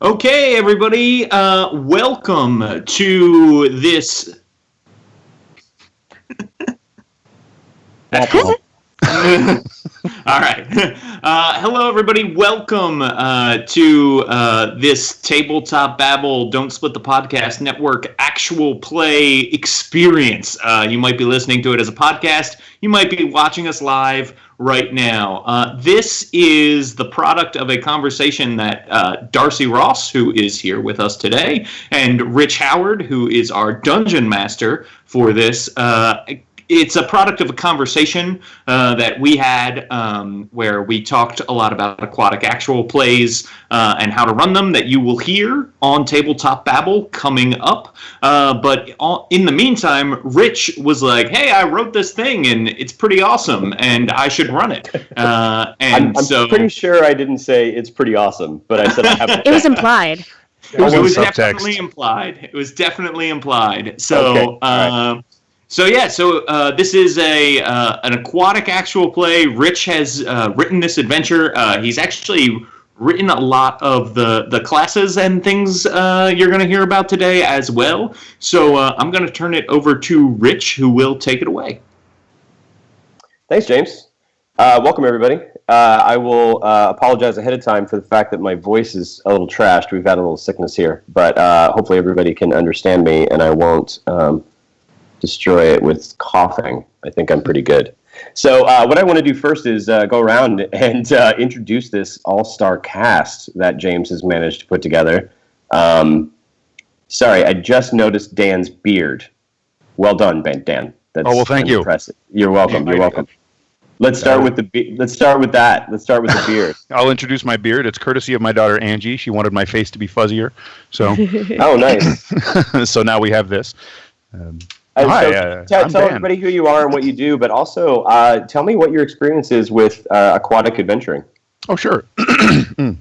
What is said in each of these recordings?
Okay, everybody, welcome to this. That's cool. All right. Hello, everybody. Welcome to this Table Top Babble, Don't Split the Podcast Network actual play experience. You might be listening to it as a podcast. You might be watching us live right now. This is the product of a conversation that Darcy Ross, who is here with us today, and Rich Howard, who is our dungeon master for this, it's a product of a conversation that we had where we talked a lot about aquatic actual plays and how to run them that you will hear on Tabletop Babble coming up. But in the meantime, Rich was like, hey, I wrote this thing and it's pretty awesome and I should run it. I'm pretty sure I didn't say it's pretty awesome, but I said I have It was implied. It was definitely implied. It was definitely implied. So, okay. So this is an aquatic actual play. Rich has written this adventure. He's actually written a lot of the classes and things you're going to hear about today as well. So I'm going to turn it over to Rich, who will take it away. Thanks, James. Welcome, everybody. I will apologize ahead of time for the fact that my voice is a little trashed. We've got a little sickness here, but hopefully everybody can understand me, and I won't destroy it with coughing. I think I'm pretty good. So what I want to do first is go around and introduce this all-star cast that James has managed to put together. Sorry, I just noticed Dan's beard. Well done, Dan. That's thank you. Impressive. You're welcome. You're welcome. Let's start with the. Let's start with that. Let's start with the beard. I'll introduce my beard. It's courtesy of my daughter Angie. She wanted my face to be fuzzier, so. Oh, nice. So now we have this. Tell everybody who you are and what you do, but also tell me what your experience is with aquatic adventuring. Oh, sure.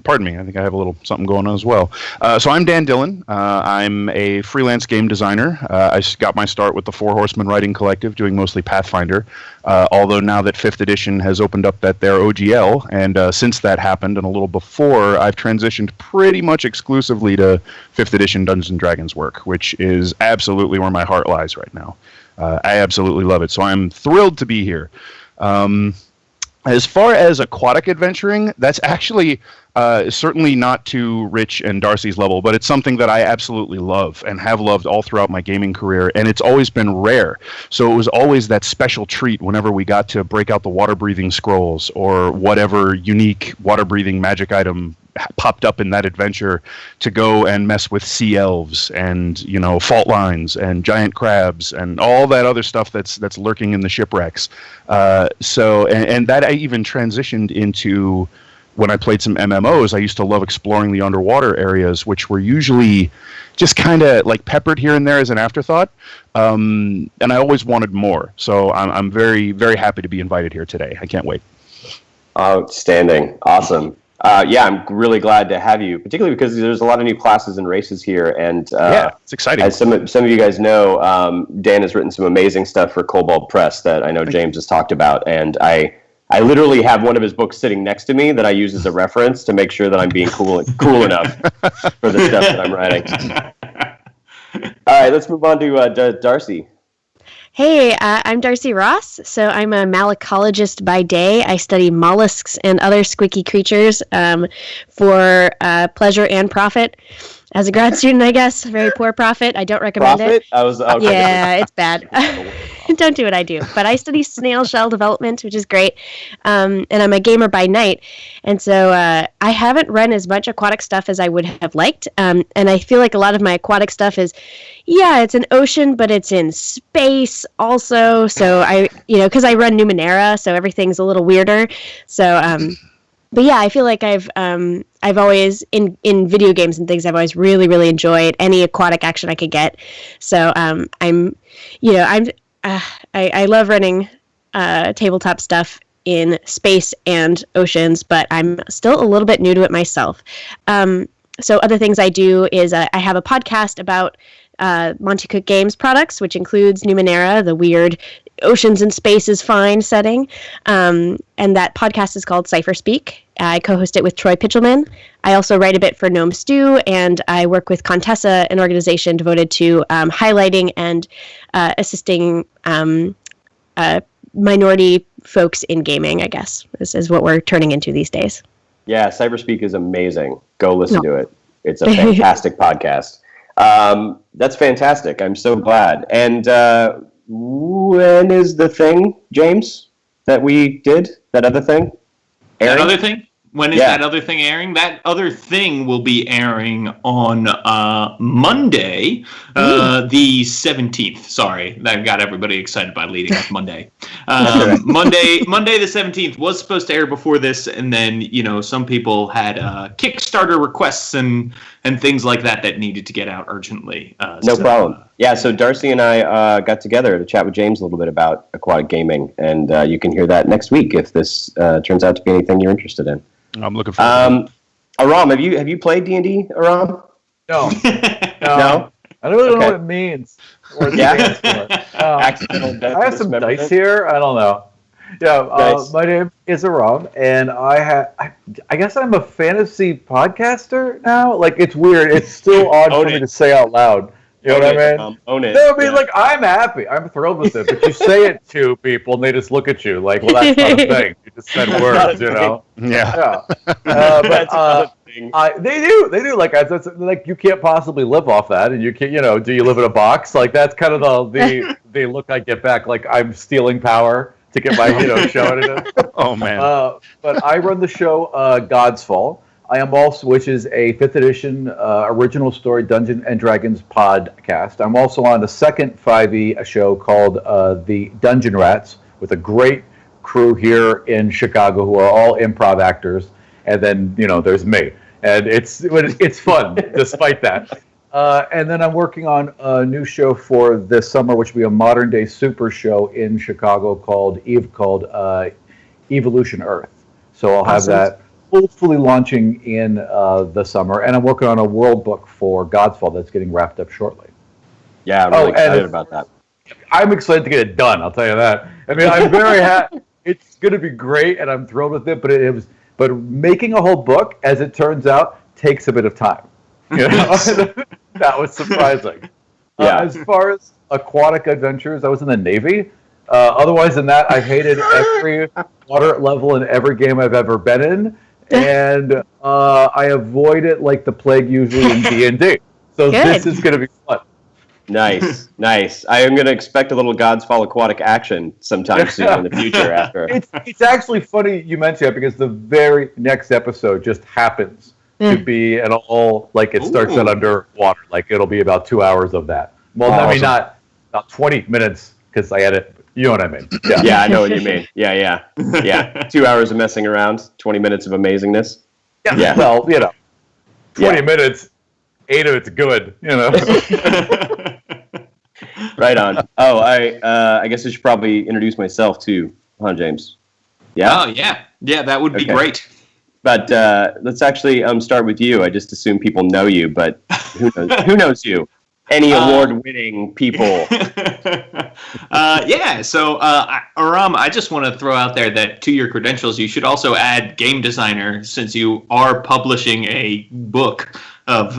Pardon me. I think I have a little something going on as well. So I'm Dan Dillon. I'm a freelance game designer. I got my start with the Four Horsemen Writing Collective, doing mostly Pathfinder. Although now that 5th edition has opened up their OGL, and since that happened and a little before, I've transitioned pretty much exclusively to 5th edition Dungeons & Dragons work, which is absolutely where my heart lies right now. I absolutely love it. So I'm thrilled to be here. As far as aquatic adventuring, that's actually certainly not to Rich and Darcy's level, but it's something that I absolutely love and have loved all throughout my gaming career, and it's always been rare. So it was always that special treat whenever we got to break out the water-breathing scrolls or whatever unique water-breathing magic item popped up in that adventure to go and mess with sea elves and, fault lines and giant crabs and all that other stuff that's lurking in the shipwrecks. And that I even transitioned into when I played some MMOs. I used to love exploring the underwater areas, which were usually just kind of like peppered here and there as an afterthought. And I always wanted more. So I'm very, very happy to be invited here today. I can't wait. Outstanding. Awesome. I'm really glad to have you, particularly because there's a lot of new classes and races here, and it's exciting. As some of you guys know, Dan has written some amazing stuff for Cobalt Press that I know James has talked about, and I literally have one of his books sitting next to me that I use as a reference to make sure that I'm being cool enough for the stuff that I'm writing. All right, let's move on to Darcy. Hey, I'm Darcy Ross. So I'm a malacologist by day. I study mollusks and other squeaky creatures for pleasure and profit. As a grad student, I guess, very poor profit. I don't recommend it. Yeah, it's bad. Don't do what I do. But I study snail shell development, which is great. And I'm a gamer by night. And so I haven't run as much aquatic stuff as I would have liked. And I feel like a lot of my aquatic stuff is, it's an ocean, but it's in space also. So because I run Numenera, so everything's a little weirder. So, but yeah, I feel like I've always in video games and things, I've always really, really enjoyed any aquatic action I could get. So I love running tabletop stuff in space and oceans, but I'm still a little bit new to it myself. So other things I do is I have a podcast about Monte Cook Games products, which includes Numenera, the weird oceans and space is fine setting. And that podcast is called Cypher Speak. I co-host it with Troy Pitchelman. I also write a bit for Gnome Stew, and I work with Contessa, an organization devoted to highlighting and assisting minority folks in gaming, I guess, is what we're turning into these days. Yeah, Cypher Speak is amazing. Go listen to it. It's a fantastic podcast. That's fantastic. I'm so glad. And when is the thing, James, that we did? That other thing? That other thing? When is that other thing airing? That other thing will be airing on Monday, the 17th. Sorry, that got everybody excited by leading up Monday. Monday the 17th was supposed to air before this, and then some people had Kickstarter requests and things like that needed to get out urgently. No problem. Yeah, so Darcy and I got together to chat with James a little bit about aquatic gaming, and you can hear that next week if this turns out to be anything you're interested in. I'm looking forward to it. Aram, have you played D&D, Aram? No. No? I don't really know what it means. Or Accidental death. I have some dice here. I don't know. Yeah, Nice. My name is Aram, and I guess I'm a fantasy podcaster now. Like, it's weird. It's still odd for me to say out loud. You know what I mean? Own it. No, I mean, like, I'm happy. I'm thrilled with it. But you say it to people, and they just look at you like, well, that's not a thing. You just said words, Yeah. But they do. Like, you can't possibly live off that, and you can't. Do you live in a box? Like, that's kind of the look I get back. Like, I'm stealing power to get my show in it. Oh man. But I run the show Godsfall. I am also, which is a 5th edition original story Dungeons and Dragons podcast. I'm also on the second 5e show called the Dungeon Rats with a great crew here in Chicago who are all improv actors. And then there's me, and it's fun despite that. And then I'm working on a new show for this summer, which will be a modern day super show in Chicago called Evolution Earth. So I'll have that hopefully launching in the summer, and I'm working on a world book for Godsfall that's getting wrapped up shortly. Yeah, I'm really excited about that. I'm excited to get it done. I'll tell you that. I mean, I'm very happy. It's going to be great, and I'm thrilled with it. But making a whole book, as it turns out, takes a bit of time. That was surprising. As far as aquatic adventures, I was in the Navy. Otherwise than that, I've hated every water level in every game I've ever been in, and I avoid it like the plague usually in D&D. So this is going to be fun. Nice. I am going to expect a little Godsfall aquatic action sometime soon in the future. After it's actually funny you mentioned that, because the very next episode just happens to be an all like it starts out underwater. Like it'll be about 2 hours of that. Well, I mean not about 20 minutes because I edit. You know what I mean? Yeah, I know what you mean. Yeah. 2 hours of messing around, 20 minutes of amazingness. Yeah. Well, 20 minutes, 8 of it's good. Right on. Oh, I guess I should probably introduce myself too, huh, James? Yeah. Oh yeah, that would be great. But let's actually start with you. I just assume people know you, but who knows? Who knows you? Any award-winning people? So Aram, I just want to throw out there that to your credentials, you should also add game designer, since you are publishing a book of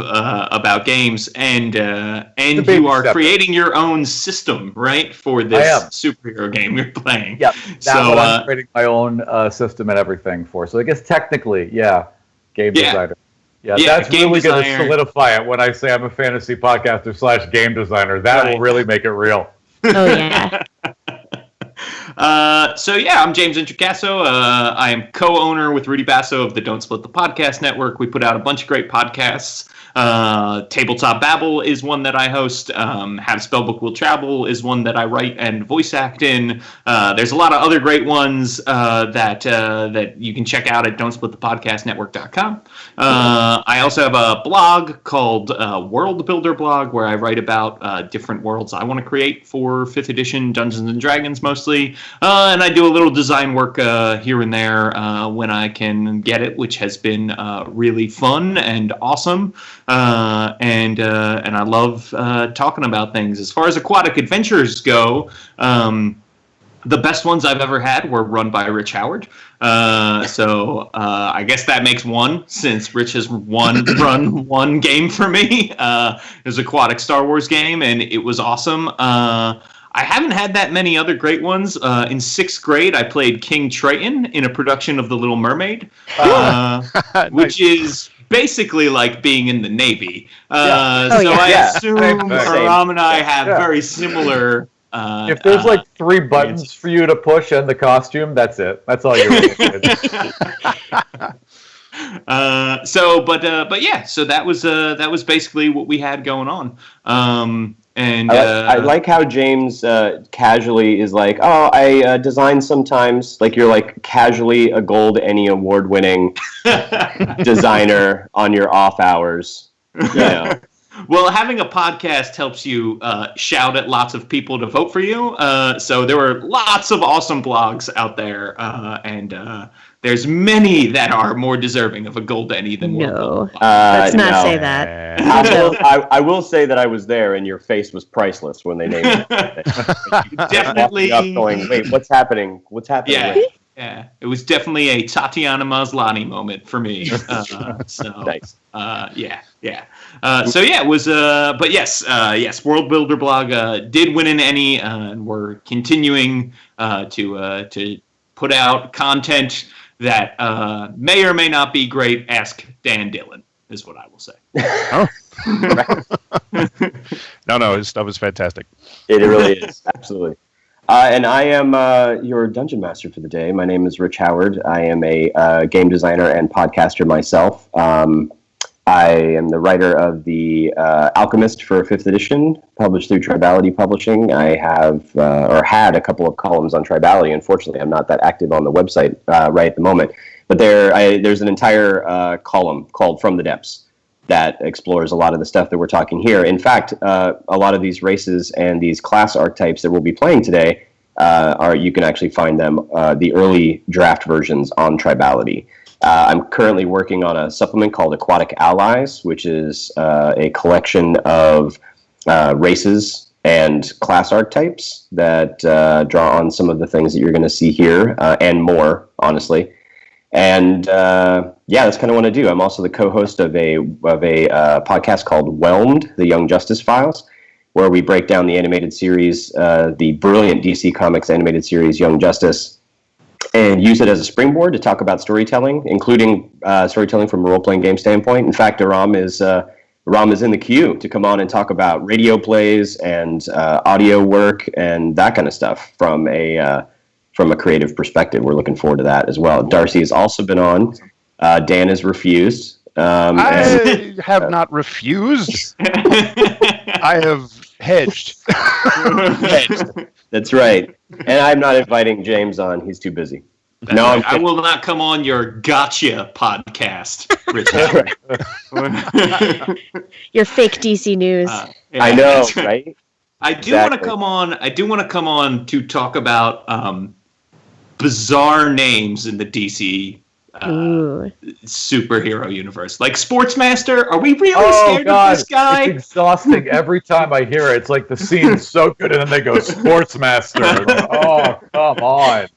about games, and you are creating your own system, right, for this superhero game you're playing. Yeah, I'm creating my own system and everything for. So I guess technically, game designer. Yeah, that's really going to solidify it when I say I'm a fantasy podcaster / game designer. That will really make it real. Oh, yeah. I'm James Introcaso. I am co-owner with Rudy Basso of the Don't Split the Podcast Network. We put out a bunch of great podcasts. Table Top Babble is one that I host. How to Spellbook Will Travel is one that I write and voice act in. There's a lot of other great ones that you can check out at don'tsplitthepodcastnetwork.com. I also have a blog called World Builder Blog, where I write about different worlds I want to create for 5th edition Dungeons and Dragons mostly. And I do a little design work here and there when I can get it, which has been really fun and awesome. And I love talking about things. As far as aquatic adventures go, The best ones I've ever had were run by Rich Howard. So I guess that makes one, since Rich has run one game for me. It was Aquatic Star Wars game, and it was awesome. I haven't had that many other great ones. In 6th grade, I played King Triton in a production of The Little Mermaid, which is basically like being in the Navy. I assume Aram and I have very similar... if there's like 3 buttons for you to push and the costume, that's it. That's all you really need. So that was basically what we had going on. I like how James casually is like, oh, I design sometimes. Like, you're like casually a Gold Emmy award-winning designer on your off hours. You know. Well, having a podcast helps you shout at lots of people to vote for you. So there were lots of awesome blogs out there, and there's many that are more deserving of a Gold Emmy than one. No, let's not say that. I will say that I was there, and your face was priceless when they named it. Definitely. Going, wait, what's happening? What's happening? Yeah. Yeah, it was definitely a Tatiana Maslany moment for me. Nice. It was. But yes, World Builder blog did win an Emmy, and we're continuing to put out content that may or may not be great. Ask Dan Dillon is what I will say. No, his stuff is fantastic. It really is, absolutely. And I am your dungeon master for the day. My name is Rich Howard. I am a game designer and podcaster myself. I am the writer of The Alchemist for 5th edition, published through Tribality Publishing. I have, or had, a couple of columns on Tribality. Unfortunately, I'm not that active on the website right at the moment. But there's an entire column called From the Depths that explores a lot of the stuff that we're talking here. In fact, a lot of these races and these class archetypes that we'll be playing today you can actually find them, the early draft versions, on Tribality. I'm currently working on a supplement called Aquatic Allies, which is a collection of races and class archetypes that draw on some of the things that you're going to see here, and more, honestly. And that's kind of what I do. I'm also the co-host of a podcast called Whelmed, the Young Justice Files, where we break down the animated series, the brilliant DC Comics animated series Young Justice, and use it as a springboard to talk about storytelling, including storytelling from a role-playing game standpoint. In fact, Aram is in the queue to come on and talk about radio plays and audio work and that kind of stuff from a creative perspective. We're looking forward to that as well. Darcy has also been on. Dan has refused. I have not refused. I have hedged. That's right. And I'm not inviting James on. He's too busy. Right. I will not come on your gotcha podcast, Richard. Your fake DC news. I know, right? I do want to come on to talk about bizarre names in the DC superhero universe, like Sportsmaster. Are we really scared of this guy? It's exhausting every time I hear it. It's like the scene's so good, and then they go Sportsmaster. Like, oh, come on.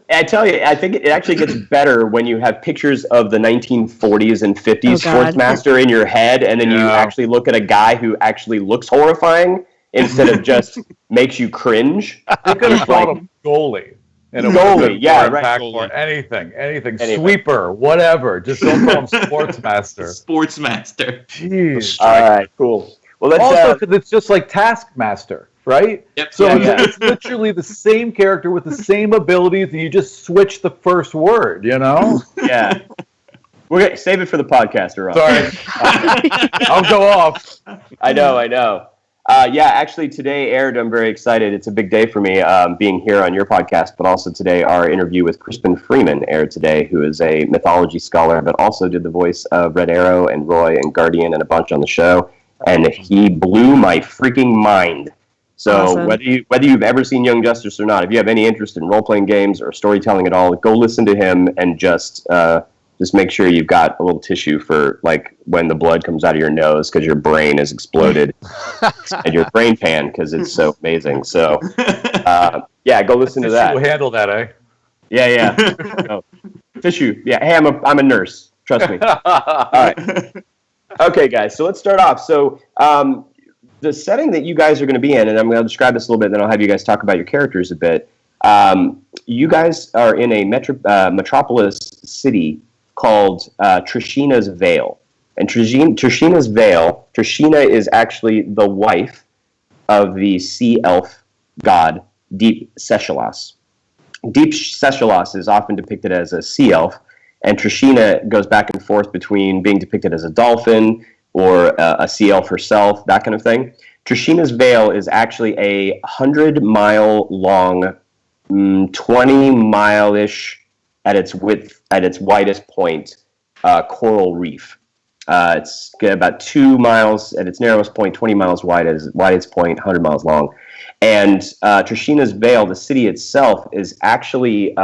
I tell you, I think it actually gets better when you have pictures of the 1940s and 50s Sportsmaster in your head, and then you actually look at a guy who actually looks horrifying instead of just makes you cringe. They could have called him goalie. Goalie, yeah, right. Or anything, sweeper, whatever. Just don't call him Sportsmaster. Sportsmaster. Jeez. All right, cool. Well, let's also because it's just like Taskmaster, right? Yep. So it's literally the same character with the same abilities, and you just switch the first word. You know? Yeah. We're gonna save it for the podcast, Rob. Sorry, I'll go off. I know. Actually, today aired. I'm very excited. It's a big day for me being here on your podcast, but also today our interview with Crispin Freeman aired today, who is a mythology scholar, but also did the voice of Red Arrow and Roy and Guardian and a bunch on the show, and he blew my freaking mind. So awesome. whether you've ever seen Young Justice or not, if you have any interest in role-playing games or storytelling at all, go listen to him and just just make sure you've got a little tissue for like when the blood comes out of your nose because your brain has exploded, and your brain pan because it's so amazing. So, yeah, go listen to that. We'll handle that, eh? Yeah. Oh, tissue. Yeah. Hey, I'm a nurse. Trust me. All right. Okay, guys. So let's start off. So the setting that you guys are going to be in, and I'm going to describe this a little bit, then I'll have you guys talk about your characters a bit. You guys are in a metropolis city called Trishina's Vale. And Trishina's Vale, Trishina is actually the wife of the sea elf god Deep Seshalos. Deep Seshalos is often depicted as a sea elf, and Trishina goes back and forth between being depicted as a dolphin or a sea elf herself, that kind of thing. Trishina's Vale is actually a 100-mile long, 20-mile-ish at its widest point, coral reef. It's about 2 miles at its narrowest point, 20 miles wide at its widest point, 100 miles long. And Trishina's Vale, the city itself, is actually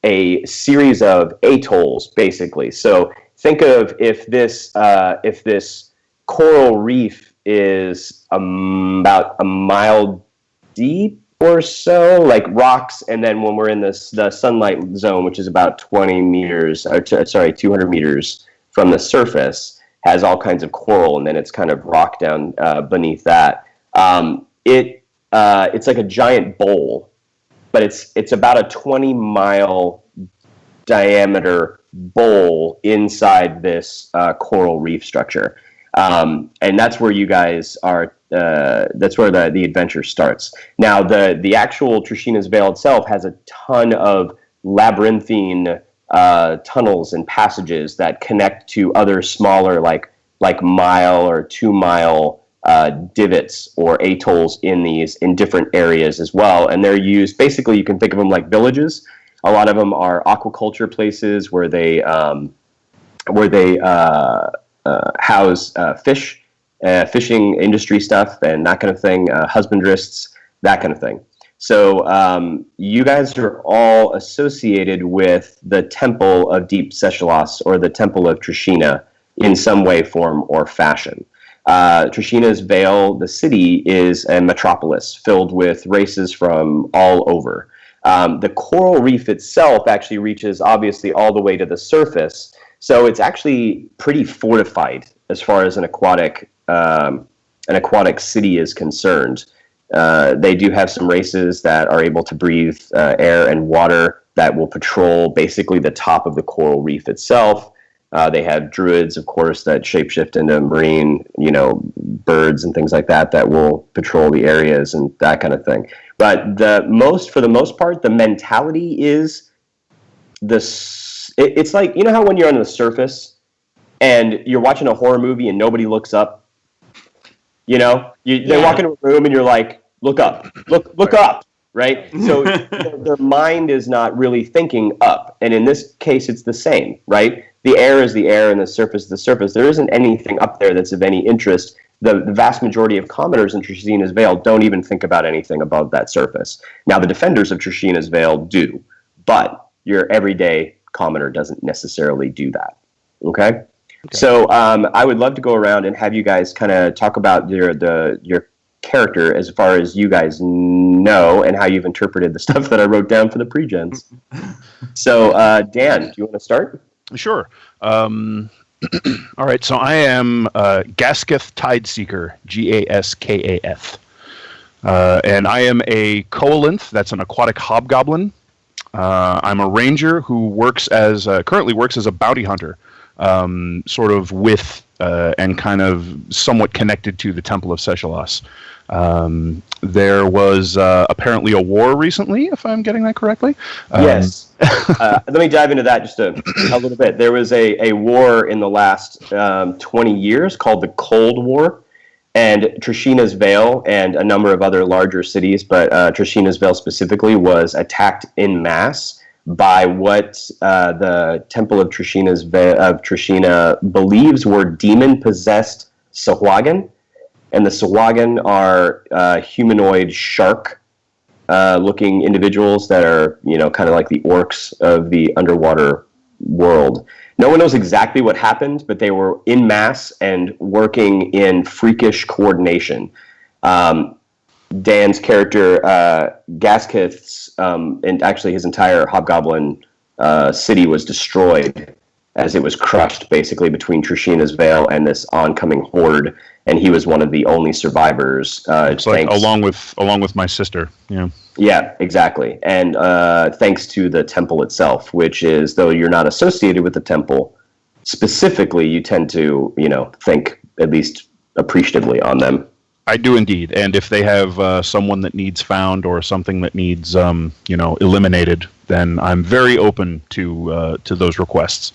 a series of atolls, basically. So think of if this coral reef is about a mile deep or so, like rocks, and then when we're in the sunlight zone, which is about 200 meters from the surface, has all kinds of coral, and then it's kind of rock down beneath that. It's like a giant bowl, but it's about a 20-mile diameter bowl inside this coral reef structure. And that's where you guys are. That's where the adventure starts. Now, the actual Trishina's Vale itself has a ton of labyrinthine tunnels and passages that connect to other smaller, like mile or 2 mile divots or atolls in different areas as well. And they're used, basically, you can think of them like villages. A lot of them are aquaculture places where they house fish, fishing industry stuff, and that kind of thing, husbandrists, that kind of thing. So you guys are all associated with the Temple of Deep Seshalos, or the Temple of Trishina, in some way, form, or fashion. Trishina's Vale, the city, is a metropolis filled with races from all over. The coral reef itself actually reaches, obviously, all the way to the surface. So it's actually pretty fortified as far as an aquatic city is concerned. They do have some races that are able to breathe air and water that will patrol basically the top of the coral reef itself. They have druids, of course, that shapeshift into marine, birds and things like that will patrol the areas and that kind of thing. But for the most part, the mentality is it's like, how when you're on the surface and you're watching a horror movie and nobody looks up, they walk into a room and you're like, look up, look up, right? So their mind is not really thinking up. And in this case, it's the same, right? The air is the air and the surface is the surface. There isn't anything up there that's of any interest. The vast majority of commoners in Trishina's Vale don't even think about anything above that surface. Now, the defenders of Trishina's Vale do, but your everyday commoner doesn't necessarily do that. Okay? So I would love to go around and have you guys kind of talk about your character as far as you guys know and how you've interpreted the stuff that I wrote down for the pre-gens. So, Dan, do you want to start? Sure. All right, so I am Gasketh Tideseeker, Gaskath. And I am a Coalinth, that's an aquatic hobgoblin. I'm a ranger who currently works as a bounty hunter, sort of with and kind of somewhat connected to the Temple of Seshalos. There was apparently a war recently, if I'm getting that correctly. Yes. Let me dive into that just a little bit. There was a war in the last 20 years called the Cold War, and Trishina's Vale and a number of other larger cities, but Trishina's Vale specifically, was attacked en masse by what the Temple of Trishina believes were demon-possessed Sahuagin. And the Sahuagin are humanoid shark-looking individuals that are, kind of like the orcs of the underwater world. No one knows exactly what happened, but they were en masse and working in freakish coordination. Dan's character, Gasketh's, and actually his entire Hobgoblin city was destroyed as it was crushed basically between Trishina's Veil and this oncoming horde, and he was one of the only survivors. It's like along with my sister. Yeah. Yeah, exactly. And thanks to the temple itself, which is, though you're not associated with the temple specifically, you tend to, think at least appreciatively on them. I do indeed, and if they have someone that needs found or something that needs, eliminated, then I'm very open to those requests.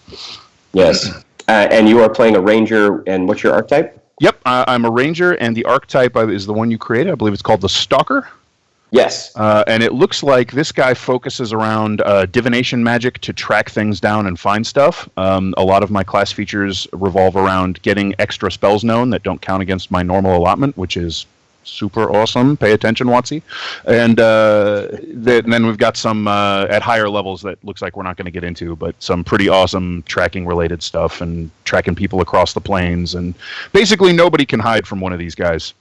Yes, and you are playing a ranger, and what's your archetype? Yep, I'm a ranger, and the archetype is the one you created. I believe it's called the Stalker. Yes. And it looks like this guy focuses around divination magic to track things down and find stuff. A lot of my class features revolve around getting extra spells known that don't count against my normal allotment, which is super awesome. Pay attention, Watsy. And then we've got some at higher levels that looks like we're not going to get into, but some pretty awesome tracking-related stuff and tracking people across the plains. And basically nobody can hide from one of these guys.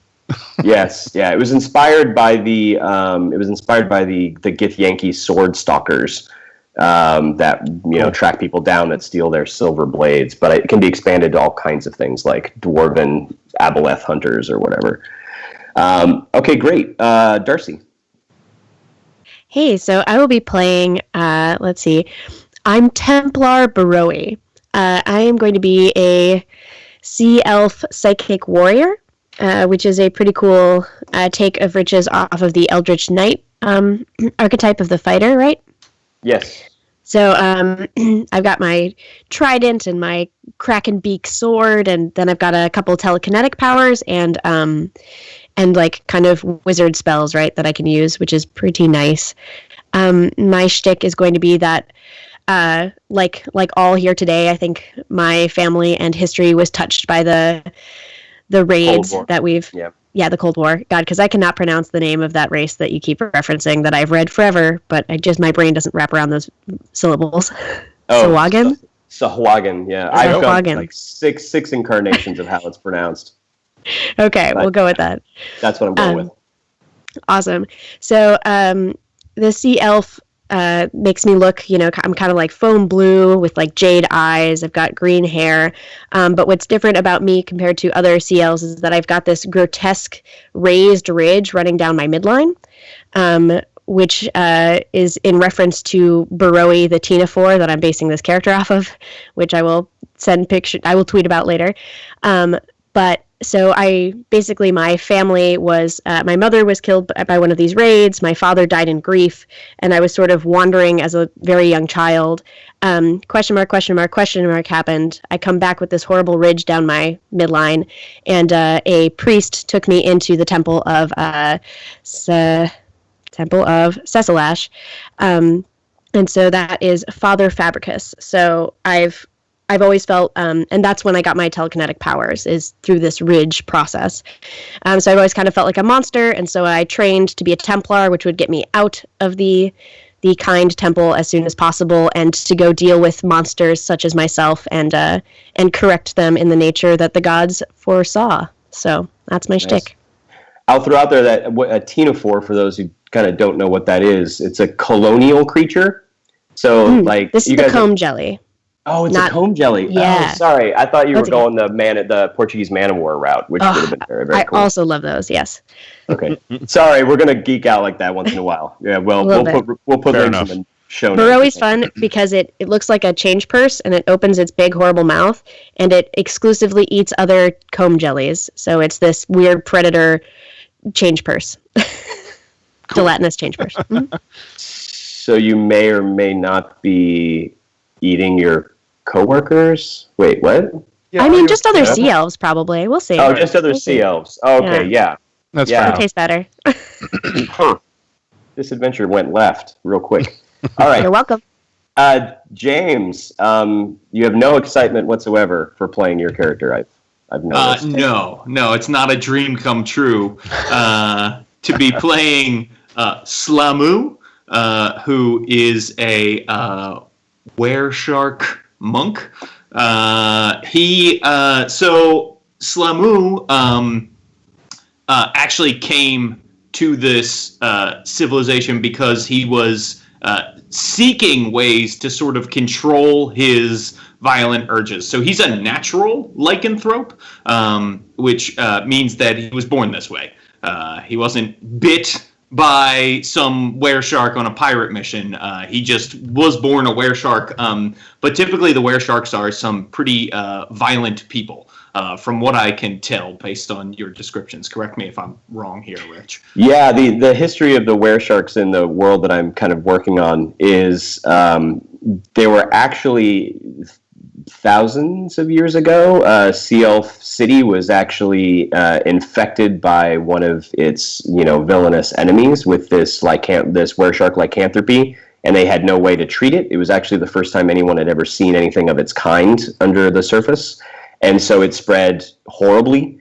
Yes, yeah. It was inspired by the Gith Yankee sword stalkers that track people down that steal their silver blades. But it can be expanded to all kinds of things like dwarven aboleth hunters or whatever. Okay, great. Darcy. Hey, so I will be playing. Let's see. I'm Templar Baroe. I am going to be a sea elf psychic warrior. Which is a pretty cool take of riches off of the Eldritch Knight archetype of the fighter, right? Yes. So I've got my trident and my kraken beak sword, and then I've got a couple telekinetic powers and like kind of wizard spells, right, that I can use, which is pretty nice. My shtick is going to be that like all here today, I think my family and history was touched by the raids that we've the Cold War. God, because I cannot pronounce the name of that race that you keep referencing that I've read forever, but my brain doesn't wrap around those syllables. Sahuagin? Sahuagin, yeah. I've got like six incarnations of how it's pronounced. Okay, we'll go with that. That's what I'm going with. Awesome. So the sea elf makes me look, I'm kind of like foam blue with like jade eyes. I've got green hair. But what's different about me compared to other CLs is that I've got this grotesque raised ridge running down my midline, which is in reference to Baroe, the Tinafor that I'm basing this character off of, which I will tweet about later. But so my family was, my mother was killed by one of these raids. My father died in grief, and I was sort of wandering as a very young child. Question mark happened. I come back with this horrible ridge down my midline, and a priest took me into the temple of Cecilash. And so that is Father Fabricus. So I've always felt, and that's when I got my telekinetic powers, is through this ridge process. So I've always kind of felt like a monster, and so I trained to be a Templar, which would get me out of the kind temple as soon as possible, and to go deal with monsters such as myself and correct them in the nature that the gods foresaw. So that's my shtick. I'll throw out there that a Tinafor, for those who kind of don't know what that is, it's a colonial creature. So this is the comb jelly. Oh, it's a comb jelly. Yeah. Oh, sorry. I thought you were going the Portuguese man of war route, which would have been very, very cool. I also love those, yes. Okay. Sorry, we're going to geek out like that once in a while. Yeah, well, we'll put links in the show notes. Baroe's fun because it looks like a change purse, and it opens its big, horrible mouth, and it exclusively eats other comb jellies. So it's this weird predator change purse. Gelatinous change purse. Mm-hmm. So you may or may not be eating your coworkers? Wait, what? Yeah, I mean, just other sea elves, probably. We'll see. Oh, just other sea elves. Oh, okay, yeah. That's fair. It tastes better. This adventure went left real quick. All right. You're welcome. James, you have no excitement whatsoever for playing your character. I've noticed. No, it's not a dream come true to be playing Slamu, who is a were-shark monk. So Slamu actually came to this civilization because he was seeking ways to sort of control his violent urges. So he's a natural lycanthrope, which means that he was born this way. He wasn't bit by some were-shark on a pirate mission. He just was born a were-shark. But typically the were-sharks are some pretty violent people. From what I can tell based on your descriptions. Correct me if I'm wrong here, Rich. Yeah, the history of the were-sharks in the world that I'm kind of working on is they were actually thousands of years ago. Sea Elf City was actually infected by one of its villainous enemies with this were-shark lycanthropy, and they had no way to treat it. It was actually the first time anyone had ever seen anything of its kind under the surface. And so it spread horribly.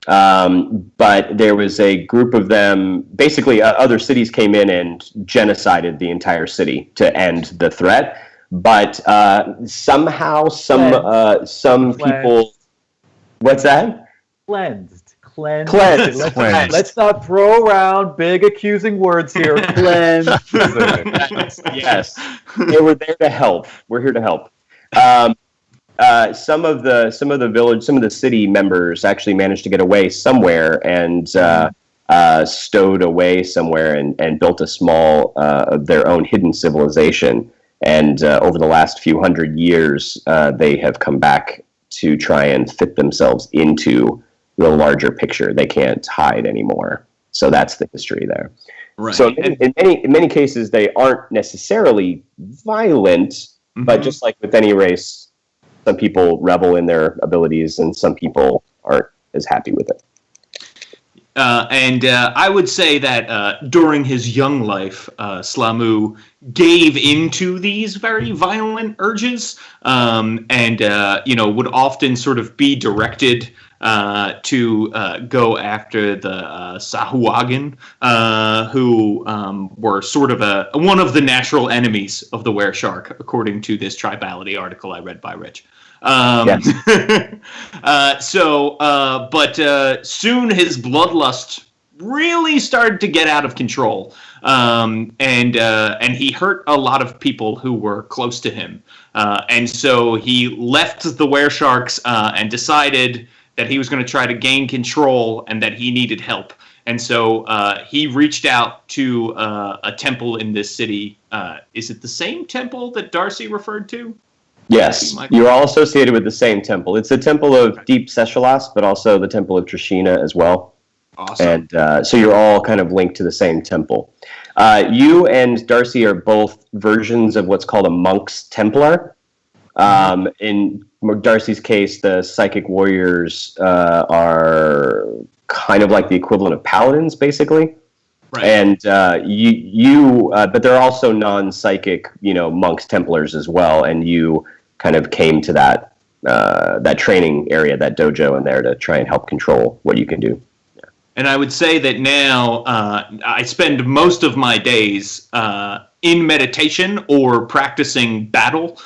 But there was a group of them, basically other cities came in and genocided the entire city to end the threat. But somehow some people... What's that? Cleansed. Let's not throw around big accusing words here. Cleansed. Yes. They were there to help. We're here to help. Some of the city members actually managed to get away somewhere and stowed away somewhere and built a small their own hidden civilization. And over the last few hundred years, they have come back to try and fit themselves into the larger picture. They can't hide anymore. So that's the history there. Right. So in many cases, they aren't necessarily violent, but just like with any race, some people revel in their abilities and some people aren't as happy with it. And I would say that during his young life, Slamu gave into these very violent urges, and would often sort of be directed to go after the Sahuagin, who were sort of one of the natural enemies of the were-shark, according to this Tribality article I read by Rich. But soon his bloodlust really started to get out of control, and he hurt a lot of people who were close to him, and so he left the were-sharks and decided that he was going to try to gain control and that he needed help. And so he reached out to a temple in this city. Is it the same temple that Darcy referred to? Yes, you're all associated with the same temple. It's the temple of Deep Seshalas, but also the temple of Trishina as well. Awesome. And so you're all kind of linked to the same temple. You and Darcy are both versions of what's called a Monk's Templar. In Darcy's case, the Psychic Warriors are kind of like the equivalent of Paladins, basically. Right. And but they're also non-psychic, Monks Templars as well. And you kind of came to that training area, that dojo in there to try and help control what you can do. And I would say that now I spend most of my days in meditation or practicing battle,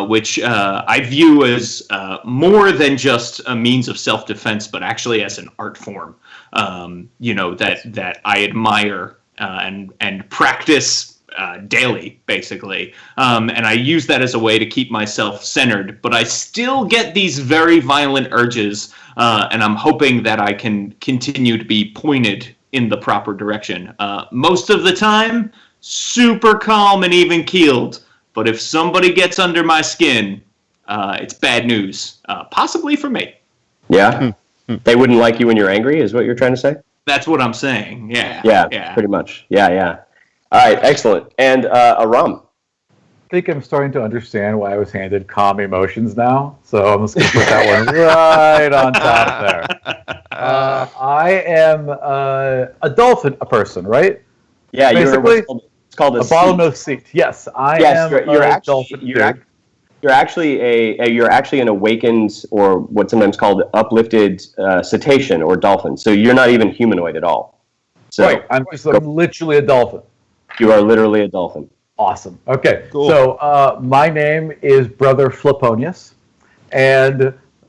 which I view as more than just a means of self-defense, but actually as an art form, that I admire and practice daily, basically. And I use that as a way to keep myself centered, but I still get these very violent urges, and I'm hoping that I can continue to be pointed in the proper direction. Most of the time, super calm and even-keeled, but if somebody gets under my skin, it's bad news, possibly for me. Yeah? They wouldn't like you when you're angry, is what you're trying to say? That's what I'm saying, yeah. Yeah, pretty much. Yeah. All right, excellent. And Aram. I think I'm starting to understand why I was handed calm emotions now, so I'm just going to put that one right on top there. I am a dolphin, a person, right? Yeah, basically, it's called a bottlenose seat. Yes, You're actually an awakened, or what's sometimes called uplifted cetacean or dolphin. So you're not even humanoid at all. So right, I'm literally a dolphin. You are literally a dolphin. Awesome. Okay. Cool. So my name is Brother Fliponius,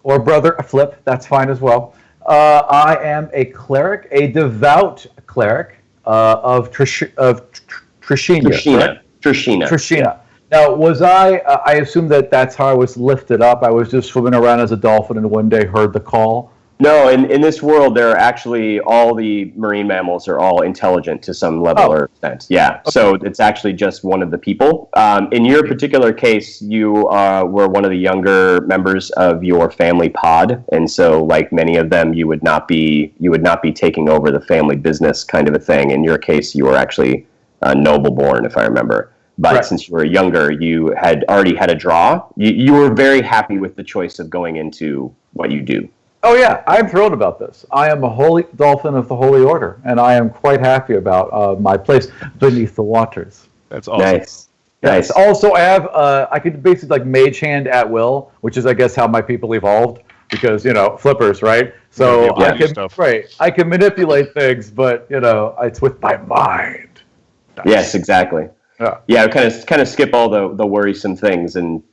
or Brother Flip. That's fine as well. I am a cleric, a devout cleric of Trishina. Trishina. Now, was I assume that's how I was lifted up. I was just swimming around as a dolphin and one day heard the call. No, in this world, there are actually all the marine mammals are all intelligent to some level or extent. Yeah, okay. So it's actually just one of the people. In your particular case, you were one of the younger members of your family pod, and so like many of them, you would not be taking over the family business kind of a thing. In your case, you were actually noble born, if I remember. But since you were younger, you had already had a draw. You were very happy with the choice of going into what you do. Oh, yeah. I'm thrilled about this. I am a holy dolphin of the Holy Order, and I am quite happy about my place beneath the waters. That's awesome. Nice. Nice. Also, I could basically like mage hand at will, which is, I guess, how my people evolved, because, flippers, right? So I can manipulate things, but, it's with my mind. Nice. Yes, exactly. Yeah, kind of skip all the worrisome things and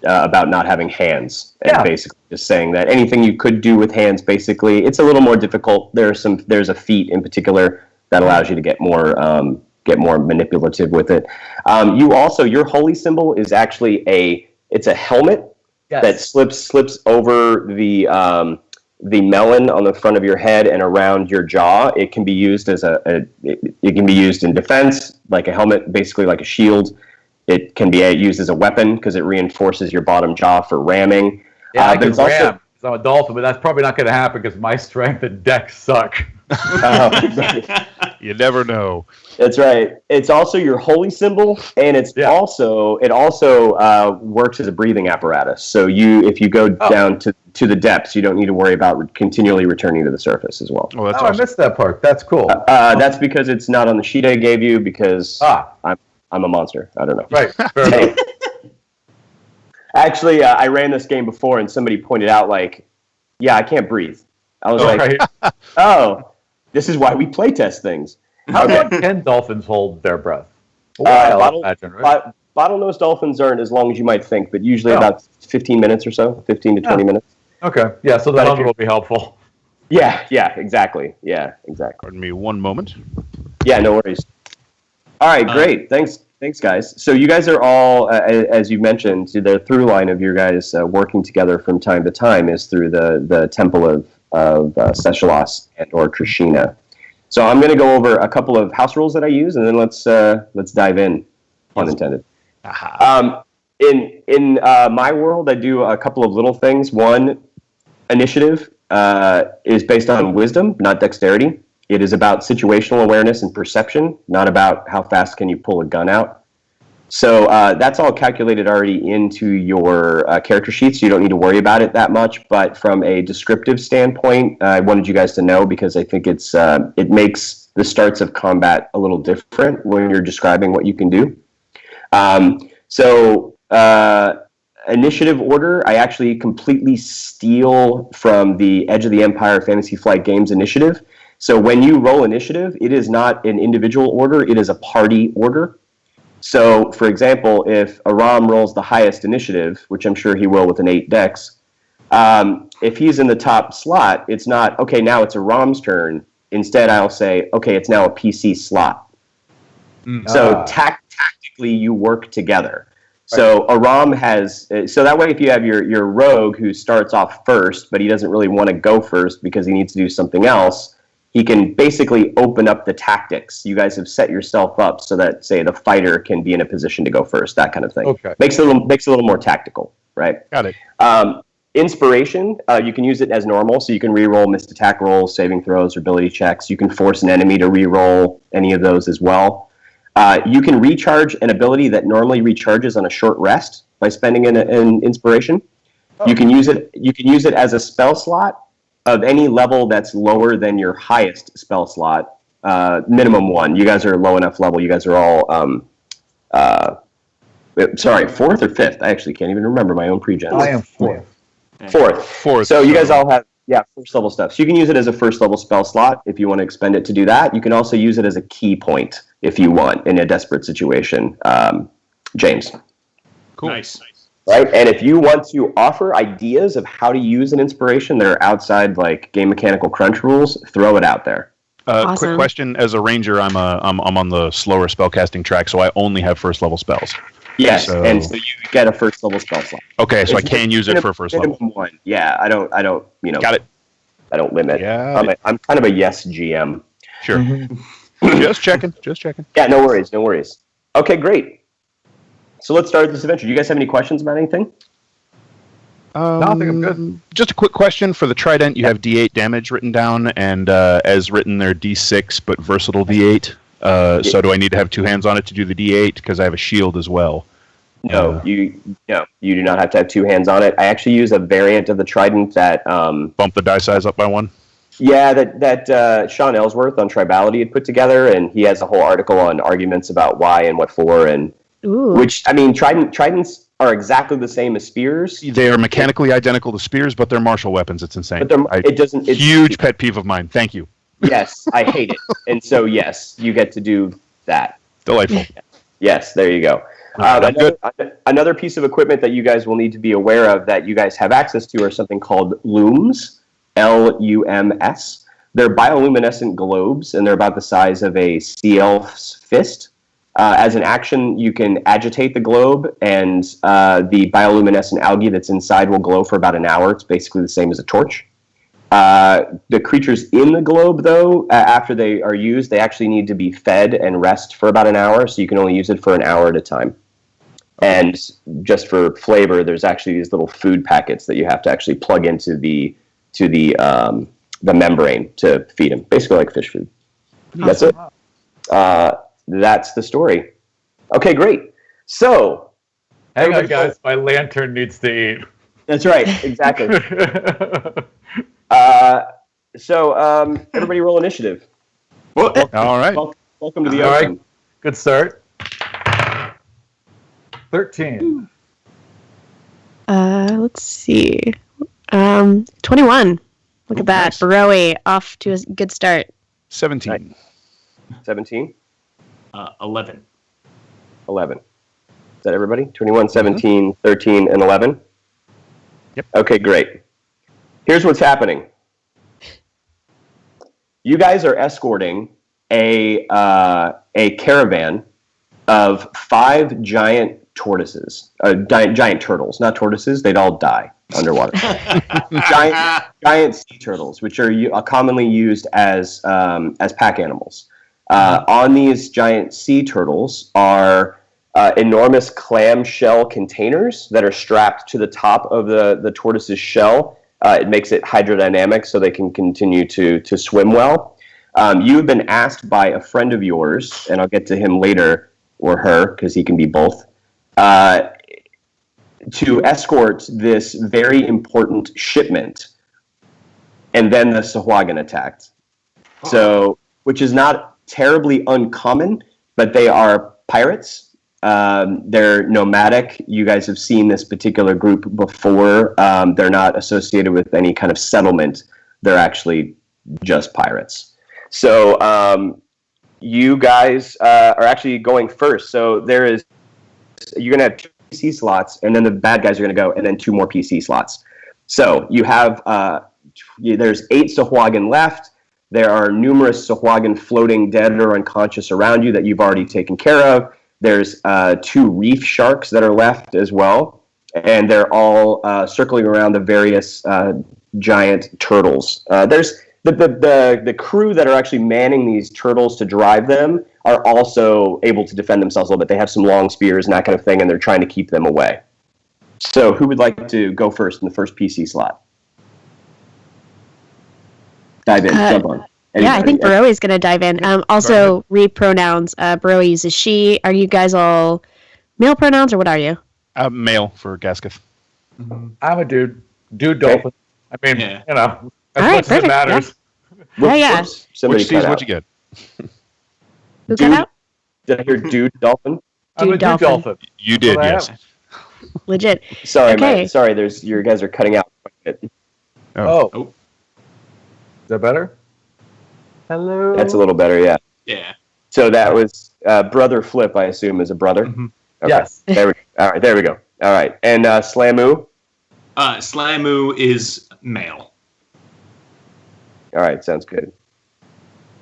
about not having hands, and basically just saying that anything you could do with hands, basically, it's a little more difficult. There's a feat in particular that allows you to get more manipulative with it. Your holy symbol is actually a helmet that slips over the melon on the front of your head and around your jaw. It can be used as it can be used in defense, like a helmet, basically like a shield. It can be used as a weapon because it reinforces your bottom jaw for ramming. Yeah, I can ram because I'm a dolphin, but that's probably not going to happen because my strength and dex suck. You never know. That's right. It's also your holy symbol, and it also works as a breathing apparatus. So if you go down to the depths, you don't need to worry about continually returning to the surface as well. Oh, that's awesome. I missed that part. That's cool. That's because it's not on the sheet I gave you because I'm a monster. I don't know. Right. Fair enough. Actually, I ran this game before, and somebody pointed out, like, I can't breathe. I was this is why we play test things. How long can dolphins hold their breath? Bottlenose dolphins aren't as long as you might think, but usually about 15 minutes or so, 15 to 20 minutes. Okay. Yeah, so the helmet will be helpful. Yeah, exactly. Yeah, exactly. Pardon me one moment. Yeah, no worries. All right, great. Thanks, guys. So you guys are all, as you mentioned, the through line of your guys working together from time to time is through the Temple of Seshalos and or Trishina. So I'm going to go over a couple of house rules that I use, and then let's dive in, pun intended. In my world, I do a couple of little things. One, initiative is based on wisdom, not dexterity. It is about situational awareness and perception, not about how fast can you pull a gun out. So that's all calculated already into your character sheet, so you don't need to worry about it that much. But from a descriptive standpoint, I wanted you guys to know because I think it makes the starts of combat a little different when you're describing what you can do. Initiative order, I actually completely steal from the Edge of the Empire Fantasy Flight Games initiative. So when you roll initiative, it is not an individual order, it is a party order. So, for example, if Aram rolls the highest initiative, which I'm sure he will with an 8 dex, if he's in the top slot, it's not, okay, now it's Aram's turn. Instead, I'll say, okay, it's now a PC slot. So tactically, you work together. So Aram has, so that way if you have your rogue who starts off first, but he doesn't really want to go first because he needs to do something else, he can basically open up the tactics. You guys have set yourself up so that, say, the fighter can be in a position to go first, that kind of thing. Okay. Makes it a little more tactical, right? Got it. Inspiration, you can use it as normal, so you can re-roll missed attack rolls, saving throws, or ability checks. You can force an enemy to re-roll any of those as well. You can recharge an ability that normally recharges on a short rest by spending an inspiration. You can use it as a spell slot of any level that's lower than your highest spell slot, minimum 1. You guys are low enough level. You guys are all, sorry, 4th or 5th? I actually can't even remember my own pre-gens. I am 4th. 4th. Fourth. So you guys all have Yeah, first level stuff. So you can use it as a first level spell slot if you want to expend it to do that. You can also use it as a key point if you want in a desperate situation. James. Cool. Nice. Right, and if you want to offer ideas of how to use an inspiration that are outside like game mechanical crunch rules, throw it out there. Awesome. Quick question: as a ranger, I'm on the slower spellcasting track, so I only have first level spells. Yes, and so you get a first level spell slot. Okay, so I can use it for first level. One. Yeah, I don't. Got it. I don't limit. Yeah. I'm kind of a yes GM. Sure. Just checking. Yeah, no worries. Okay, great. So let's start this adventure. Do you guys have any questions about anything? No, I think I'm good. Just a quick question. For the trident, you have D8 damage written down, and as written there, D6, but versatile D8. So do I need to have two hands on it to do the D8? Because I have a shield as well. No, you do not have to have two hands on it. I actually use a variant of the trident that bump the die size up by one. Yeah, that Sean Ellsworth on Tribality had put together, and he has a whole article on arguments about why and what for, and which I mean, tridents are exactly the same as spears. They are mechanically identical to spears, but they're martial weapons. It's insane. But it's huge pet peeve of mine. Thank you. Yes, I hate it, and so yes, you get to do that. Delightful. Yes, there you go. Another piece of equipment that you guys will need to be aware of that you guys have access to are something called looms, Lums. They're bioluminescent globes, and they're about the size of a sea elf's fist. As an action, you can agitate the globe, and the bioluminescent algae that's inside will glow for about an hour. It's basically the same as a torch. The creatures in the globe, though, after they are used, they actually need to be fed and rest for about an hour, so you can only use it for an hour at a time. And just for flavor, there's actually these little food packets that you have to actually plug into the membrane to feed them, basically like fish food. That's it. That's the story. Okay, great. So, hang on, guys. My lantern needs to eat. That's right. Exactly. Everybody roll initiative. All right. Welcome to the ocean. All right. Good start. 13. Let's see. 21. Look at that. Baroe off to a good start. 17. 17. 11. 11. Is that everybody? 21, 17, 13, and 11? Yep. Okay, great. Here's what's happening. You guys are escorting a caravan of 5 giant tortoises, giant turtles, not tortoises. They'd all die underwater. giant sea turtles, which are commonly used as pack animals. On these giant sea turtles are enormous clamshell containers that are strapped to the top of the tortoise's shell. It makes it hydrodynamic so they can continue to swim well. You've been asked by a friend of yours, and I'll get to him later, or her, because he can be both, to escort this very important shipment. And then the Sahuagin attacked. So, which is not terribly uncommon, but they are pirates. They're nomadic. You guys have seen this particular group before. They're not associated with any kind of settlement. They're actually just pirates. So you guys are actually going first. So you're going to have 2 PC slots, and then the bad guys are going to go, and then 2 more PC slots. So you have there's 8 Sahuagin left. There are numerous Sahuagin floating dead or unconscious around you that you've already taken care of. There's 2 reef sharks that are left as well, and they're all circling around the various giant turtles. There's the crew that are actually manning these turtles to drive them are also able to defend themselves a little bit. They have some long spears and that kind of thing, and they're trying to keep them away. So who would like to go first in the first PC slot? Dive in, jump on. Anybody. Yeah, I think Baroe is going to dive in. Also, re-pronouns. Baroe uses she. Are you guys all male pronouns, or what are you? Male for Gasketh. I'm a dude. Dude dolphin. I mean, you know, as much as it matters. Yeah. Which sees what you get. Who got out? Did I hear dude dolphin? I'm a dude dolphin. You did, yes. Legit. Sorry, okay. Sorry, your guys are cutting out quite a bit. Oh. that better? Hello. That's a little better, yeah. Yeah. So that was Brother Flip, I assume, is a brother? Mm-hmm. Okay. Yes. All right, there we go. All right. And Slamu? Slamu is male. All right, sounds good.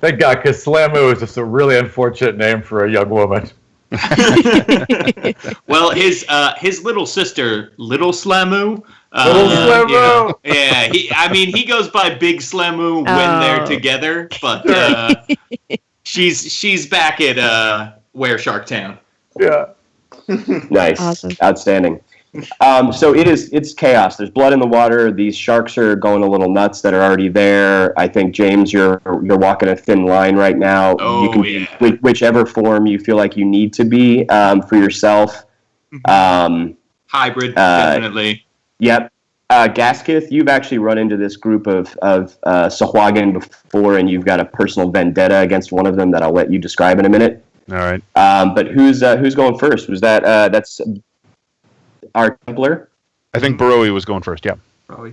Thank God, because Slamu is just a really unfortunate name for a young woman. Well, his little sister, Little Slamu. Little Slamu. You know, yeah, he goes by Big Slamu when they're together, but she's back at Where Shark Town. Yeah. Nice. Awesome. Outstanding. So it's chaos. There's blood in the water. These sharks are going a little nuts that are already there. I think, James, you're walking a thin line right now. Oh, you can be whichever form you feel like you need to be for yourself. Hybrid, definitely. Yep. Gaskith, you've actually run into this group of Sahuagin before, and you've got a personal vendetta against one of them that I'll let you describe in a minute. All right. But who's going first? Was that's our Templar? I think Baroe was going first. Yeah.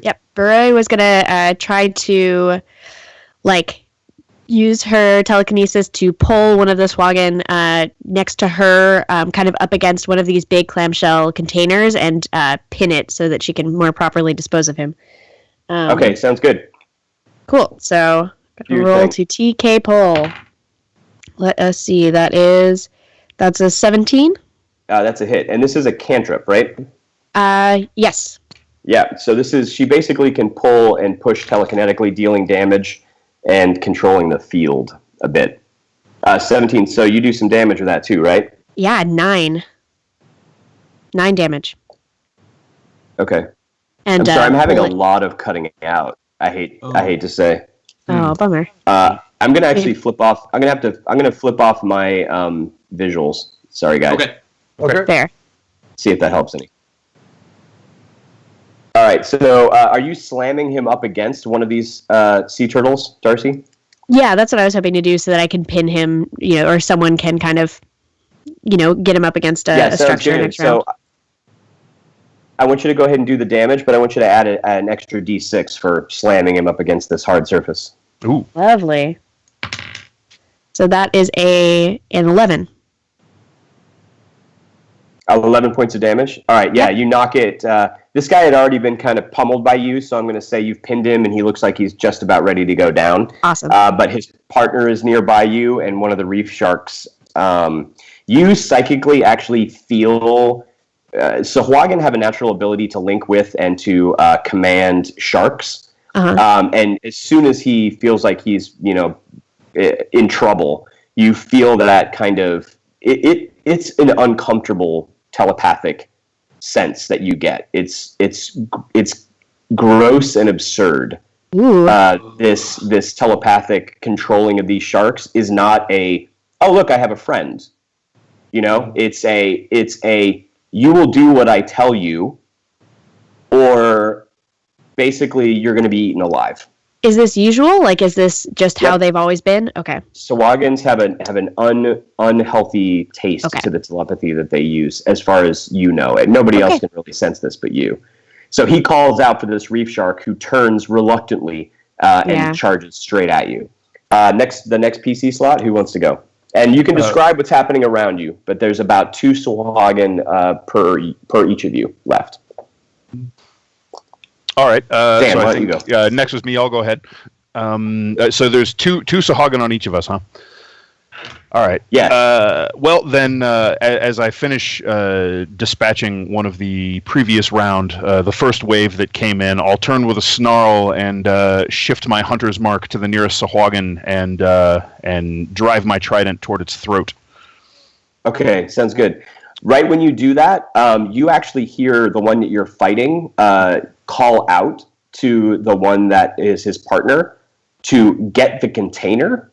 Yep. Baroe was gonna try to use her telekinesis to pull one of the Swagan next to her, kind of up against one of these big clamshell containers, and pin it so that she can more properly dispose of him. Okay, sounds good. Cool. So Do your roll thing. to TK pull. Let us see. That's a 17. That's a hit, and this is a cantrip, right? Yes. Yeah. So she basically can pull and push telekinetically, dealing damage and controlling the field a bit. 17. So you do some damage with that too, right? Yeah, 9. 9 damage. Okay. And I'm sorry, I'm having a bullet. lot of cutting out. I hate to say. Oh, bummer. I'm gonna actually flip off. I'm gonna flip off my visuals. Sorry, guys. Okay. Fair. See if that helps any. All right. So, are you slamming him up against one of these sea turtles, Darcy? Yeah, that's what I was hoping to do, so that I can pin him, or someone can kind of, get him up against a structure good. next round. So, I want you to go ahead and do the damage, but I want you to add an extra D6 for slamming him up against this hard surface. Ooh. Lovely. So that is an 11. 11 points of damage. All right, yeah, you knock it. This guy had already been kind of pummeled by you, so I'm going to say you've pinned him, and he looks like he's just about ready to go down. Awesome. But his partner is nearby you, and one of the reef sharks. You psychically actually feel... Sahuagin have a natural ability to link with and to command sharks. Uh-huh. And as soon as he feels like he's, in trouble, you feel that kind of... It's an uncomfortable telepathic sense that you get. It's gross and absurd. Ooh. This telepathic controlling of these sharks is not a, oh look, I have a friend. It's a you will do what I tell you, or basically you're going to be eaten alive. Is this usual? Is this just how they've always been? Okay. Sawagans have an unhealthy taste to the telepathy that they use, as far as you know. And nobody else can really sense this but you. So he calls out for this reef shark, who turns reluctantly and charges straight at you. The next PC slot, who wants to go? And you can describe what's happening around you, but there's about 2 Sahuagin per each of you left. All right. Dan, so why I don't think you go? Next was me. I'll go ahead. So there's two Sahuagin on each of us, huh? All right. Yeah. Well, then, as I finish dispatching one of the previous round, the first wave that came in, I'll turn with a snarl and shift my hunter's mark to the nearest Sahuagin and drive my trident toward its throat. Okay, sounds good. Right when you do that, you actually hear the one that you're fighting call out to the one that is his partner to get the container.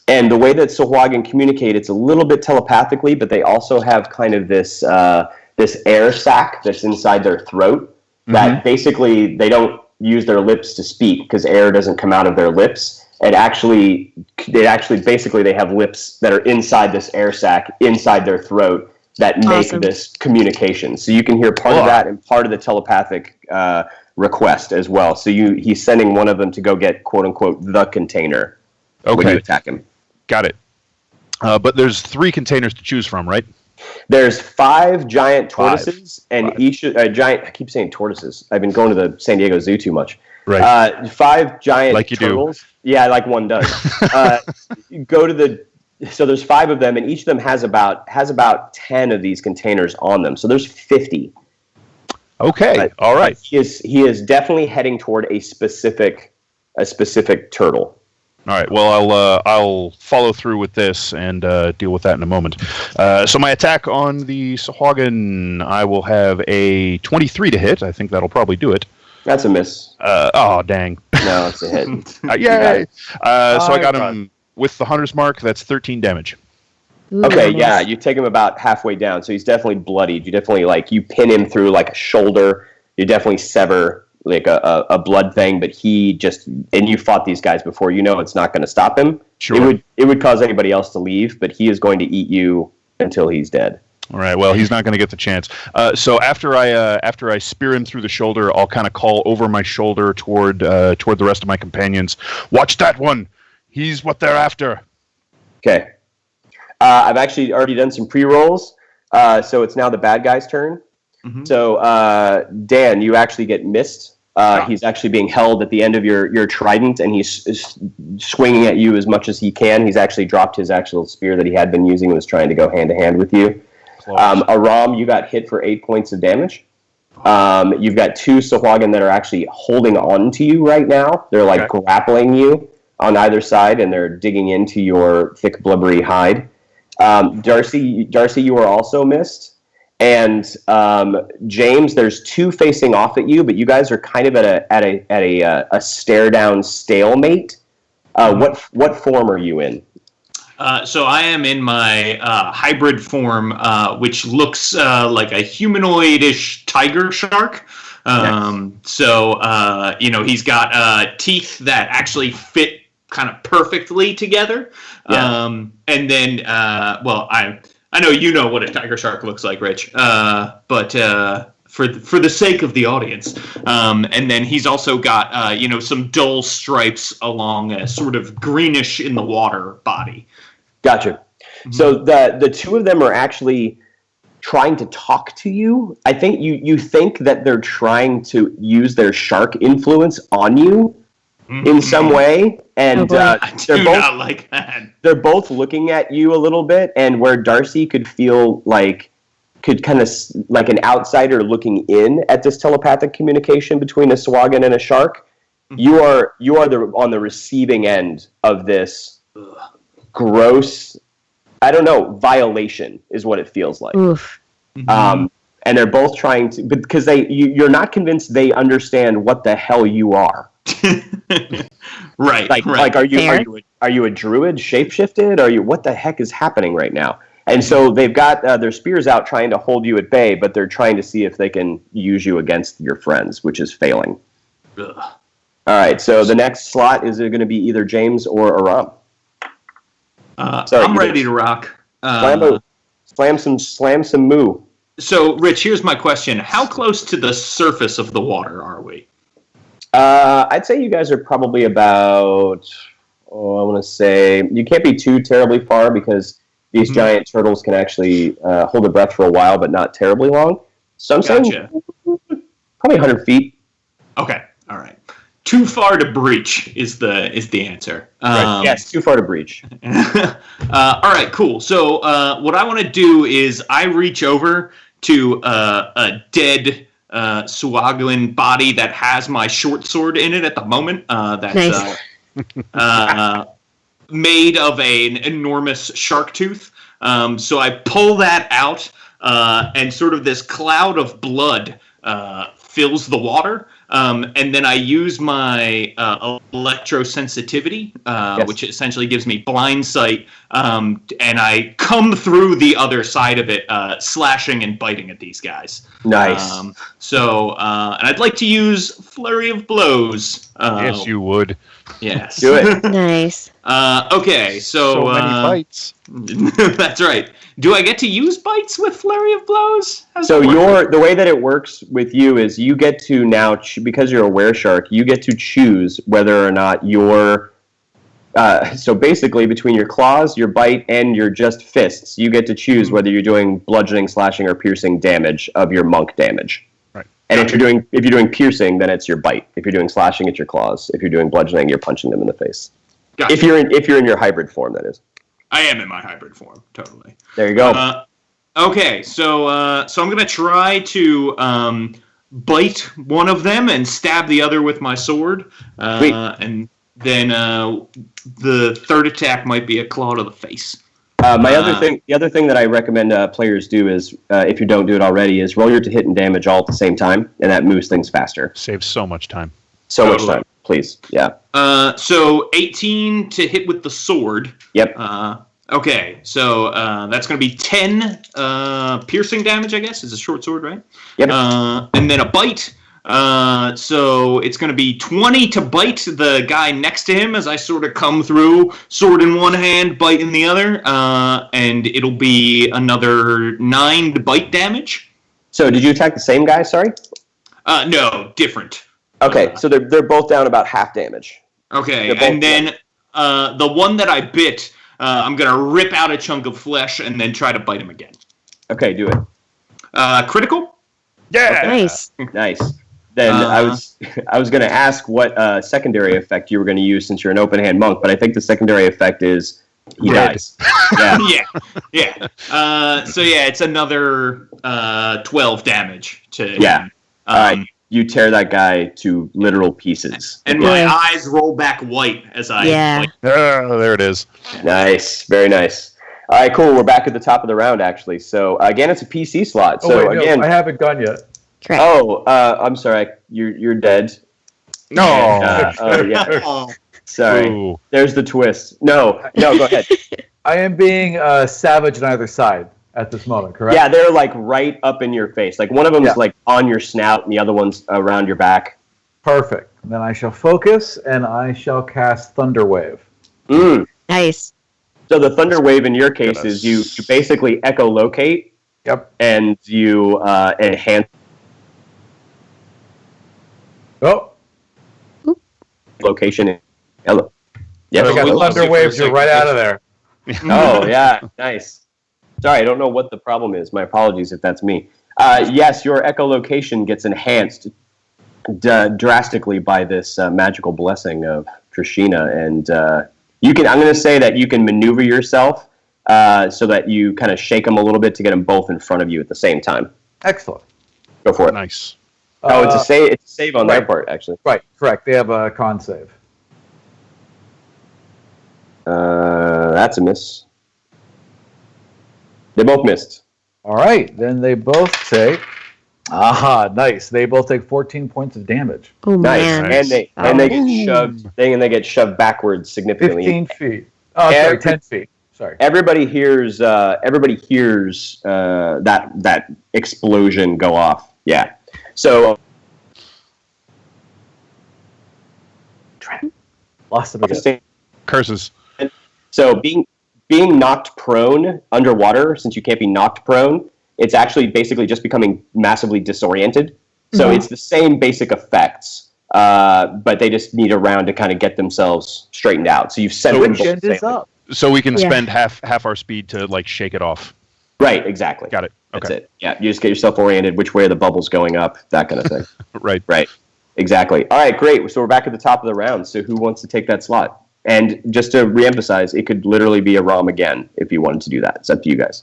And the way that Sahuagin communicate, it's a little bit telepathically, but they also have kind of this air sac that's inside their throat that basically they don't use their lips to speak because air doesn't come out of their lips. And actually basically they have lips that are inside this air sac, inside their throat, that make this communication. So you can hear part of that and part of the telepathic request as well. So he's sending one of them to go get quote unquote the container when you attack him. Got it. But there's 3 containers to choose from, right? There's 5 giant tortoises, and each giant. I keep saying tortoises. I've been going to the San Diego Zoo too much. Right. 5 giant like you turtles. Do. Yeah, like one does. Go to the. So there's 5 of them, and each of them has about 10 of these containers on them. So there's 50. Okay. All right. He is definitely heading toward a specific turtle. All right. Well, I'll follow through with this and deal with that in a moment. So my attack on the Sahuagin, I will have a 23 to hit. I think that'll probably do it. That's a miss. Oh, dang. No, it's a hit. Yay! So I got him with the Hunter's Mark. That's 13 damage. Ooh, Okay, nice. yeah, you take him about halfway down, so he's definitely bloodied. You definitely, you pin him through, a shoulder. You definitely sever, a blood thing, but and you fought these guys before, it's not going to stop him. Sure. It would cause anybody else to leave, but he is going to eat you until he's dead. All right. Well, he's not going to get the chance. So after I spear him through the shoulder, I'll kind of call over my shoulder toward the rest of my companions. Watch that one. He's what they're after. Okay. I've actually already done some pre-rolls, so it's now the bad guy's turn. Mm-hmm. So Dan, you actually get missed. He's actually being held at the end of your trident, and he's swinging at you as much as he can. He's actually dropped his actual spear that he had been using and was trying to go hand to hand with you. Aram, you got hit for 8 points of damage. You've got 2 Sahuagin that are actually holding on to you right now. They're grappling you on either side, and they're digging into your thick, blubbery hide. Darcy, you are also missed. And James, there's 2 facing off at you, but you guys are kind of at a stare down stalemate. What form are you in? So I am in my hybrid form, which looks like a humanoid-ish tiger shark. Nice. So he's got teeth that actually fit kind of perfectly together. Yeah. And then, I know you know what a tiger shark looks like, Rich. But for the sake of the audience, and then he's also got some dull stripes along a sort of greenish in the water body. Gotcha. Mm-hmm. So the 2 of them are actually trying to talk to you. I think you think that they're trying to use their shark influence on you in some way, and I do not like that. They're both looking at you a little bit, and where Darcy could feel could kind of like an outsider looking in at this telepathic communication between a Sahuagin and a shark. Mm-hmm. You are on the receiving end of this gross, I don't know, violation is what it feels like. Oof. And they're both trying to, because you're not convinced they understand what the hell you are. Right. Like are you a druid shapeshifted? What the heck is happening right now? And so they've got their spears out trying to hold you at bay, but they're trying to see if they can use you against your friends, which is failing. Ugh. All right, so the next slot is going to be either James or Aram. I'm ready to rock. Slam some moo. So, Rich, here's my question. How close to the surface of the water are we? I'd say you guys are probably about, I want to say, you can't be too terribly far because these giant turtles can actually hold their breath for a while, but not terribly long. So I'm saying probably 100 feet. Okay, all right. Too far to breach is the answer. Right. Yes, too far to breach. All right, cool. So what I want to do is I reach over to a dead Sahuagin body that has my short sword in it at the moment. That's nice. Made of an enormous shark tooth. So I pull that out, and sort of this cloud of blood fills the water. And then I use my electrosensitivity, which essentially gives me blind sight, and I come through the other side of it, slashing and biting at these guys. Nice. And I'd like to use Flurry of Blows. Yes, you would. Yes. Do it. Nice. Okay, So many fights. That's right. Do I get to use bites with Flurry of Blows? How's So that work? the way that it works with you is you get to now, because you're a were-shark, you get to choose whether or not your... so basically, between your claws, your bite, and your just fists, you get to choose whether you're doing bludgeoning, slashing, or piercing damage of your monk damage. Right. And if you're doing piercing, then it's your bite. If you're doing slashing, it's your claws. If you're doing bludgeoning, you're punching them in the face. Gotcha. If you're in your hybrid form, that is. I am in my hybrid form, totally. There you go. Okay, so I'm gonna try to bite one of them and stab the other with my sword, Sweet. and then the third attack might be a claw to the face. The other thing that I recommend players do is, if you don't do it already, is roll your to hit and damage all at the same time, and that moves things faster. Saves so much time. So much time, please. Yeah. So 18 to hit with the sword. Yep. Okay, so that's going to be 10 piercing damage, I guess. It's a short sword, right? Yep. And then a bite. So it's going to be 20 to bite the guy next to him as I sort of come through, sword in one hand, bite in the other. And it'll be another 9 to bite damage. So did you attack the same guy? Sorry. No, different. Okay, so they're both down about half damage. Okay, and then the one that I bit, I'm going to rip out a chunk of flesh and then try to bite him again. Okay, do it. Critical? Yeah. Nice. Nice. Then I was going to ask what secondary effect you were going to use since you're an open hand monk, but I think the secondary effect is he dies. Yeah. Yeah. So yeah, it's another 12 damage to Yeah. him. All right. You tear that guy to literal pieces. And my Yeah. eyes roll back white as I Yeah. Oh, there it is. Nice. Very nice. All right, cool. We're back at the top of the round, actually. So, again, it's a PC slot. Oh, So, wait, again... no, I haven't gone yet. Correct. I'm sorry. You're dead. No. Yeah. Oh. Sorry. Ooh. There's the twist. No, go ahead. I am being savage on either side at this moment, correct? Yeah, they're like right up in your face. Like one of them's like on your snout and the other one's around your back. Perfect. Then I shall focus and I shall cast Thunder Wave. Nice. So the Thunder Wave in your case is you basically echolocate. Yep. And you enhance Oh, location. Hello. Yeah, I got we lost Thunder you for a Waves. You're second. right out of there. Oh, yeah. Nice. Sorry, I don't know what the problem is. My apologies if that's me. Yes, your echolocation gets enhanced drastically by this magical blessing of Trishina. And you can. I'm going to say that you can maneuver yourself so that you kind of shake them a little bit to get them both in front of you at the same time. Excellent. Go for it. Nice. Oh, it's a save. It's a save on their right. part, actually. Right, correct. They have a con save. That's a miss. They both missed. All right, then they both take. Aha, nice. They both take 14 points of damage. Oh Nice, man. and they get shoved. They get shoved backwards significantly. 15 feet. Oh, sorry, 10 feet. Sorry. Everybody hears. Everybody hears that explosion go off. Yeah. So. Lost it again. Curses. So being knocked prone underwater, since you can't be knocked prone, it's actually basically just becoming massively disoriented. So it's the same basic effects, but they just need a round to kind of get themselves straightened out. So you've sent them Which both end is safely. up? So we can Yeah. spend half our speed to like shake it off. Right, exactly. Got it. That's Okay. it. Yeah, you just get yourself oriented, which way the bubble's going up, that kind of thing. Right. Right. Exactly. All right, great. So we're back at the top of the round. So who wants to take that slot? And just to reemphasize, it could literally be a ROM again if you wanted to do that. It's up to you guys.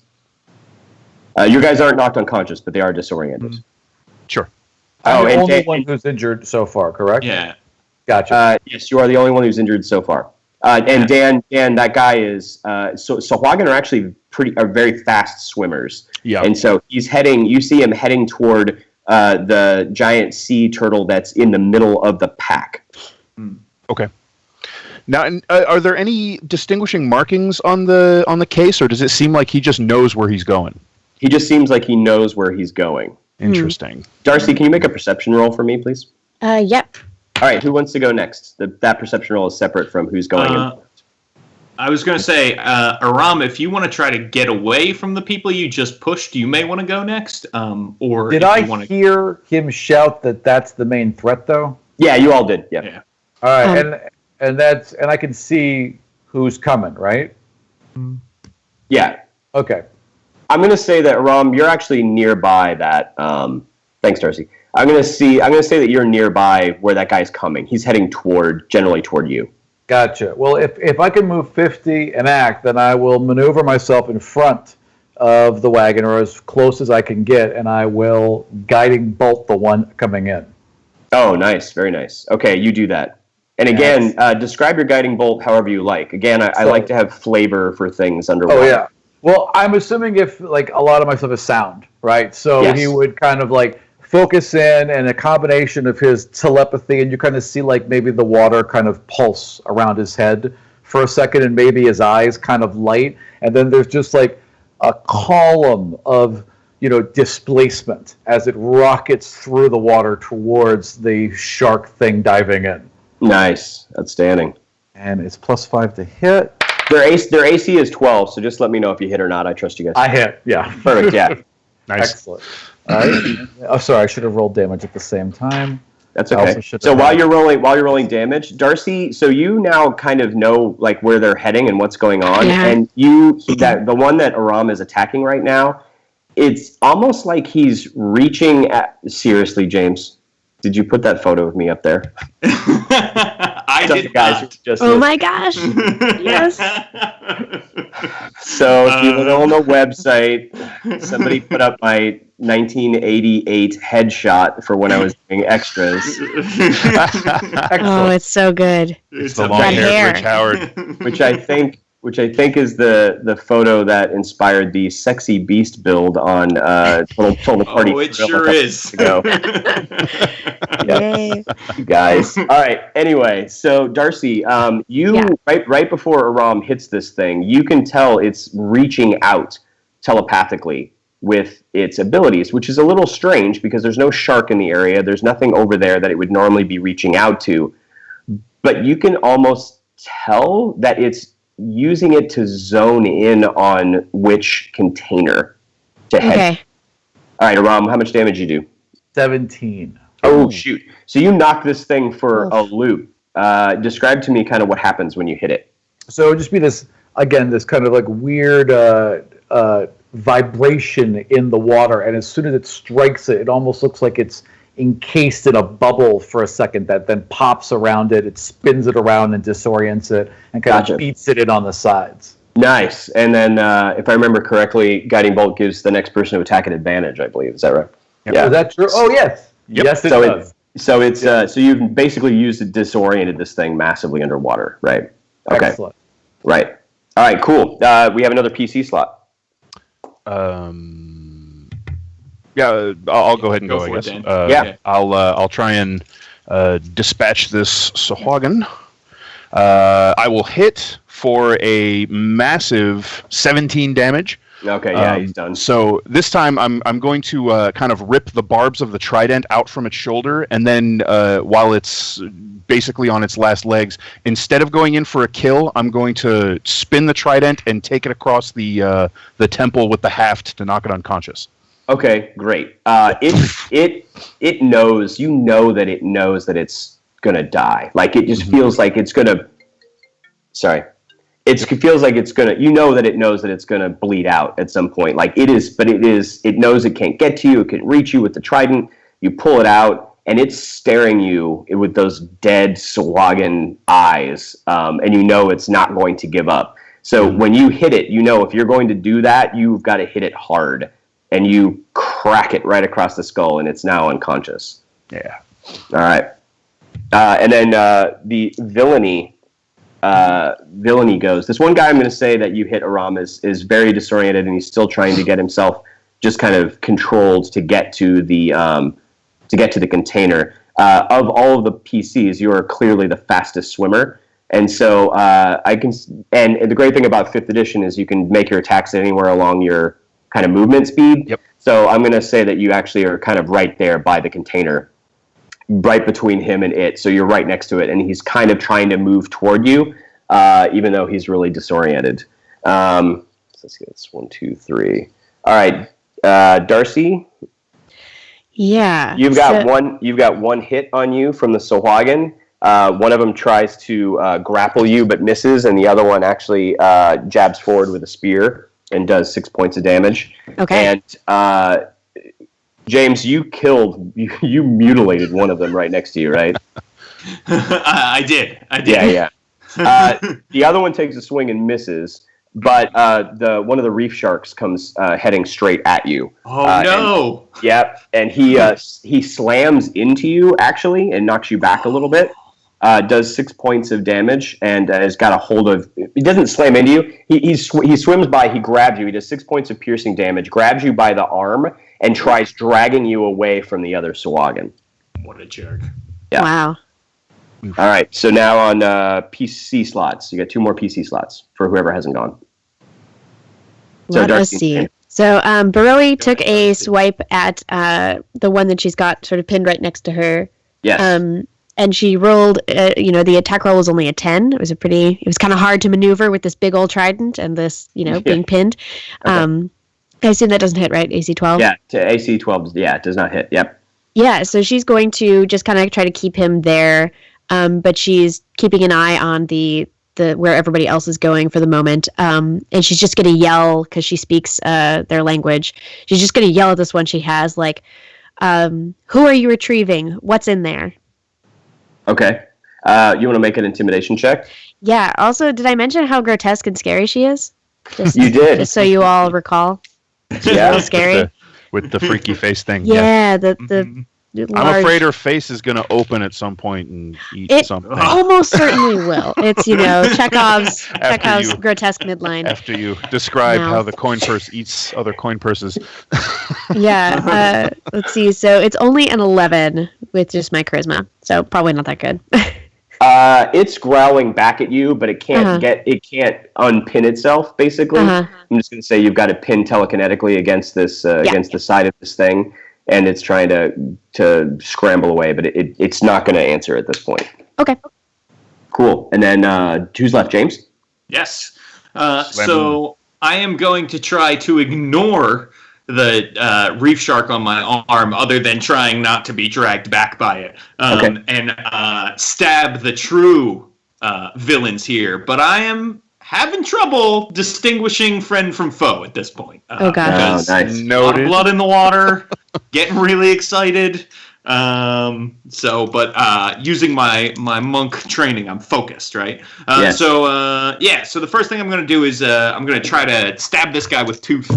You guys aren't knocked unconscious, but they are disoriented. Sure. I'm the and only Dan- one who's injured so far, correct? Yeah. Gotcha. Yes, you are the only one who's injured so far. And Dan, that guy is so Hagen are actually very fast swimmers. Yeah. And so he's heading. You see him heading toward the giant sea turtle that's in the middle of the pack. Okay. Now, are there any distinguishing markings on the case, or does it seem like he just knows where he's going? He just seems like he knows where he's going. Interesting. Darcy, can you make a perception roll for me, please? Yep. right, who wants to go next? That perception roll is separate from who's going in. I was going to say, Aram, if you want to try to get away from the people you just pushed, you may want to go next. Or did I hear him shout that that's the main threat, though? Yeah, you all did. Yeah. All right, and I can see who's coming, right? Yeah. Okay. I'm going to say that, Aram, you're actually nearby that. Thanks, Darcy. I'm going to say that you're nearby where that guy's coming. He's heading generally toward you. Gotcha. Well, if I can move 50 and act, then I will maneuver myself in front of the wagon, or as close as I can get, and I will guiding bolt the one coming in. Oh, nice. Very nice. Okay, you do that. And again, describe your guiding bolt however you like. Again, I like to have flavor for things underwater. Oh, yeah. Well, I'm assuming if, like, a lot of my stuff is sound, right? So yes. He would kind of, like, focus in, and a combination of his telepathy, and you kind of see, like, maybe the water kind of pulse around his head for a second, and maybe his eyes kind of light, and then there's just, like, a column of, displacement as it rockets through the water towards the shark thing diving in. Nice. Outstanding. And it's +5 to hit. Their AC is 12, so just let me know if you hit or not. I trust you guys. I hit, yeah. Perfect, yeah. Nice. Excellent. All right. Oh, sorry, I should have rolled damage at the same time. That's okay. So while you're rolling damage, Darcy, so you now kind of know like where they're heading and what's going on, and the one that Aram is attacking right now, it's almost like he's reaching at. Seriously, James, did you put that photo of me up there? I did, guys. Oh my gosh! Yes. So if you look on the website, somebody put up my 1988 headshot for when I was doing extras. Oh, it's so good. It's the long-haired Rich Howard, which I think is the photo that inspired the sexy beast build on Total Party. Oh, it sure is. Yay. You guys. All right. Anyway, so Darcy, right before Aram hits this thing, you can tell it's reaching out telepathically with its abilities, which is a little strange because there's no shark in the area. There's nothing over there that it would normally be reaching out to. But you can almost tell that it's using it to zone in on which container to head. Okay. All right, Aram, how much damage you do? 17. Oh, shoot. So you knock this thing for a loop. Describe to me kind of what happens when you hit it. So it would just be this kind of like weird vibration in the water, and as soon as it strikes it, it almost looks like it's encased in a bubble for a second that then pops around it. It spins it around and disorients it and kind of beats it in on the sides. Nice. And then, if I remember correctly, Guiding Bolt gives the next person to attack an advantage, I believe. Is that right? Yep. Yeah. Is that true? Oh, yes. Yep. Yes, it does. So you've basically disoriented this thing massively underwater, right? Okay. Excellent. Right. All right, cool. We have another PC slot. Yeah, I'll go ahead and go, I guess. Yeah. I'll try and dispatch this Sahuagin. I will hit for a massive 17 damage. Okay, yeah, he's done. So this time I'm going to kind of rip the barbs of the trident out from its shoulder, and then while it's basically on its last legs, instead of going in for a kill, I'm going to spin the trident and take it across the temple with the haft to knock it unconscious. Okay, great. It knows, that it knows that it's gonna die. Like it just feels like it's gonna. Sorry. It feels like it's gonna. That it knows that it's gonna bleed out at some point. Like it is, but it is. It knows it can't get to you. It can reach you with the trident. You pull it out, and it's staring you with those dead Sahuagin eyes, and it's not going to give up. So when you hit it, if you're going to do that, you've got to hit it hard, and you crack it right across the skull, and it's now unconscious. Yeah. All right. And then the villainy goes. This one guy I'm going to say that you hit, Aram, is very disoriented, and he's still trying to get himself just kind of controlled to get to the container. Of all of the PCs, you are clearly the fastest swimmer, and so And the great thing about 5th edition is you can make your attacks anywhere along your kind of movement speed. Yep. So I'm going to say that you actually are kind of right there by the container. right between him and it, so you're right next to it, and he's kind of trying to move toward you, even though he's really disoriented. So let's see, that's 1, 2, 3. All right, Darcy. Yeah. You've got one hit on you from the Sahuagin. One of them tries to grapple you but misses, and the other one actually jabs forward with a spear and does 6 points of damage. Okay. And James, you mutilated one of them right next to you, right? I did. Yeah. The other one takes a swing and misses, but one of the reef sharks comes heading straight at you. Oh no! And he slams into you actually and knocks you back a little bit. Does 6 points of damage and has got a hold of. He doesn't slam into you. He swims by. He grabs you. He does 6 points of piercing damage. Grabs you by the arm and tries dragging you away from the other Sahuagin. What a jerk! Yeah. Wow. All right. So now on PC slots, you got 2 more PC slots for whoever hasn't gone. So Let us see. So Baroe took a swipe at the one that she's got sort of pinned right next to her. Yes. And she rolled, the attack roll was only a 10. It was kind of hard to maneuver with this big old trident and this, being pinned. Okay. I assume that doesn't hit, right? AC 12? Yeah, to AC 12, it does not hit. Yep. Yeah, so she's going to just kind of try to keep him there, but she's keeping an eye on the where everybody else is going for the moment. And she's just going to yell, because she speaks their language. She's just going to yell at this one she has, like, who are you retrieving? What's in there? Okay. You want to make an intimidation check? Yeah. Also, did I mention how grotesque and scary she is? You did. Just so you all recall. She's a little scary. With the freaky face thing. Yeah, the large... I'm afraid her face is going to open at some point and eat something. It almost certainly will. It's, Chekhov's grotesque midline. After you describe how the coin purse eats other coin purses. Yeah. Let's see. So it's only an 11 with just my charisma. So probably not that good. It's growling back at you, but it can't it can't unpin itself, basically. I'm just going to say you've got it pinned telekinetically against this against the side of this thing, and it's trying to scramble away, but it's not going to answer at this point. Okay. Cool. And then who's left, James? Yes. So I am going to try to ignore the reef shark on my arm, other than trying not to be dragged back by it, and stab the true villains here. But I am having trouble distinguishing friend from foe at this point. Oh, God. Because Nice. a lot of blood in the water, getting really excited. Using my monk training, I'm focused, right? Yes. So the first thing I'm going to do is I'm going to try to stab this guy with tooth.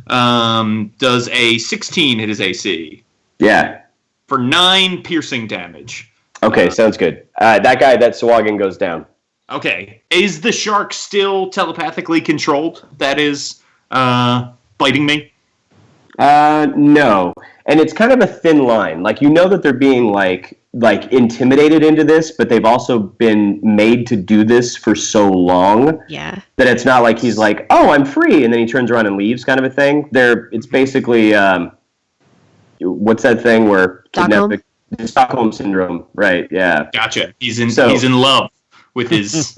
Does a 16 hit his AC? Yeah. For 9 piercing damage. Okay, sounds good. That Sahuagin goes down. Okay. Is the shark still telepathically controlled? That is biting me? No. And it's kind of a thin line. Like, that they're being like intimidated into this, but they've also been made to do this for so long. Yeah. That it's not like he's like, oh, I'm free, and then he turns around and leaves, kind of a thing. It's basically what's that thing where Stockholm syndrome, right? Yeah. Gotcha. He's in love with his.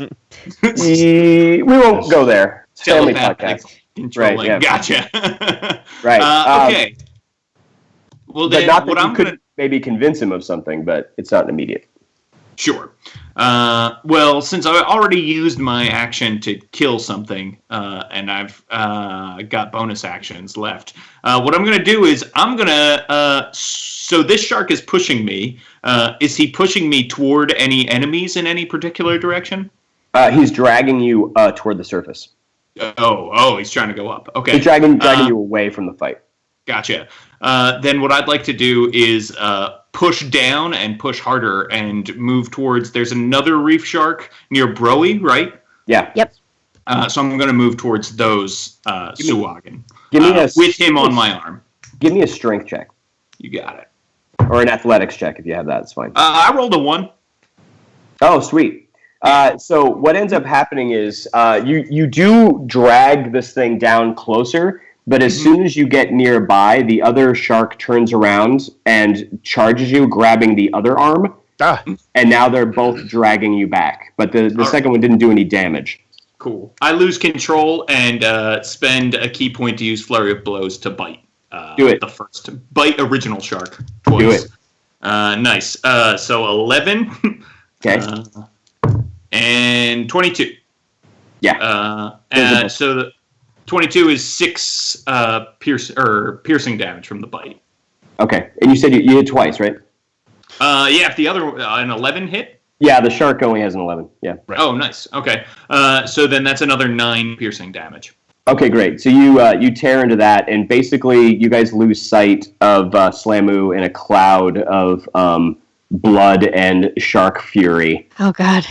We won't go there. Family Telepathic podcast. Controlling. Right, yeah. Gotcha. Right. Okay. Well, but then, not that what you I'm could gonna maybe convince him of something, but it's not immediate. Sure. Well, since I already used my action to kill something, and I've got bonus actions left, what I'm going to do is so this shark is pushing me. Is he pushing me toward any enemies in any particular direction? He's dragging you toward the surface. Oh, he's trying to go up. Okay. He's dragging you away from the fight. Gotcha. Then what I'd like to do is push down and push harder and move towards. There's another reef shark near Broe, right? Yeah. Yep. So I'm going to move towards those Sahuagin. With him on my arm. Give me a strength check. You got it. Or an athletics check if you have that. It's fine. I rolled a 1. Oh, sweet. So what ends up happening is you do drag this thing down closer, but as soon as you get nearby, the other shark turns around and charges you, grabbing the other arm. And now they're both dragging you back. But the second one didn't do any damage. Cool. I lose control and spend a key point to use Flurry of Blows to bite. Do it. The first bite original shark twice. Do it. Nice. So 11. Okay. And 22. Yeah. So the 22 is 6 piercing damage from the bite. Okay. And you said you hit twice, right? Yeah, if the other an 11 hit. Yeah, the shark only has an 11. Yeah. Right. Oh, nice. Okay. So then that's another 9 piercing damage. Okay, great. So you tear into that, and basically you guys lose sight of Slamu in a cloud of blood and shark fury. Oh, God.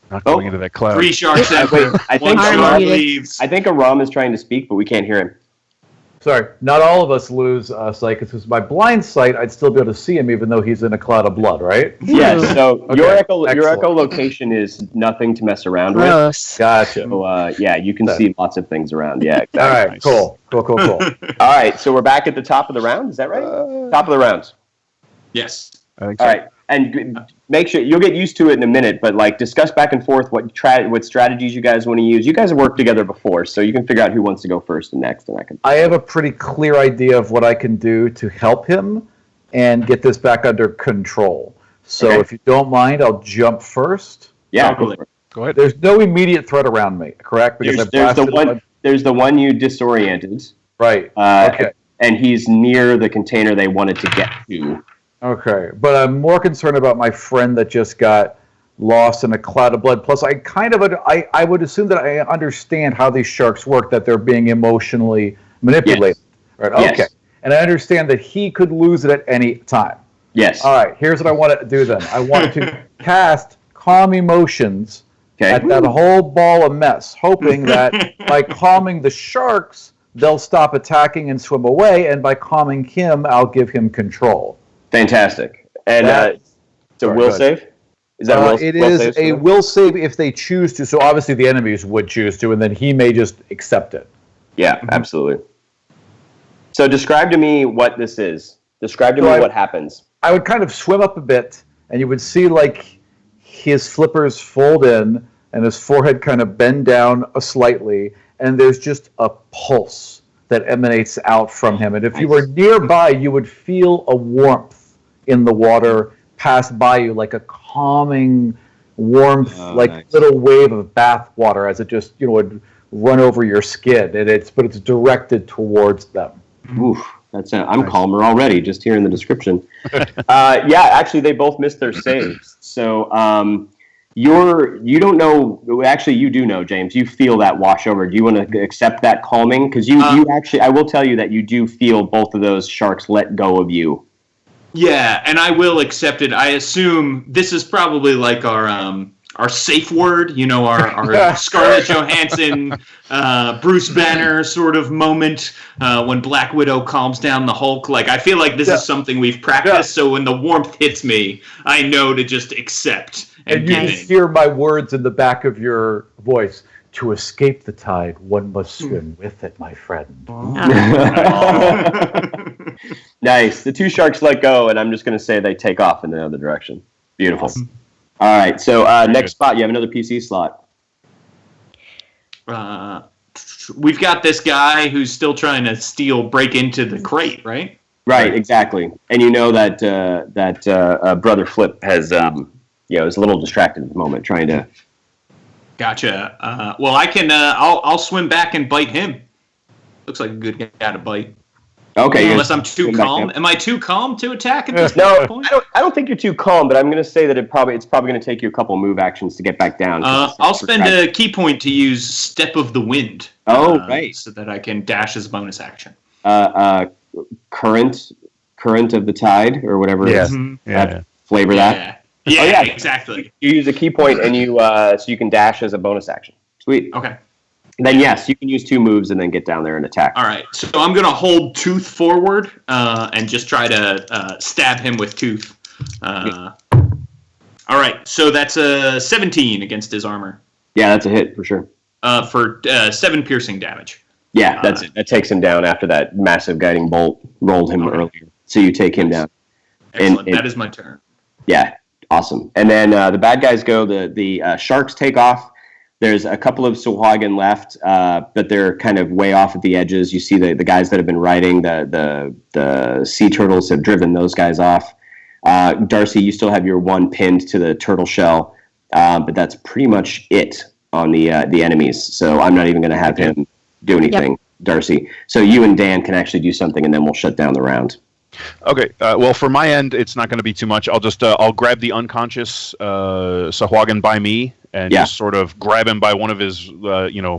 Not going into that cloud. 3 sharks Wait, enter. I think One shark leaves. I think Aram is trying to speak, but we can't hear him. Sorry, not all of us lose sight, because my blind sight, I'd still be able to see him even though he's in a cloud of blood, right? Yes, so Okay, your excellent. echolocation is nothing to mess around with. Gross. Gotcha. So, yeah, you can see lots of things around. Yeah, exactly. All right, Nice. cool. All right, so we're back at the top of the round. Is that right? Top of the round. Yes. I think All so. right, and make sure you'll get used to it in a minute. But like, discuss back and forth what strategies you guys want to use. You guys have worked together before, so you can figure out who wants to go first and next, and I can. I have a pretty clear idea of what I can do to help him and get this back under control. So Okay. if you don't mind, I'll jump first. Yeah, Totally. go for it. Go ahead. There's no immediate threat around me, correct? Because I've There's the blasted a one. bunch- There's the one you disoriented. Right. Okay. And he's near the container they wanted to get to. Okay, but I'm more concerned about my friend that just got lost in a cloud of blood. Plus, I would assume that I understand how these sharks work, that they're being emotionally manipulated. Right? Yes. Okay, and I understand that he could lose it at any time. Yes. All right, here's what I want to do then. I want to cast Calm Emotions Okay. at that whole ball of mess, hoping that by calming the sharks, they'll stop attacking and swim away, and by calming him, I'll give him control. Fantastic. And it's a Sorry, will go ahead. save? Is that a will, It will is save for a them? will save if they choose to. So obviously the enemies would choose to, and then he may just accept it. Yeah, absolutely. So describe to me what this is. Describe to me what happens. I would kind of swim up a bit, and you would see like his flippers fold in, and his forehead kind of bend down slightly, and there's just a pulse that emanates out from him. And if you were nearby, you would feel a warmth in the water pass by you, like a calming warmth, little wave of bath water as it just would run over your skin. And it's directed towards them. Oof, I'm calmer already just hearing the description. Yeah, actually, they both missed their saves. So you don't know. Actually, you do know, James. You feel that wash over. Do you want to accept that calming? Because you actually, I will tell you that you do feel both of those sharks let go of you. Yeah, and I will accept it. I assume this is probably like our safe word, our Scarlett Johansson, Bruce Banner sort of moment when Black Widow calms down the Hulk. Like, I feel like this is something we've practiced, so when the warmth hits me, I know to just accept and And you give just in. hear my words in the back of your voice. To escape the tide, one must swim with it, my friend. Nice. The two sharks let go, and I'm just going to say they take off in the other direction. Beautiful. All right. So next spot, you have another PC slot. We've got this guy who's still trying to break into the crate, right? Right. Exactly. And you know that Brother Flip has is a little distracted at the moment, trying to. Gotcha. Well, I can. I'll swim back and bite him. Looks like a good guy to bite. Okay. Unless I'm too calm. Am I too calm to attack at this point? I don't think you're too calm, but I'm going to say that it's probably going to take you a couple move actions to get back down. I'll spend a key point to use Step of the Wind. Right. So that I can dash as a bonus action. Current of the tide, or whatever. Yeah. Yeah. Flavor that. Yeah, exactly. You use a key point, and so you can dash as a bonus action. Sweet. Okay. Then yes, you can use 2 moves and then get down there and attack. All right. So I'm going to hold Tooth forward and just try to stab him with Tooth. All right. So that's a 17 against his armor. Yeah, that's a hit for sure. For 7 piercing damage. Yeah, that's it. That takes him down after that massive guiding bolt rolled him earlier. So you take him down. Excellent. That is my turn. Yeah, awesome. And then the bad guys go. The sharks take off. There's a couple of Sahuagin left, but they're kind of way off at the edges. You see the guys that have been riding the sea turtles have driven those guys off. Darcy, you still have your one pinned to the turtle shell, but that's pretty much it on the enemies. So I'm not even going to have him do anything, yep. Darcy. So you and Dan can actually do something, and then we'll shut down the round. Okay. Well, for my end, it's not going to be too much. I'll just I'll grab the unconscious Sahuagin by me and just sort of grab him by one of his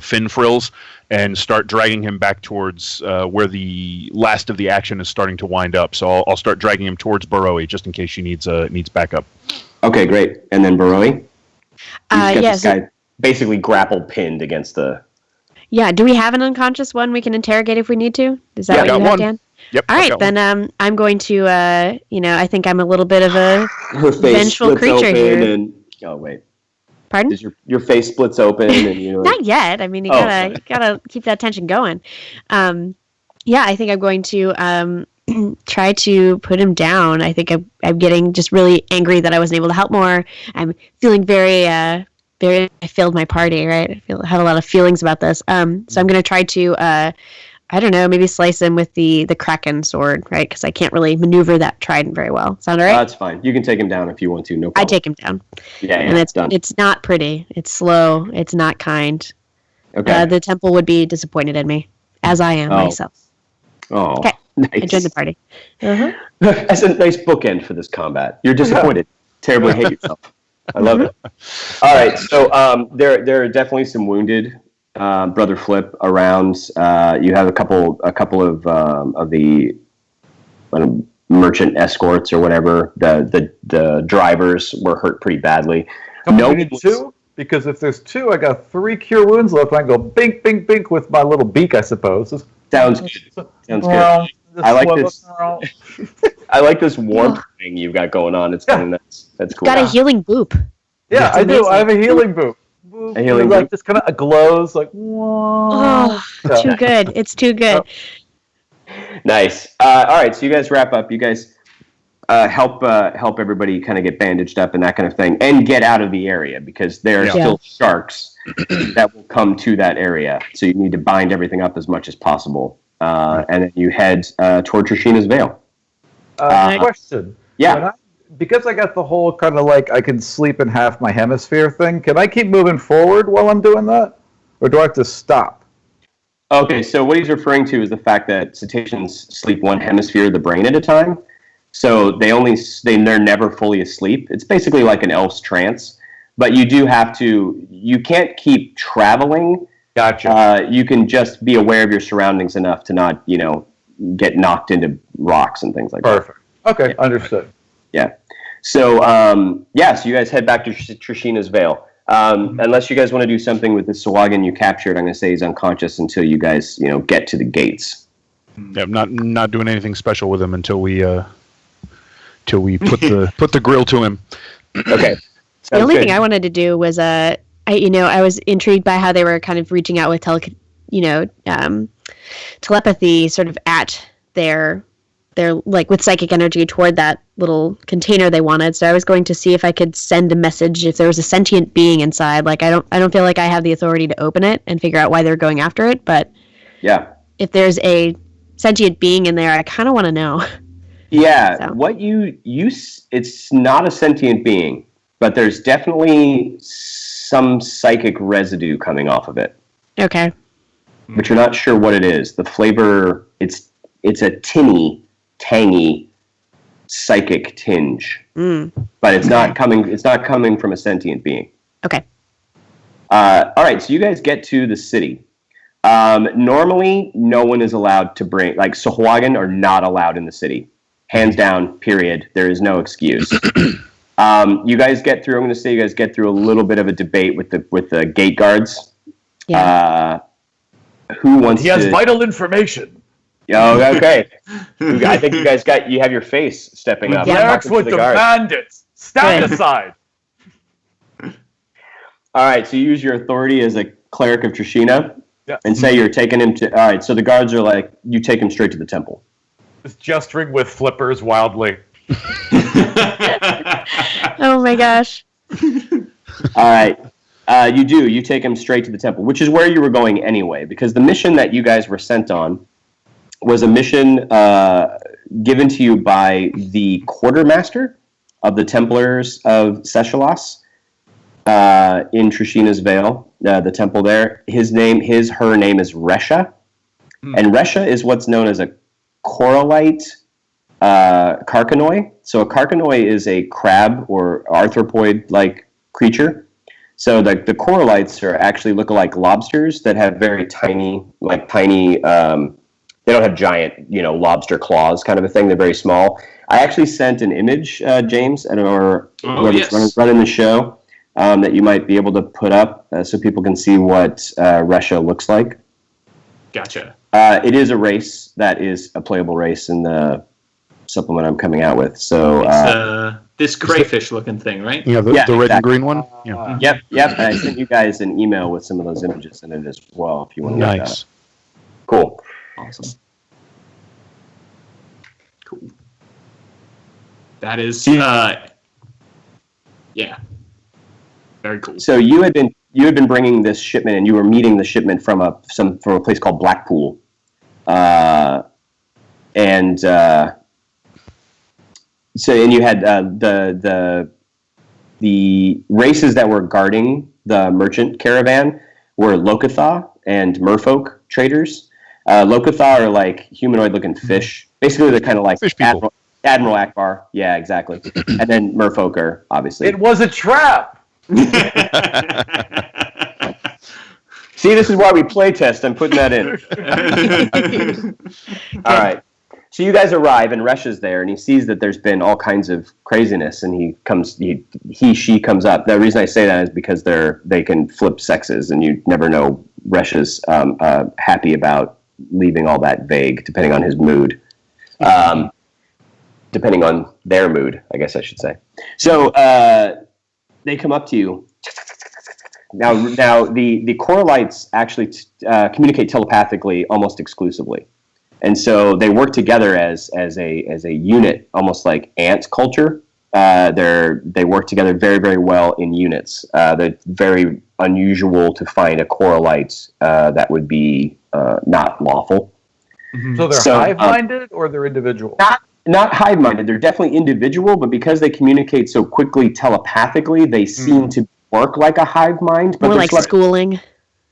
fin frills and start dragging him back towards where the last of the action is starting to wind up. So I'll start dragging him towards Baroe just in case she needs backup. Okay, great. And then Baroe? Yes. This guy basically grappled pinned against the... Yeah, do we have an unconscious one we can interrogate if we need to? Is that what you have, Dan? Yep. All right, then I'm going to, I think I'm a think I'm a little bit of a vengeful creature here. And, oh, wait. Pardon? Does your face splits open and you Not yet. I mean, you gotta keep that tension going. I think I'm going to try to put him down. I think I'm getting just really angry that I wasn't able to help more. I'm feeling very I failed my party, right? I have a lot of feelings about this. So I'm going to try to, maybe slice him with the Kraken sword, right? Because I can't really maneuver that trident very well. Sound all right? That's fine. You can take him down if you want to. No problem. I take him down. Yeah, and it's done. It's not pretty. It's slow. It's not kind. Okay. The temple would be disappointed in me, as I am myself. Oh, okay. Nice. I joined the party. Uh-huh. That's a nice bookend for this combat. You're disappointed. Terribly hate yourself. I love it. All right, so there are definitely some wounded, Brother Flip, around. You have a couple of the merchant escorts or whatever. The drivers were hurt pretty badly. No, we need two, because if there's two, I got 3 cure wounds left. I can go bink, bink, bink with my little beak, I suppose. Sounds good. I like this. I like this warmth thing you've got going on. It's kind of nice. That's cool. Got a healing boop. Yeah, I do. I have a healing boop. A healing boop. Just kind of glows like. Whoa. Oh, too good. It's too good. Nice. All right, so you guys wrap up. You guys help everybody kind of get bandaged up and that kind of thing, and get out of the area because there are still sharks that will come to that area. So you need to bind everything up as much as possible, and then you head toward Trishina's Veil. Question. Yeah. Because I got the whole kind of like I can sleep in half my hemisphere thing, can I keep moving forward while I'm doing that? Or do I have to stop? Okay, so what he's referring to is the fact that cetaceans sleep one hemisphere of the brain at a time. So they're never fully asleep. It's basically like an elf's trance. But you can't keep traveling. Gotcha. You can just be aware of your surroundings enough to not, get knocked into rocks and things like that. Perfect. Okay, understood. Yeah. So, so you guys head back to Trishina's Veil. Unless you guys want to do something with the Sahuagin you captured, I'm going to say he's unconscious until you guys, get to the gates. Yeah, I'm not doing anything special with him until we put the grill to him. Okay. The only thing I wanted to do was I was intrigued by how they were kind of reaching out with telepathy sort of at their like with psychic energy toward that little container they wanted. So I was going to see if I could send a message if there was a sentient being inside. Like I don't feel like I have the authority to open it and figure out why they're going after it, but if there's a sentient being in there, I kind of want to know. Yeah, so. What it's not a sentient being, but there's definitely some psychic residue coming off of it. Okay. But you're not sure what it is. The flavor, it's a tangy psychic tinge. But it's not coming from a sentient being. Okay. All right, so you guys get to the city. Normally, no one is allowed to bring, like, Sahuagin are not allowed in the city. Hands down, period. There is no excuse. You guys get through, I'm going to say you guys get through a little bit of a debate with the gate guards. Yeah. Who wants He has vital information. Oh, okay. I think you have your face stepping up. Clerics would demand it. Stand aside. All right, so you use your authority as a cleric of Trishina. and say you're taking him to. All right, so the guards are like, you take him straight to the temple. Just gesturing with flippers wildly. Oh my gosh. All right. You do. You take him straight to the temple, which is where you were going anyway, because the mission that you guys were sent on was a mission given to you by the quartermaster of the Templars of Seshalos in Trishina's Vale, the temple there. Her name is Resha, and Resha is what's known as a corallite carcanoi. So a carcanoi is a crab or arthropoid-like creature. So the corallites actually look like lobsters that have very tiny, they don't have giant, lobster claws kind of a thing. They're very small. I actually sent an image, James, or running the show that you might be able to put up so people can see what Resha looks like. Gotcha. It is a race that is a playable race in the supplement I'm coming out with. So it's this crayfish-looking thing, right? Yeah, the red and green one. Yeah. Yep. And I sent you guys an email with some of those images in it as well, if you want to look at it. Cool. Awesome. Cool. That is, yeah. Very cool. So you had been bringing this shipment, and you were meeting the shipment from a place called Blackpool, and you had the races that were guarding the merchant caravan were Lokatha and Merfolk traders. Lokatha are like humanoid-looking fish. Basically, they're kind of like Admiral Akbar. Yeah, exactly. And then Merfolk are obviously. It was a trap. See, this is why we play test. I'm putting that in. All right. So you guys arrive, and Resha's there, and he sees that there's been all kinds of craziness, and she comes up. The reason I say that is because they can flip sexes, and you never know. Resha's happy about leaving all that vague, depending on his mood. Depending on their mood, I guess I should say. So they come up to you. Now the corallites actually communicate telepathically almost exclusively. And so they work together as a unit, almost like ant culture. They work together very, very well in units. They're very unusual to find a corallite that would be not lawful. So they're hive-minded or they're individual? Not hive-minded. They're definitely individual, but because they communicate so quickly telepathically, they seem to work like a hive mind. But more like schooling.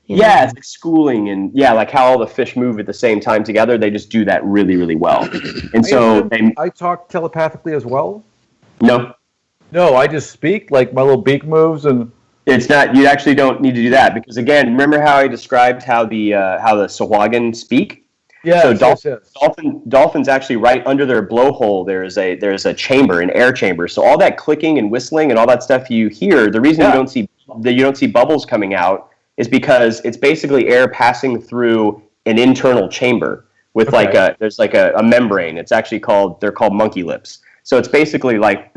Yeah, it's like schooling, and like how all the fish move at the same time together. They just do that really, really well. And so I talk telepathically as well? No, I just speak, like my little beak moves, and it's not. You actually don't need to do that because, again, remember how I described how the Sahuagin speak? Yeah. So dolphins actually right under their blowhole. There's a chamber, an air chamber. So all that clicking and whistling and all that stuff you hear. The reason you don't see bubbles coming out is because it's basically air passing through an internal chamber with there's a membrane. It's actually they're called monkey lips. So it's basically like,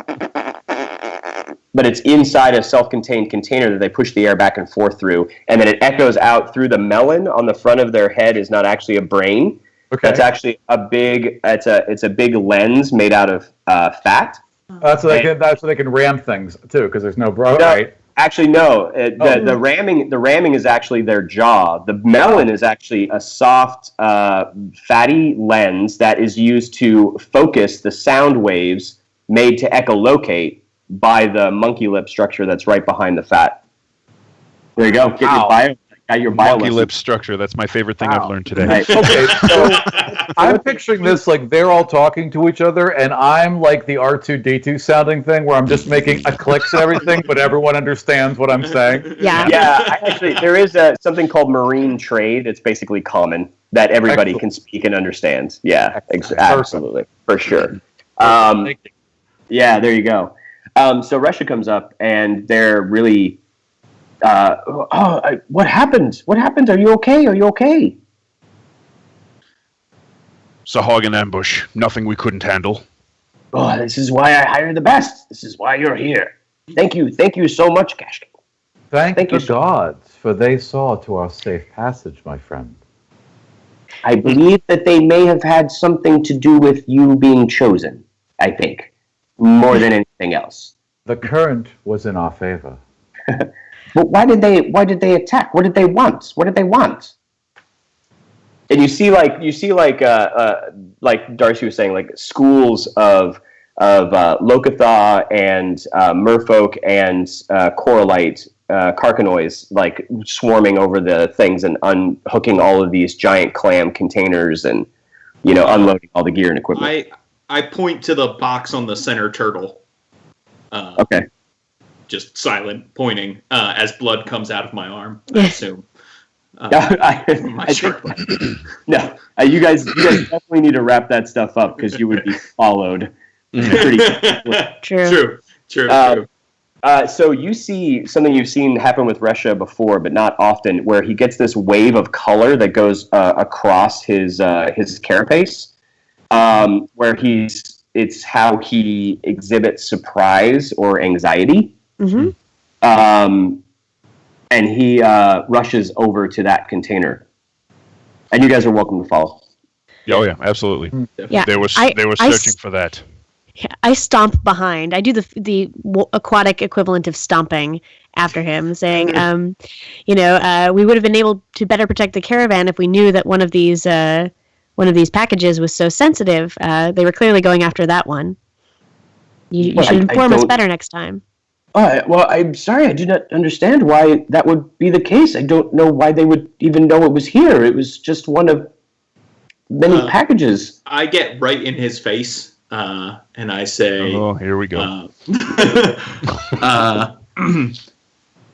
but it's inside a self-contained container that they push the air back and forth through, and then it echoes out through the melon on the front of their head is not actually a brain. Okay. That's actually it's a big lens made out of fat. That's so they can ram things too, because there's no bra. Right? Actually, no. The ramming is actually their jaw. The melon is actually a soft, fatty lens that is used to focus the sound waves made to echolocate by the monkey lip structure that's right behind the fat. There you go. Got your bio monkey lip structure. That's my favorite thing I've learned today. Right. Okay, so I'm picturing this like they're all talking to each other, and I'm like the R2-D2 sounding thing where I'm just making a clicks and everything, but everyone understands what I'm saying. Yeah. Actually, there is something called marine trade. It's basically common that everybody can speak and understand. Yeah, absolutely, for sure. Yeah, there you go. So Resha comes up, and they're really, what happened? What happened? Are you okay? Sahuagin ambush. Nothing we couldn't handle. Oh, this is why I hire the best. This is why you're here. Thank you so much, Kashkin. Thank Thank the you. gods, for they saw to our safe passage, my friend. I believe that they may have had something to do with you being chosen, I think, more than anything else. The current was in our favor. But why did they attack? What did they want? What did they want? And you see like Darcy was saying, like schools of Lokotha and Merfolk and Coralite Carcanoids like swarming over the things and unhooking all of these giant clam containers and unloading all the gear and equipment. I point to the box on the center turtle. Okay. Just silent pointing as blood comes out of my arm, I assume. My shirt. No, you guys definitely need to wrap that stuff up because you would be followed. Pretty True. True. So you see something you've seen happen with Resha before, but not often, where he gets this wave of color that goes across his carapace, where it's how he exhibits surprise or anxiety. Mm-hmm. And he rushes over to that container. And you guys are welcome to follow. Oh yeah, absolutely. Yeah, They were searching for that. Yeah, I stomp behind. I do the aquatic equivalent of stomping after him, saying, we would have been able to better protect the caravan if we knew that one of these packages was so sensitive. They were clearly going after that one. You should inform us better next time. Well, I'm sorry, I do not understand why that would be the case. I don't know why they would even know it was here. It was just one of many packages. I get right in his face, and I say, "Oh, here we go."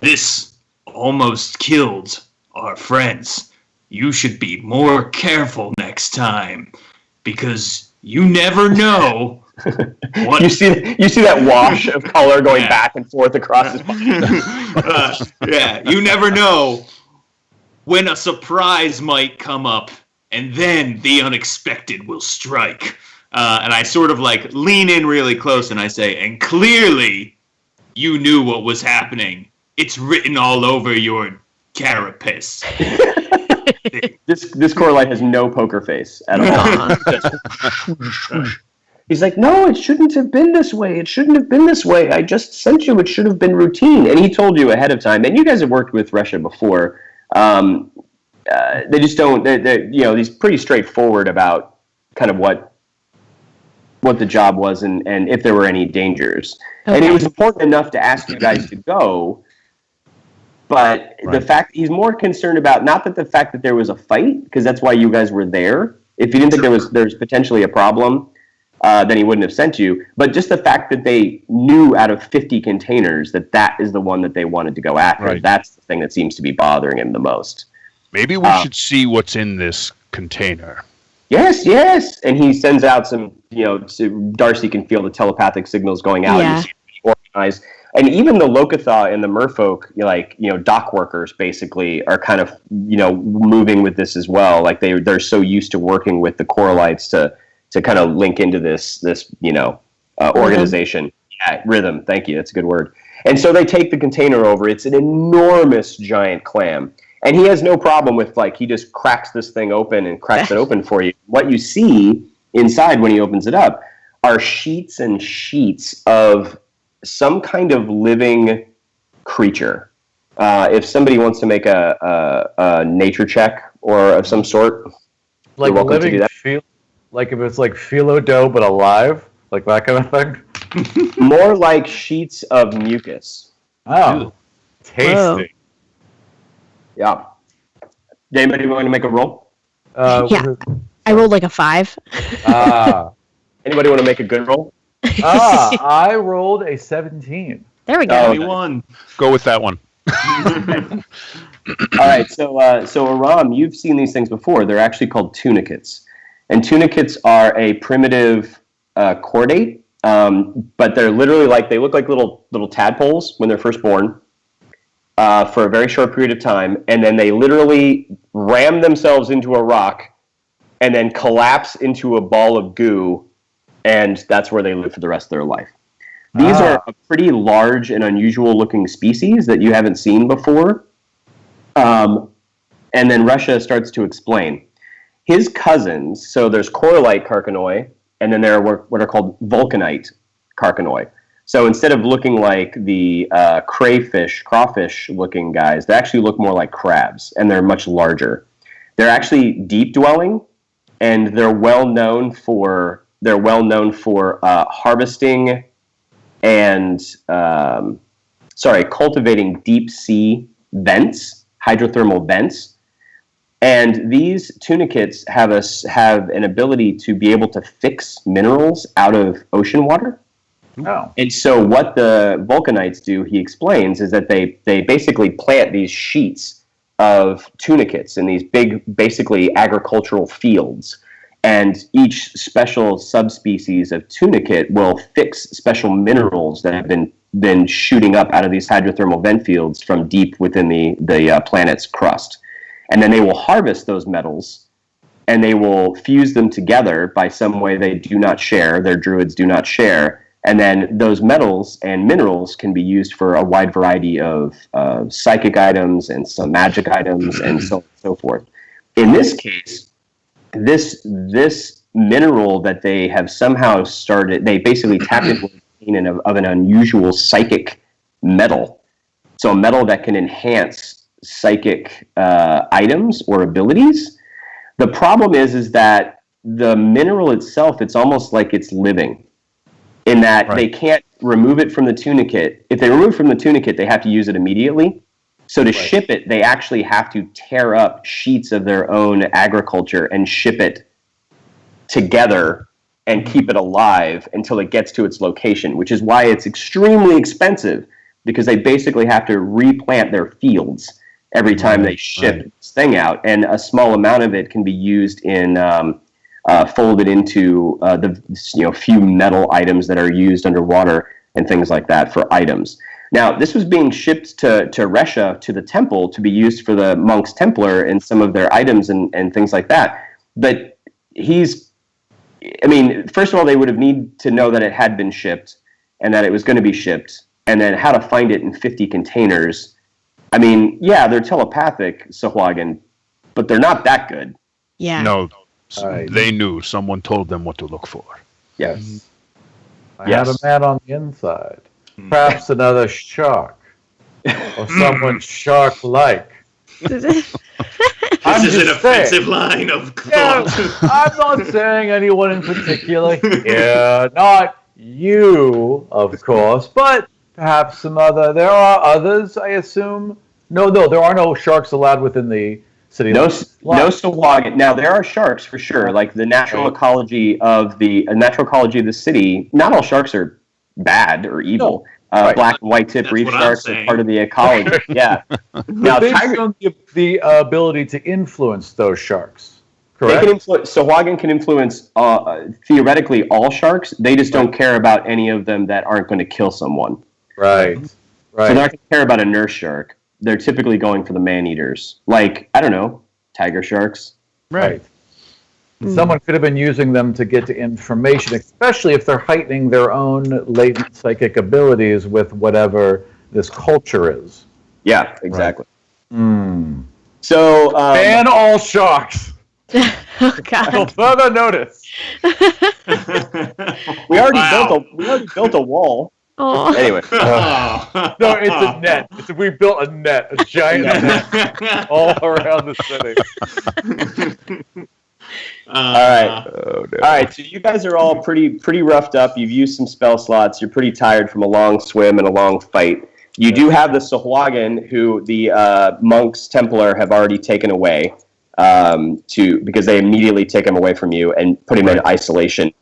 This almost killed our friends. You should be more careful next time, because you never know. What? You see that wash of color going back and forth across his body. You never know when a surprise might come up, and then the unexpected will strike. And I sort of like lean in really close, and I say, and clearly you knew what was happening. It's written all over your carapace. This Coralite has no poker face at all. He's like, no, it shouldn't have been this way. It shouldn't have been this way. I just sent you. It should have been routine. And he told you ahead of time. And you guys have worked with Resha before. They just don't. He's pretty straightforward about kind of what the job was and if there were any dangers. Okay. And it was important enough to ask you guys to go. But the fact he's more concerned about not that the fact that there was a fight, because that's why you guys were there. If you didn't think there's potentially a problem, then he wouldn't have sent you. But just the fact that they knew out of 50 containers that is the one that they wanted to go after. Right. That's the thing that seems to be bothering him the most. Maybe we should see what's in this container. Yes. And he sends out some, so Darcy can feel the telepathic signals going out. Yeah. And organized. And even the Lokotha and the Merfolk, dock workers basically are kind of, moving with this as well. Like they're so used to working with the Coralites to kind of link into this organization. Yeah, rhythm. Thank you. That's a good word. And so they take the container over. It's an enormous giant clam. And he has no problem with, he just cracks this thing open and cracks it open for you. What you see inside when he opens it up are sheets and sheets of some kind of living creature. If somebody wants to make a nature check or of some sort, like you're welcome living to do that. Like if it's like phyllo dough but alive, like that kind of thing. More like sheets of mucus. Oh, tasty. Whoa. Yeah. Anybody want to make a roll? Yeah. I rolled like a 5. Anybody want to make a good roll? I rolled a 17. There we go. We won. Go with that one. All right. So Aram, you've seen these things before. They're actually called tunicates. And tunicates are a primitive chordate, but they're literally they look like little tadpoles when they're first born for a very short period of time, and then they literally ram themselves into a rock and then collapse into a ball of goo, and that's where they live for the rest of their life. These are a pretty large and unusual looking species that you haven't seen before. And then Russia starts to explain. His cousins, so there's corallite carcanoi, and then there are what are called vulcanite carcanoi. So instead of looking like the crawfish looking guys, they actually look more like crabs, and they're much larger. They're actually deep dwelling, and they're well known for harvesting and cultivating deep sea vents, hydrothermal vents. And these tunicates have an ability to be able to fix minerals out of ocean water. Oh. And so what the vulcanites do, he explains, is that they basically plant these sheets of tunicates in these big, basically agricultural fields. And each special subspecies of tunicate will fix special minerals that have been shooting up out of these hydrothermal vent fields from deep within the planet's crust. And then they will harvest those metals, and they will fuse them together by some way they do not share, their druids do not share. And then those metals and minerals can be used for a wide variety of psychic items and some magic items and so on and so forth. In this case, this mineral that they have somehow started, they basically tapped into of an unusual psychic metal. So a metal that can enhance psychic items or abilities. The problem is that the mineral itself, it's almost like it's living. In that They can't remove it from the tunicate. If they remove it from the tunicate, they have to use it immediately. So to ship it, they actually have to tear up sheets of their own agriculture and ship it together and keep it alive until it gets to its location, which is why it's extremely expensive, because they basically have to replant their fields every time they ship this thing out. And a small amount of it can be used in... folded into the few metal items that are used underwater and things like that for items. Now, this was being shipped to Russia, to the temple, to be used for the monks Templar and some of their items and things like that. But first of all, they would have needed to know that it had been shipped and that it was going to be shipped, and then how to find it in 50 containers. I mean, yeah, they're telepathic, Sahuagin, but they're not that good. Yeah. No. They knew. Someone told them what to look for. Yes. I had a man on the inside. Perhaps another shark. Or someone shark-like. This is an offensive line of thought. I'm not saying anyone in particular here. Not you, of course. But perhaps some other... There are others, I assume. No, there are no sharks allowed within the... No Sahuagin. Now there are sharks for sure. Like the natural ecology of the city. Not all sharks are bad or evil. No. Black and white tip reef sharks are part of the ecology. Yeah. Now they've shown the ability to influence those sharks. Correct. Sahuagin can influence theoretically all sharks. They just don't care about any of them that aren't going to kill someone. Right. So they're not going to care about a nurse shark. They're typically going for the man-eaters. Like, I don't know, tiger sharks. Right. Someone could have been using them to get to information, especially if they're heightening their own latent psychic abilities with whatever this culture is. Yeah, exactly. Right. So, ban all sharks. Oh, God. Until further notice. we already built a wall. Oh. Anyway. No, it's a net. We built a net, a giant net, all around the city. All right. All right. So you guys are all pretty roughed up. You've used some spell slots. You're pretty tired from a long swim and a long fight. You do have the Sahuagin, who the monks Templar have already taken away because they immediately take him away from you and put him in isolation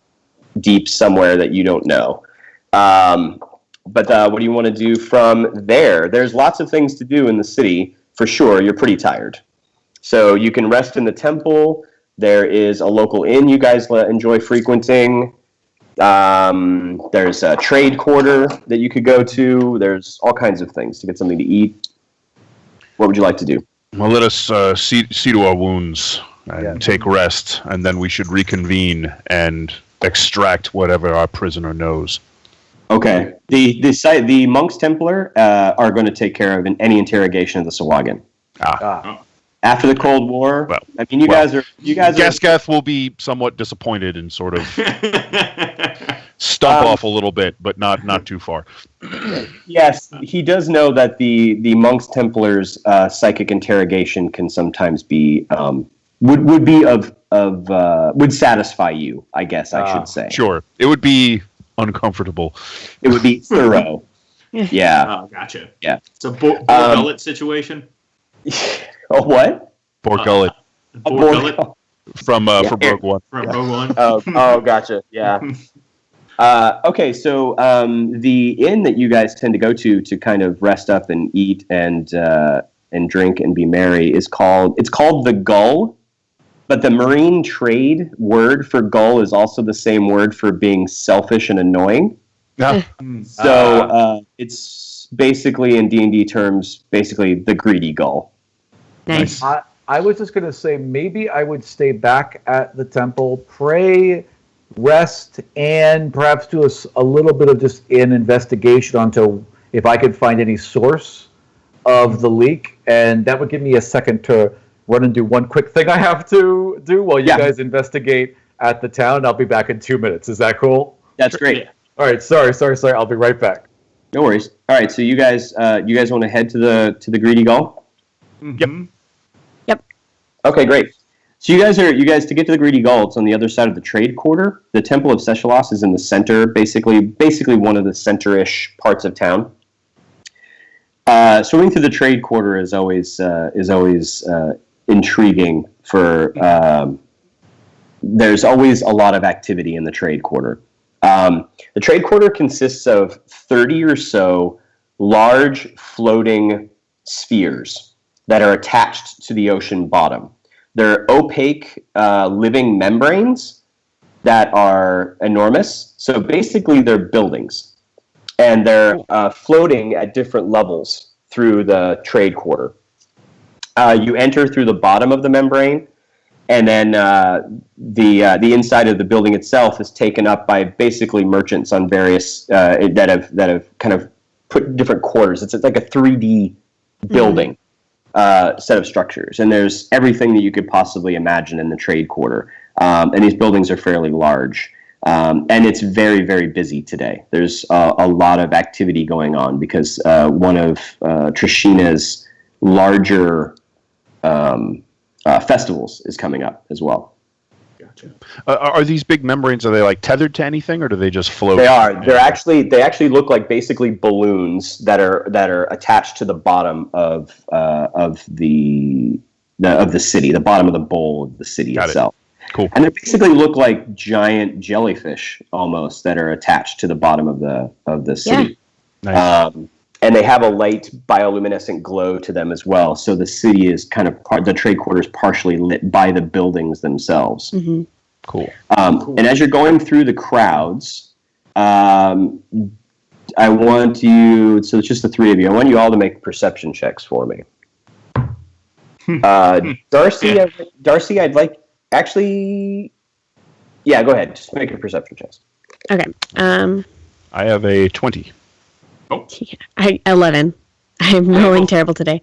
deep somewhere that you don't know. But what do you want to do from there? There's lots of things to do in the city, for sure. You're pretty tired. So you can rest in the temple. There is a local inn you guys enjoy frequenting. There's a trade quarter that you could go to. There's all kinds of things to get something to eat. What would you like to do? Well, let us see to our wounds and take rest, and then we should reconvene and extract whatever our prisoner knows. Okay. The Monks Templar are going to take care of any interrogation of the Sahuagin. After the Cold War, I mean, you guys are. Gasketh will be somewhat disappointed and sort of stump off a little bit, but not too far. Yes, he does know that the Monks Templars psychic interrogation can sometimes be would satisfy you. I guess I should say. Sure, it would be uncomfortable. It would be thorough. Yeah. Oh, gotcha. Yeah. It's a Borgullet situation. Oh, what? Borgullet. Borgullet From Rogue One. From Rogue One. Oh, gotcha. Yeah. Okay, so the inn that you guys tend to go to kind of rest up and eat and drink and be merry it's called the Gull, but the marine trade word for gull is also the same word for being selfish and annoying. Yeah. So it's basically in D&D terms, basically the greedy gull. Nice. I was just going to say maybe I would stay back at the temple, pray, rest, and perhaps do a little bit of just an investigation onto if I could find any source of the leak, and that would give me a second to run and do one quick thing I have to do while you guys investigate at the town. I'll be back in 2 minutes. Is that cool? That's great. All right. Sorry. I'll be right back. No worries. All right. So you guys want to head to the greedy gull? Mm-hmm. Yep. Okay, great. So you guys to get to the greedy gull, it's on the other side of the trade quarter. The Temple of Seshalos is in the center, basically one of the center-ish parts of town. Swimming through the trade quarter is always intriguing. There's always a lot of activity in the trade quarter. The trade quarter consists of 30 or so large floating spheres that are attached to the ocean bottom. They're opaque living membranes that are enormous. So basically they're buildings. And they're floating at different levels through the trade quarter. You enter through the bottom of the membrane, and then the inside of the building itself is taken up by basically merchants on various that have kind of put different quarters. It's like a 3D building set of structures, and there's everything that you could possibly imagine in the trade quarter. And these buildings are fairly large. And it's very, very busy today. There's a lot of activity going on because one of Trishina's larger festivals is coming up as well. Gotcha. Are these big membranes, are they like tethered to anything, or do they just float? They are. They actually look like basically balloons that are attached to the bottom of the city, the bottom of the bowl of the city itself. Cool. And they basically look like giant jellyfish almost that are attached to the bottom of the city. Yeah. Nice. And they have a light bioluminescent glow to them as well. So the city is kind of the trade quarters partially lit by the buildings themselves. Mm-hmm. Cool. And as you're going through the crowds, I want you. So it's just the three of you. I want you all to make perception checks for me. Darcy, I'd like. Actually, yeah, go ahead. Just make a perception check. Okay. I have a 20. Oh. 11. I'm rolling terrible today.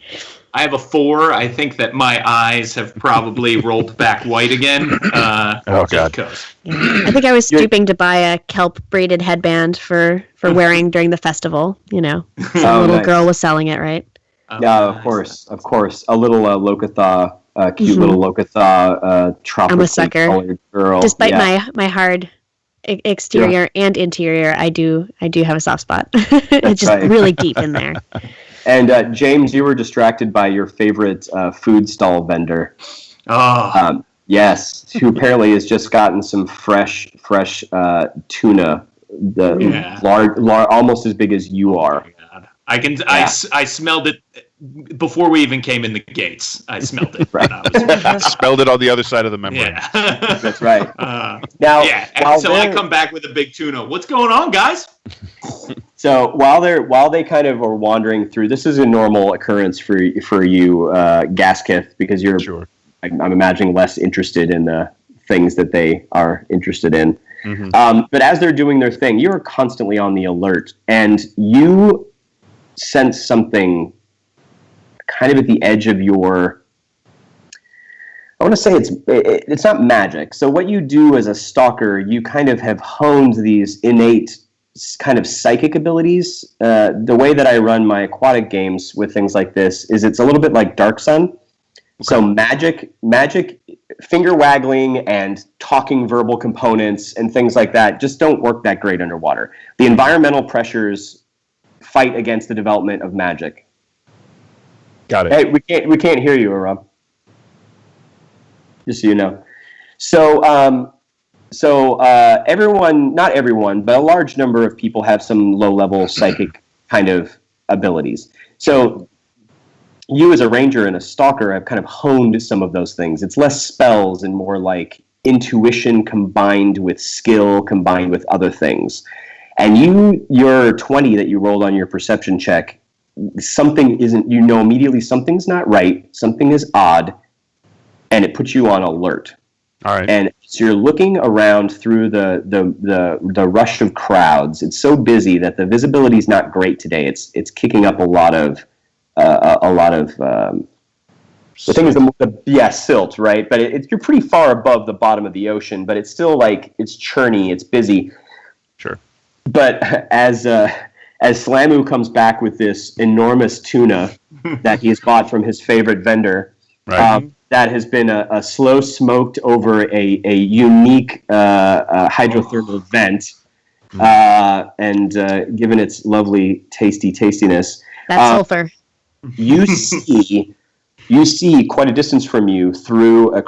I have a 4. I think that my eyes have probably rolled back white again. Oh, God. I think I was stooping to buy a kelp braided headband for wearing during the festival. You know, some little girl was selling it, right? Yeah, of course. A little Lokatha. Cute little Lokatha, tropical colored girl. Despite my hard exterior and interior, I do have a soft spot. It's just really deep in there. And James, you were distracted by your favorite food stall vendor. Oh. Yes, who apparently has just gotten some fresh tuna, large, almost as big as you are. God. I smelled it before we even came in the gates. I smelled it. Right. Smelled it on the other side of the membrane. Yeah. That's right. I come back with a big tuna. What's going on, guys? So while they kind of are wandering through, this is a normal occurrence for you, Gasketh, because you're, Sure. I'm imagining, less interested in the things that they are interested in. But as they're doing their thing, you're constantly on the alert, and you sense something kind of at the edge of your, I want to say it's not magic. So what you do as a stalker, you kind of have honed these innate kind of psychic abilities. The way that I run my aquatic games with things like this is it's a little bit like Dark Sun. Okay. So magic, finger waggling and talking verbal components and things like that just don't work that great underwater. The environmental pressures fight against the development of magic. Got it. Hey, we can't hear you, Aram. Just so you know. So everyone, not everyone, but a large number of people have some low-level psychic kind of abilities. So you as a ranger and a stalker have kind of honed some of those things. It's less spells and more like intuition combined with skill, combined with other things. And your 20 that you rolled on your perception check, something isn't, you know immediately something's not right, something is odd, and it puts you on alert. All right. And so you're looking around through the rush of crowds. It's so busy that the visibility is not great today. It's kicking up a lot of the thing is silt, right? But you're pretty far above the bottom of the ocean, but it's still like it's churny, it's busy. Sure. But as Slamu comes back with this enormous tuna that he's bought from his favorite vendor, right. That has been a slow smoked over a unique hydrothermal vent, and given its lovely tastiness. That's sulfur. You see quite a distance from you through the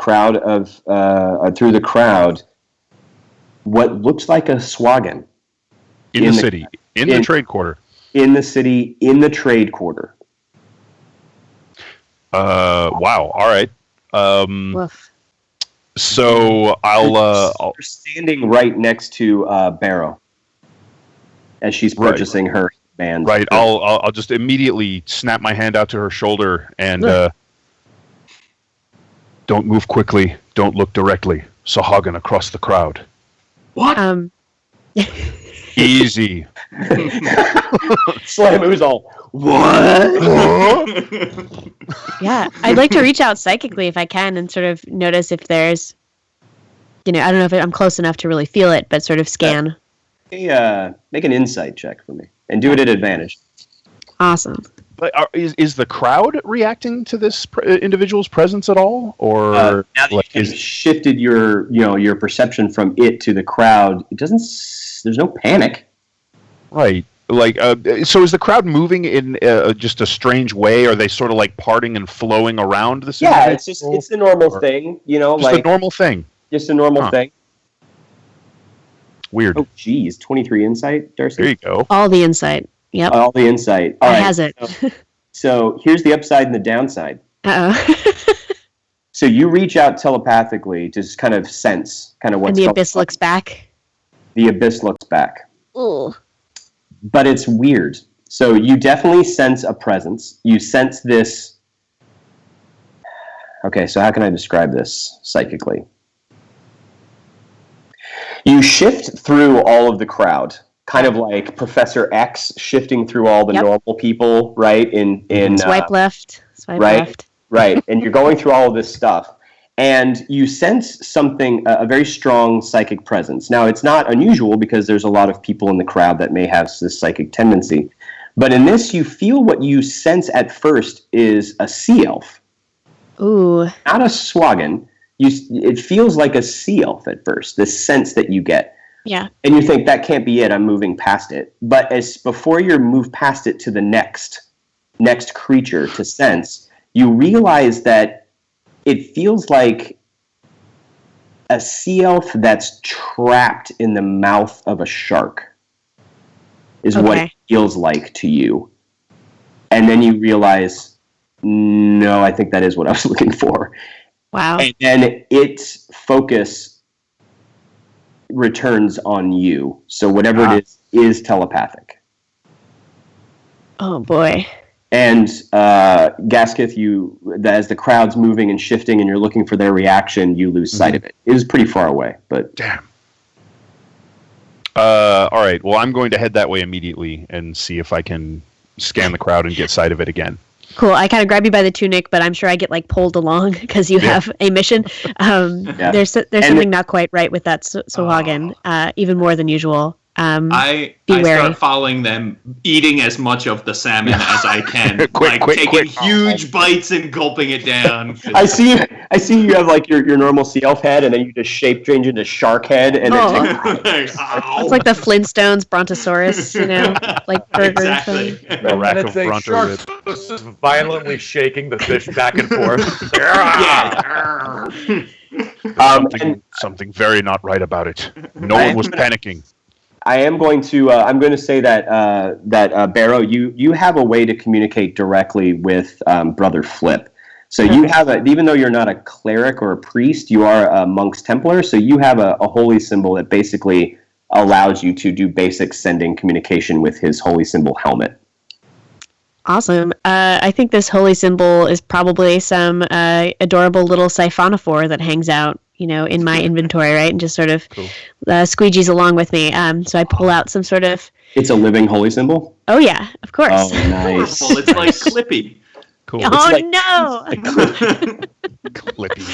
crowd what looks like a swagan. In the city, in the trade quarter. In the city, in the trade quarter. Wow. All right. Woof. You're So I'll standing right next to Barrow as she's purchasing her band. Right. I'll just immediately snap my hand out to her shoulder and don't move quickly. Don't look directly. Sahagin across the crowd. What? Easy. Slamu's all, what? Yeah, I'd like to reach out psychically if I can and sort of notice if there's, I don't know if I'm close enough to really feel it, but sort of scan. Make an insight check for me and do it at advantage. Awesome. But is the crowd reacting to this individual's presence at all, or now that you've shifted your perception from it to the crowd? It doesn't. There's no panic. Right. Like, so is the crowd moving in just a strange way? Are they sort of like parting and flowing around the city? Yeah, it's the normal thing, Just a normal thing. Just a normal thing. Weird. Oh, geez, 23 insight, Darcy. There you go. All the insight. Yep. All the insight. All it right. has it. So here's the upside and the downside. Uh-oh. So you reach out telepathically to just kind of sense kind of what's And the going abyss on. looks back. The abyss looks back. Ooh. But it's weird. So you definitely sense a presence. You sense this. Okay, so how can I describe this psychically? You shift through all of the crowd, kind of like Professor X shifting through all the normal people, right? In Swipe left. Swipe right, left. Right. And you're going through all of this stuff. And you sense something, a very strong psychic presence. Now, it's not unusual because there's a lot of people in the crowd that may have this psychic tendency. But in this, you feel what you sense at first is a sea elf. Ooh. Not a swagan. It feels like a sea elf at first, this sense that you get. Yeah. And you think, that can't be it, I'm moving past it. But before you move past it to the next creature to sense, you realize that it feels like a sea elf that's trapped in the mouth of a shark is what it feels like to you. And then you realize, no, I think that is what I was looking for. Wow. And then its focus returns on you. So whatever it is telepathic. Oh, boy. And Gasketh, as the crowd's moving and shifting and you're looking for their reaction, you lose sight of it. It was pretty far away, but... Damn. All right, well, I'm going to head that way immediately and see if I can scan the crowd and get sight of it again. Cool. I kind of grab you by the tunic, but I'm sure I get like pulled along because you have a mission. There's something not quite right with that Sahuagin, even more than usual. I start following them, eating as much of the salmon as I can, taking huge bites and gulping it down. I see you have like your normal sea elf head, and then you just shape change into shark head, and then it's like the Flintstones Brontosaurus, like burger. Exactly. A rack of Bronto ribs. Violently shaking the fish back and forth. Something very not right about it. No one was panicking. I am going to. I'm going to say that Barrow, you have a way to communicate directly with Brother Flip. So you have even though you're not a cleric or a priest, you are a monk's templar. So you have a holy symbol that basically allows you to do basic sending communication with his holy symbol helmet. Awesome. I think this holy symbol is probably some adorable little siphonophore that hangs out, in my inventory, right? And just sort of squeegees along with me. So I pull out some sort of... It's a living holy symbol? Oh, yeah, of course. Oh, nice. Well, it's like Clippy. Cool. Oh, no! Clippy.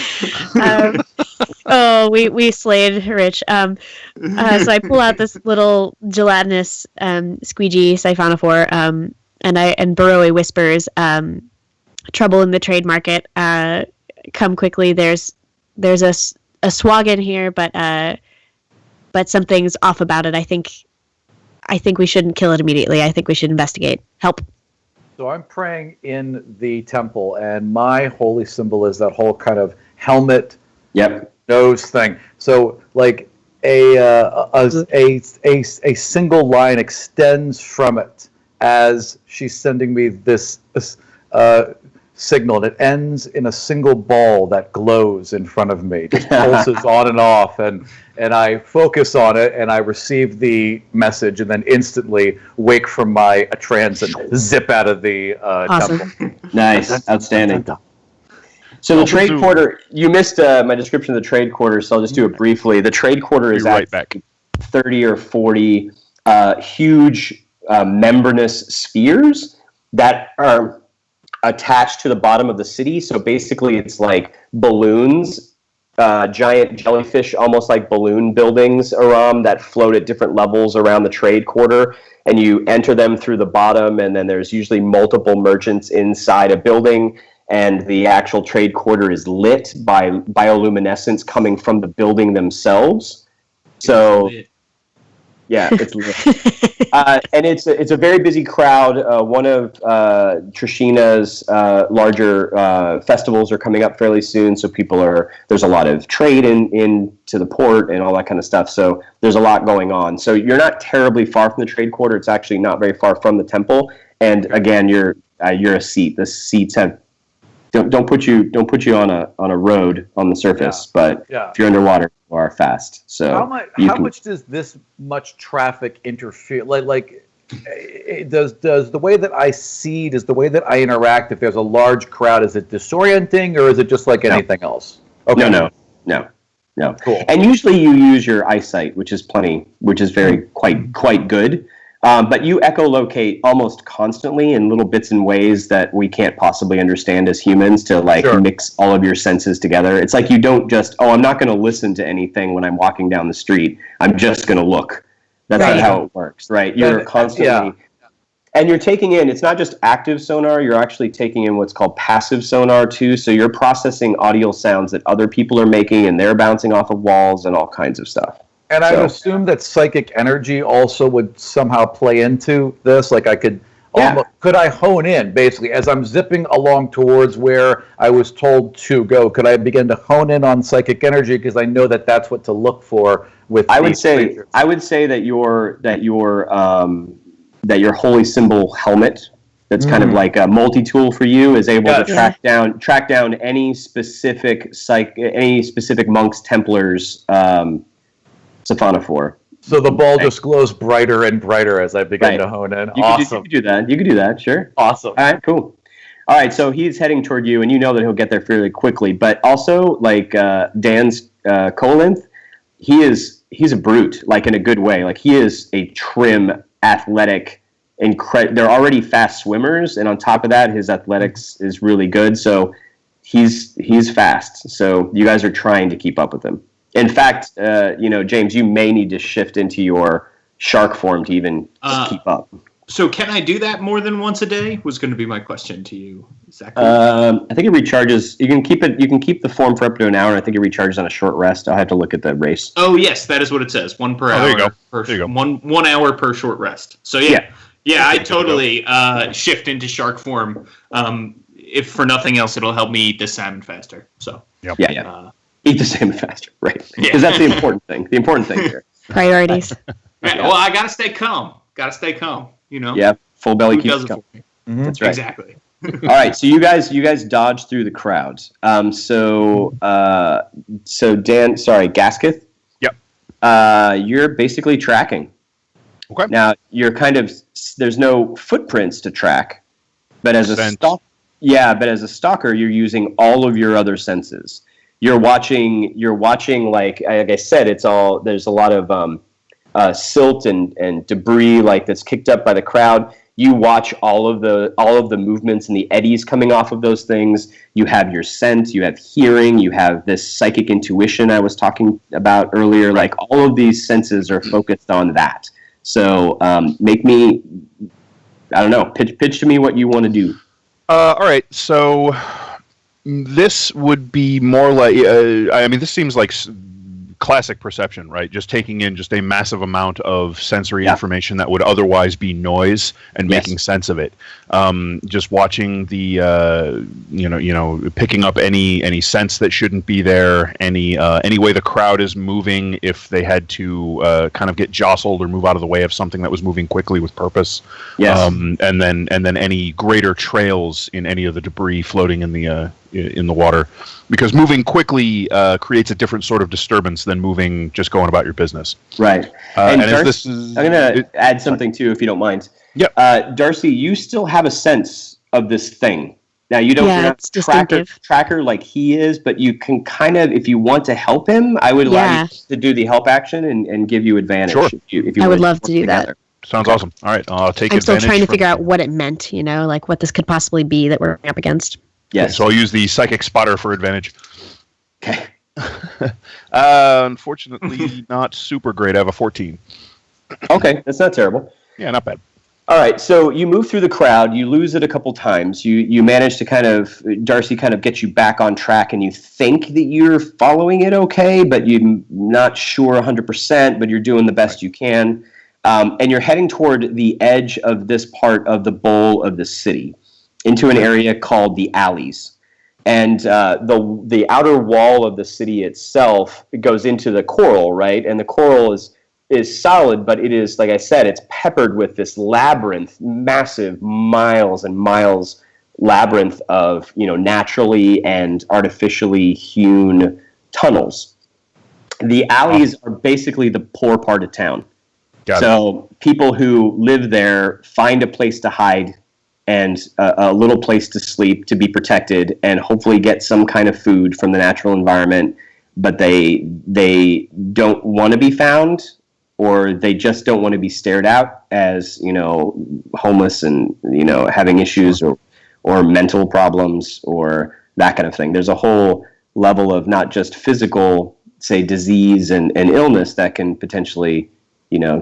We slayed Rich. So I pull out this little gelatinous squeegee siphonophore, and Baroe whispers, "Trouble in the trade market. Come quickly. There's a swag in here, but something's off about it. I think we shouldn't kill it immediately. I think we should investigate. Help." So I'm praying in the temple, and my holy symbol is that whole kind of helmet, nose thing. So like a single line extends from it as she's sending me this signal, and it ends in a single ball that glows in front of me, just pulses on and off, and I focus on it, and I receive the message, and then instantly wake from my trance and zip out of the temple. Nice, outstanding. So the trade quarter, you missed my description of the trade quarter, so I'll just do it briefly. The trade quarter is right back. 30 or 40 huge membranous spheres that are attached to the bottom of the city. So basically it's like balloons, giant jellyfish, almost like balloon buildings, Aram, that float at different levels around the trade quarter, and you enter them through the bottom, and then there's usually multiple merchants inside a building, and the actual trade quarter is lit by bioluminescence coming from the building themselves. So yeah, it's lit. And it's a very busy crowd. One of Trishina's larger festivals are coming up fairly soon, so there's a lot of trade into the port and all that kind of stuff. So there's a lot going on. So you're not terribly far from the trade quarter. It's actually not very far from the temple. And again, you're a seat. The seats don't put you on a road on the surface, but if you're underwater, you are fast. So how much does this much traffic interfere? Like does the way that I see, does the way that I interact, if there's a large crowd, is it disorienting, or is it just like anything else? Okay. No. Cool. And usually you use your eyesight, which is very quite good. But you echolocate almost constantly in little bits and ways that we can't possibly understand as humans to mix all of your senses together. It's like you don't just, I'm not going to listen to anything when I'm walking down the street. I'm just going to look. That's not how it works, right? You're constantly, and you're taking in, it's not just active sonar, you're actually taking in what's called passive sonar too. So you're processing audio sounds that other people are making, and they're bouncing off of walls and all kinds of stuff. And I would assume that psychic energy also would somehow play into this. Like I could I hone in basically as I'm zipping along towards where I was told to go? Could I begin to hone in on psychic energy, because I know that that's what to look for with? I would say that your holy symbol helmet, that's kind of like a multi-tool for you, is able to track down any specific monk's, templars. Siphonophore. So the ball just glows brighter and brighter as I begin to hone in. You could do that. You could do that. Sure. Awesome. All right. Cool. All right. So he's heading toward you, and you know that he'll get there fairly quickly. But also, like Dan's Colinth, he's a brute, like in a good way. Like he is a trim, athletic, they're already fast swimmers, and on top of that, his athletics is really good. So he's fast. So you guys are trying to keep up with him. In fact, James, you may need to shift into your shark form to even keep up. So can I do that more than once a day? Was going to be my question to you. Exactly. I think it recharges. You can keep it. You can keep the form for up to an hour. And I think it recharges on a short rest. I'll have to look at the race. Oh yes, that is what it says. 1 per hour. There you go. 1 hour per short rest. So yeah, I totally shift into shark form. If for nothing else, it'll help me eat this salmon faster. So Eat the salmon faster, right? Because that's the important thing. The important thing here. Priorities. Well, I gotta stay calm. You know. Yeah, full belly Who keeps does it coming. for me? That's right. Exactly. All right, so you guys dodge through the crowds. So Dan, sorry, Gasketh. Yep. You're basically tracking. Okay. Now you're there's no footprints to track, but as a stalker, you're using all of your other senses. You're watching like I said, there's a lot of silt and debris that's kicked up by the crowd. You watch all of the movements and the eddies coming off of those things. You have your scent, you have hearing, you have this psychic intuition I was talking about earlier. Like all of these senses are focused on that. So make me, I don't know, pitch to me what you want to do. All right, so this would be more like, this seems like classic perception, right? Just taking in just a massive amount of sensory information that would otherwise be noise and making sense of it. Just watching the, picking up any sense that shouldn't be there, any way the crowd is moving if they had to kind of get jostled or move out of the way of something that was moving quickly with purpose. Yes. And then any greater trails in any of the debris floating in the water, because moving quickly creates a different sort of disturbance than moving just going about your business. Right. And Darcy, I'm going to add something too, if you don't mind. Yep. Darcy, you still have a sense of this thing. Now you don't have a tracker like he is, but you can kind of, if you want to help him, I would allow you to do the help action and give you advantage. Sure. If you I would love to do that. Sounds awesome. All right, I'll take I'm advantage. still trying to figure out what it meant, like what this could possibly be that we're up against. Yes. Okay, so I'll use the psychic spotter for advantage. Okay. Unfortunately, not super great. I have a 14. Okay, that's not terrible. Yeah, not bad. All right, so you move through the crowd. You lose it a couple times. You manage to Darcy get you back on track, and you think that you're following it okay, but you're not sure 100%, but you're doing the best you can. And you're heading toward the edge of this part of the bowl of the city, into an area called the alleys. And the outer wall of the city itself goes into the coral, right? And the coral is solid, but it is, like I said, it's peppered with this labyrinth, massive miles and miles labyrinth of, naturally and artificially hewn tunnels. The alleys are basically the poor part of town. So people who live there find a place to hide and a little place to sleep, to be protected, and hopefully get some kind of food from the natural environment, but they don't want to be found, or they just don't want to be stared at as, homeless and, having issues or mental problems or that kind of thing. There's a whole level of not just physical, say, disease and illness that can potentially,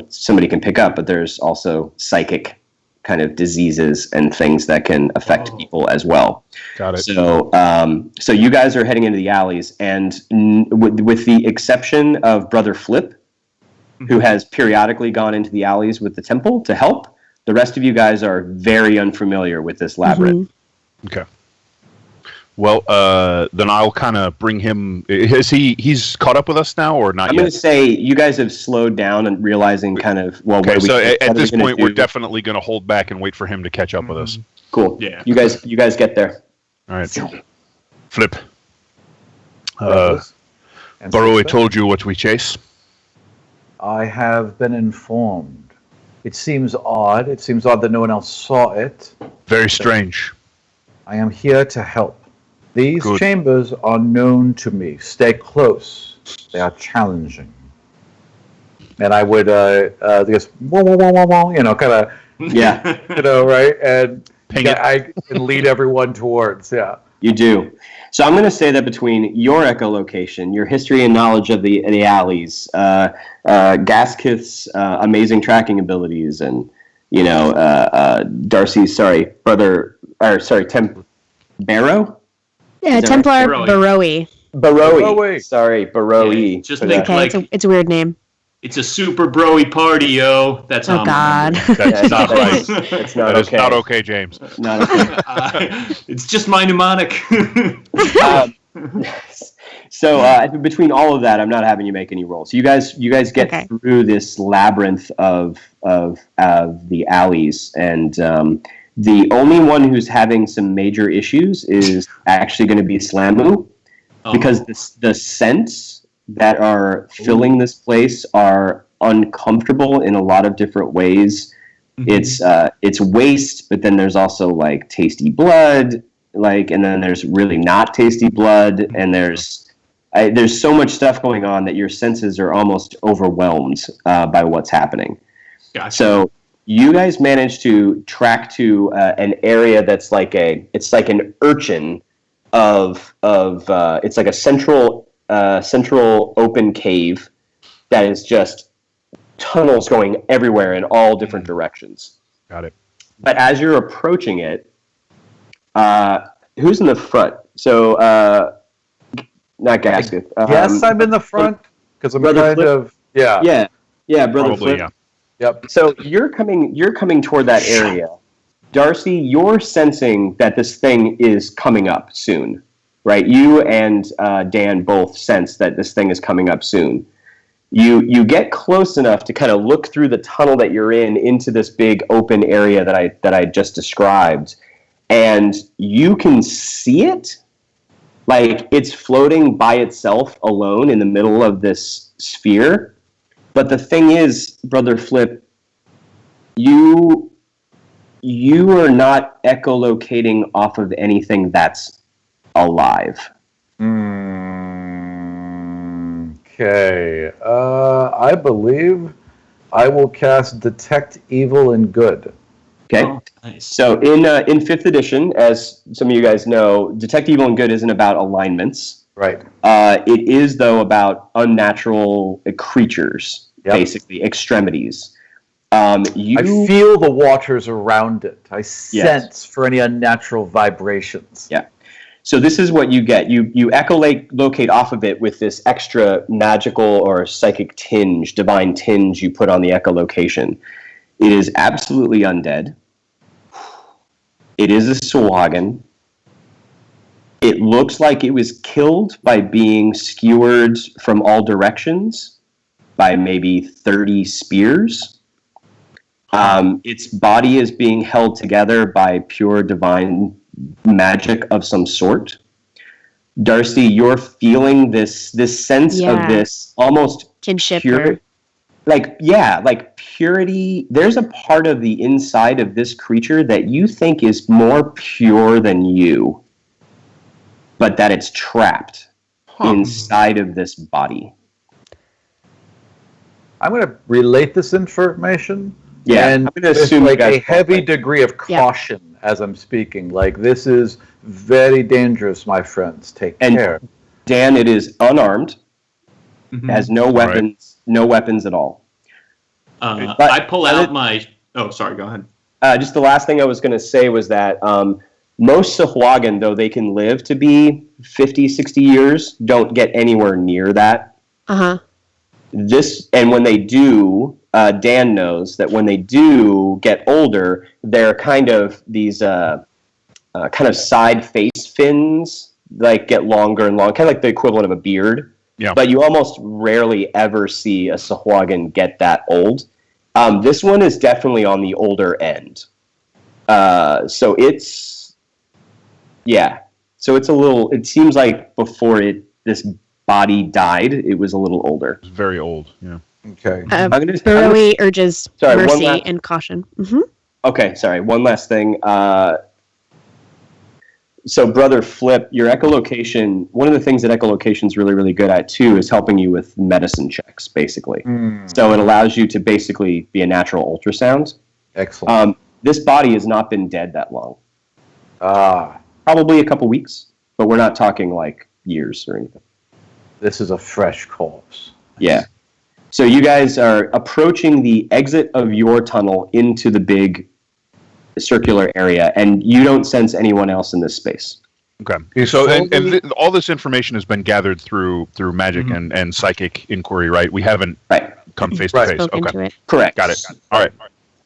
somebody can pick up, but there's also psychic kind of diseases and things that can affect people as well. Got it. So you guys are heading into the alleys, and with the exception of Brother Flip, who has periodically gone into the alleys with the temple to help, the rest of you guys are very unfamiliar with this labyrinth. Okay. Well, then I'll kind of bring him. He's caught up with us now, or not yet? I'm going to say you guys have slowed down and realizing kind of, okay, so at this point, we're definitely going to hold back and wait for him to catch up with us. Cool. Yeah. You guys get there. All right. Flip. Barrow told you what we chase. I have been informed. It seems odd. It seems odd that no one else saw it. Very strange. I am here to help. These Good. chambers are known to me. Stay close. They are challenging. And I would, just, kind of, Yeah, right? And Ping it. I can lead everyone towards, you do. So I'm going to say that between your echolocation, your history and knowledge of the alleys, Gaskith's amazing tracking abilities, and Darcy's Temp Barrow. Yeah, Is that Templar right? Baroe. Baroe. Sorry, Baroe. Yeah, just make Okay, it's a weird name. it's a super broy party, yo. That's how Oh I'm God. remembering. That's not right. It's not That is okay. not okay, James. Not okay. It's just my mnemonic. So between all of that, I'm not having you make any rolls. You guys get Okay. through this labyrinth of the alleys, and the only one who's having some major issues is actually going to be Slamu, because the scents that are filling this place are uncomfortable in a lot of different ways. Mhm. It's waste, but then there's also like tasty blood, and then there's really not tasty blood, and there's so much stuff going on that your senses are almost overwhelmed by what's happening. Gotcha. So you guys managed to track to an area that's it's like an urchin of it's like a central open cave that is just tunnels going everywhere in all different directions. Got it. But as you're approaching it, who's in the front? So not Gasketh. Yes, I'm in the front because I'm Brother kind Flip? of, yeah. Yeah, Brother Probably, Flip. yeah. Yep. So you're coming toward that area. Darcy, you're sensing that this thing is coming up soon, right? You and Dan both sense that this thing is coming up soon. You get close enough to kind of look through the tunnel that you're in into this big open area that I just described, and you can see it. Like it's floating by itself alone in the middle of this sphere. But the thing is, Brother Flip, you are not echolocating off of anything that's alive. Okay. I believe I will cast Detect Evil and Good. Okay. Oh, nice. So in 5th edition, as some of you guys know, Detect Evil and Good isn't about alignments. Right. It is, though, about unnatural creatures, basically, extremities. I feel the waters around it. I sense for any unnatural vibrations. Yeah. So this is what you get. You echolocate off of it with this extra magical or psychic tinge, divine tinge you put on the echolocation. It is absolutely undead. It is a Swagan. It looks like it was killed by being skewered from all directions by maybe 30 spears. Its body is being held together by pure divine magic of some sort. Darcy, you're feeling this sense of this almost kinship, pure, like purity. There's a part of the inside of this creature that you think is more pure than you, but that it's trapped inside of this body. I'm going to relate this information. Yeah, and I'm going to assume like a heavy degree of caution as I'm speaking. Like, this is very dangerous, my friends. Take care. Dan, it is unarmed. Has no weapons, no weapons at all. I pull out my... Oh, sorry, go ahead. Just the last thing I was going to say was that most Sahuagin, though they can live to be 50, 60 years, don't get anywhere near that. Uh-huh. And when they do, Dan knows that when they do get older, they're kind of these kind of side face fins, like get longer and longer, kind of like the equivalent of a beard. Yeah. But you almost rarely ever see a Sahuagin get that old. This one is definitely on the older end. So it's a little, it seems like before this body died, it was a little older. It's very old, yeah. Okay. Burrowy urges Sorry, one mercy last- and caution. Mm-hmm. Okay, sorry. One last thing. So, Brother Flip, your echolocation, one of the things that echolocation is really, really good at, too, is helping you with medicine checks, basically. So it allows you to basically be a natural ultrasound. Excellent. This body has not been dead that long. Ah, Probably a couple weeks, but we're not talking like years or anything. this is a fresh corpse. Yeah. So you guys are approaching the exit of your tunnel into the big circular area, and you don't sense anyone else in this space. Okay. So all this information has been gathered through magic and psychic inquiry, right? We haven't come face to face. Spoken to Okay. it. Correct. Got it. All right.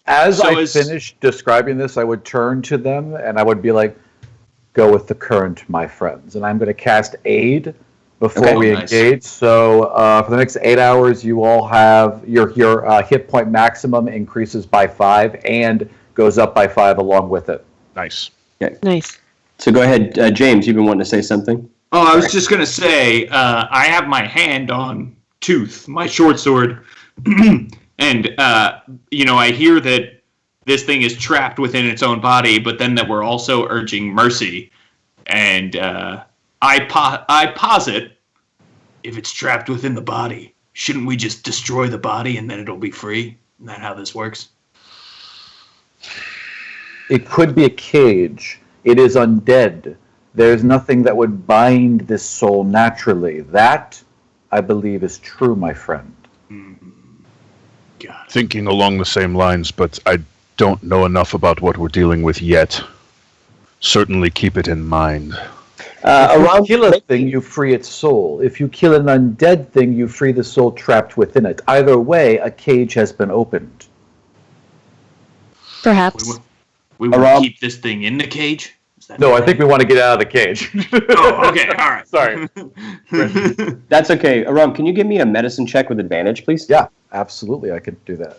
As I finished describing this, I would turn to them and I would be like, go with the current, my friends. And I'm going to cast aid before we engage. So for the next 8 hours, you all have your hit point maximum increases by 5 and goes up by 5 along with it. Nice. Okay. Nice. So go ahead, James. You've been wanting to say something? Oh, I was just going to say, I have my hand on Tooth, my short sword. And, I hear that this thing is trapped within its own body, but then that we're also urging mercy. And I posit, if it's trapped within the body, shouldn't we just destroy the body and then it'll be free? Isn't that how this works? It could be a cage. It is undead. There's nothing that would bind this soul naturally. That, I believe, is true, my friend. God. Thinking along the same lines, but I don't know enough about what we're dealing with yet. Certainly keep it in mind. If you kill a thing, you free its soul. If you kill an undead thing, you free the soul trapped within it. Either way, a cage has been opened. Perhaps. We will keep this thing in the cage? No, I think we want to get out of the cage. Oh, okay, all right. Sorry. That's okay. Aram, can you give me a medicine check with advantage, please? Yeah, absolutely, I could do that.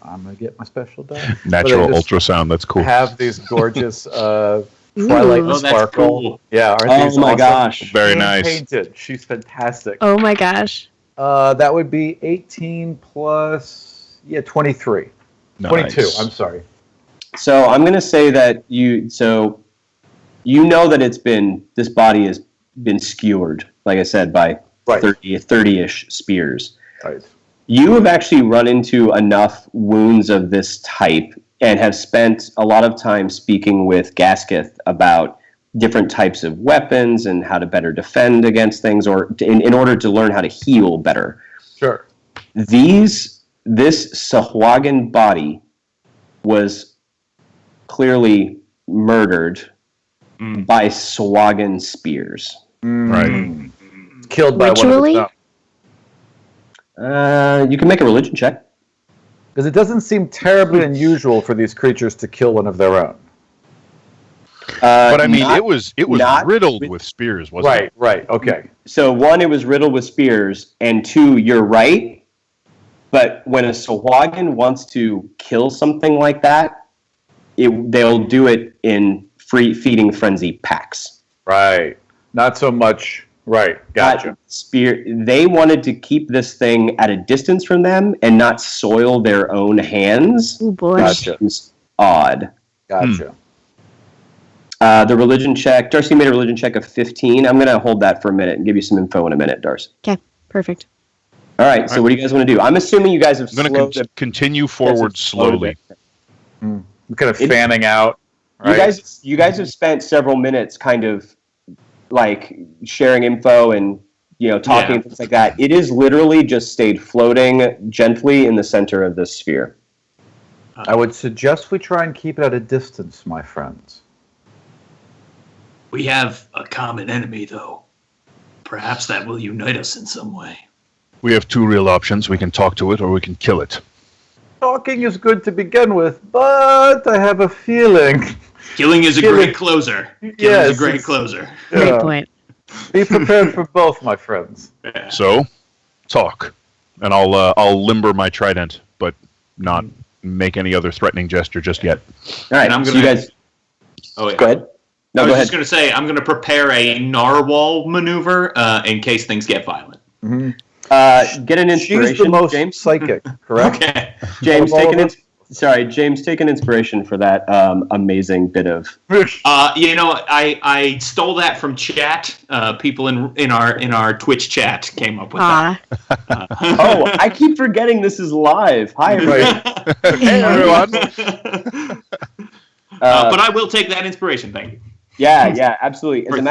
I'm going to get my special die. Natural But I just ultrasound. That's cool. have these gorgeous Twilight and Oh, that's Sparkle. cool. Yeah, aren't these Oh my awesome? gosh. Very Hand nice. painted. She's fantastic. Oh my gosh. That would be 18 plus, 23. Nice. 22, I'm sorry. So I'm going to say that you know that this body has been skewered, like I said, by 30-ish spears. Right. You have actually run into enough wounds of this type and have spent a lot of time speaking with Gasketh about different types of weapons and how to better defend against things, or in order to learn how to heal better. Sure. This Sahuagin body was clearly murdered by Sahuagin spears. Right. Killed by Ritually? one of its own. You can make a religion check. Because it doesn't seem terribly unusual for these creatures to kill one of their own. But I mean, it was riddled with spears, wasn't it? Right, okay. So 1, it was riddled with spears, and 2, you're right. But when a Sahuagin wants to kill something like that, they'll do it in free feeding frenzy packs. Right. Not so much. Right. Gotcha. They wanted to keep this thing at a distance from them and not soil their own hands. Oh boy. Gotcha. Seems odd. Gotcha. The religion check. Darcy made a religion check of 15. I'm going to hold that for a minute and give you some info in a minute, Darcy. Okay, perfect. All right. So what do you guys want to do? I'm assuming you guys have I'm going to continue forward slowly. Kind of fanning out. Right? You guys have spent several minutes kind of like sharing info and talking and things like that. It is literally just stayed floating gently in the center of this sphere. I would suggest we try and keep it at a distance, my friends. We have a common enemy, though. Perhaps that will unite us in some way. We have 2 real options. We can talk to it or we can kill it. Talking is good to begin with, but I have a feeling. Killing is a great closer. Killing is a great closer. Great point. Be prepared for both, my friends. Yeah. So, talk, and I'll limber my trident, but not make any other threatening gesture just yet. All right. And I'm so gonna- you guys Oh, yeah. go ahead. No, I go was ahead. just going to say, I'm going to prepare a narwhal maneuver in case things get violent. Mm-hmm. Get an inspiration. She's the most James. psychic, correct? Okay. James, James, take an inspiration for that amazing bit of. I stole that from chat. People in our Twitch chat came up with that. Oh, I keep forgetting this is live. Hi, everybody. Hey, everyone. But I will take that inspiration. Thank you. Yeah, absolutely. As a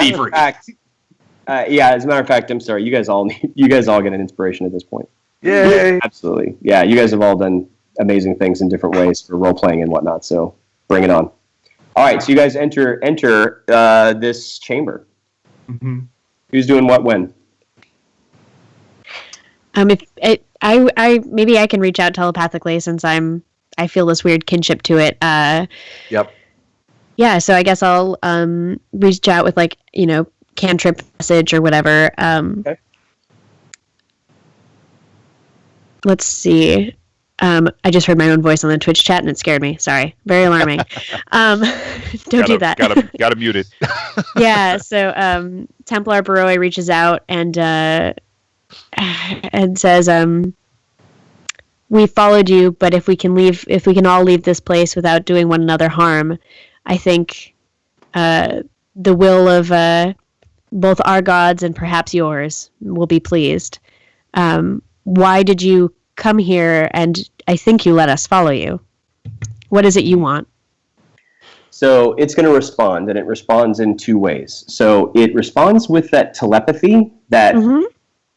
matter of fact, I'm sorry. You guys all get an inspiration at this point. Yay! Absolutely. Yeah, you guys have all done amazing things in different ways for role playing and whatnot. So bring it on. All right, so you guys enter this chamber. Mm-hmm. Who's doing what when? Maybe I can reach out telepathically since I feel this weird kinship to it. Yep. Yeah, so I guess I'll reach out with cantrip message or whatever. Okay. Let's see. I just heard my own voice on the Twitch chat and it scared me. Sorry. Very alarming. Don't do that. Gotta mute it. Yeah, so Templar Baroe reaches out and says, we followed you, but if we can all leave this place without doing one another harm, I think the will of both our gods and perhaps yours will be pleased. Why did you come here? And I think you let us follow you. What is it you want? So it's going to respond, and it responds in two ways. So it responds with that telepathy that,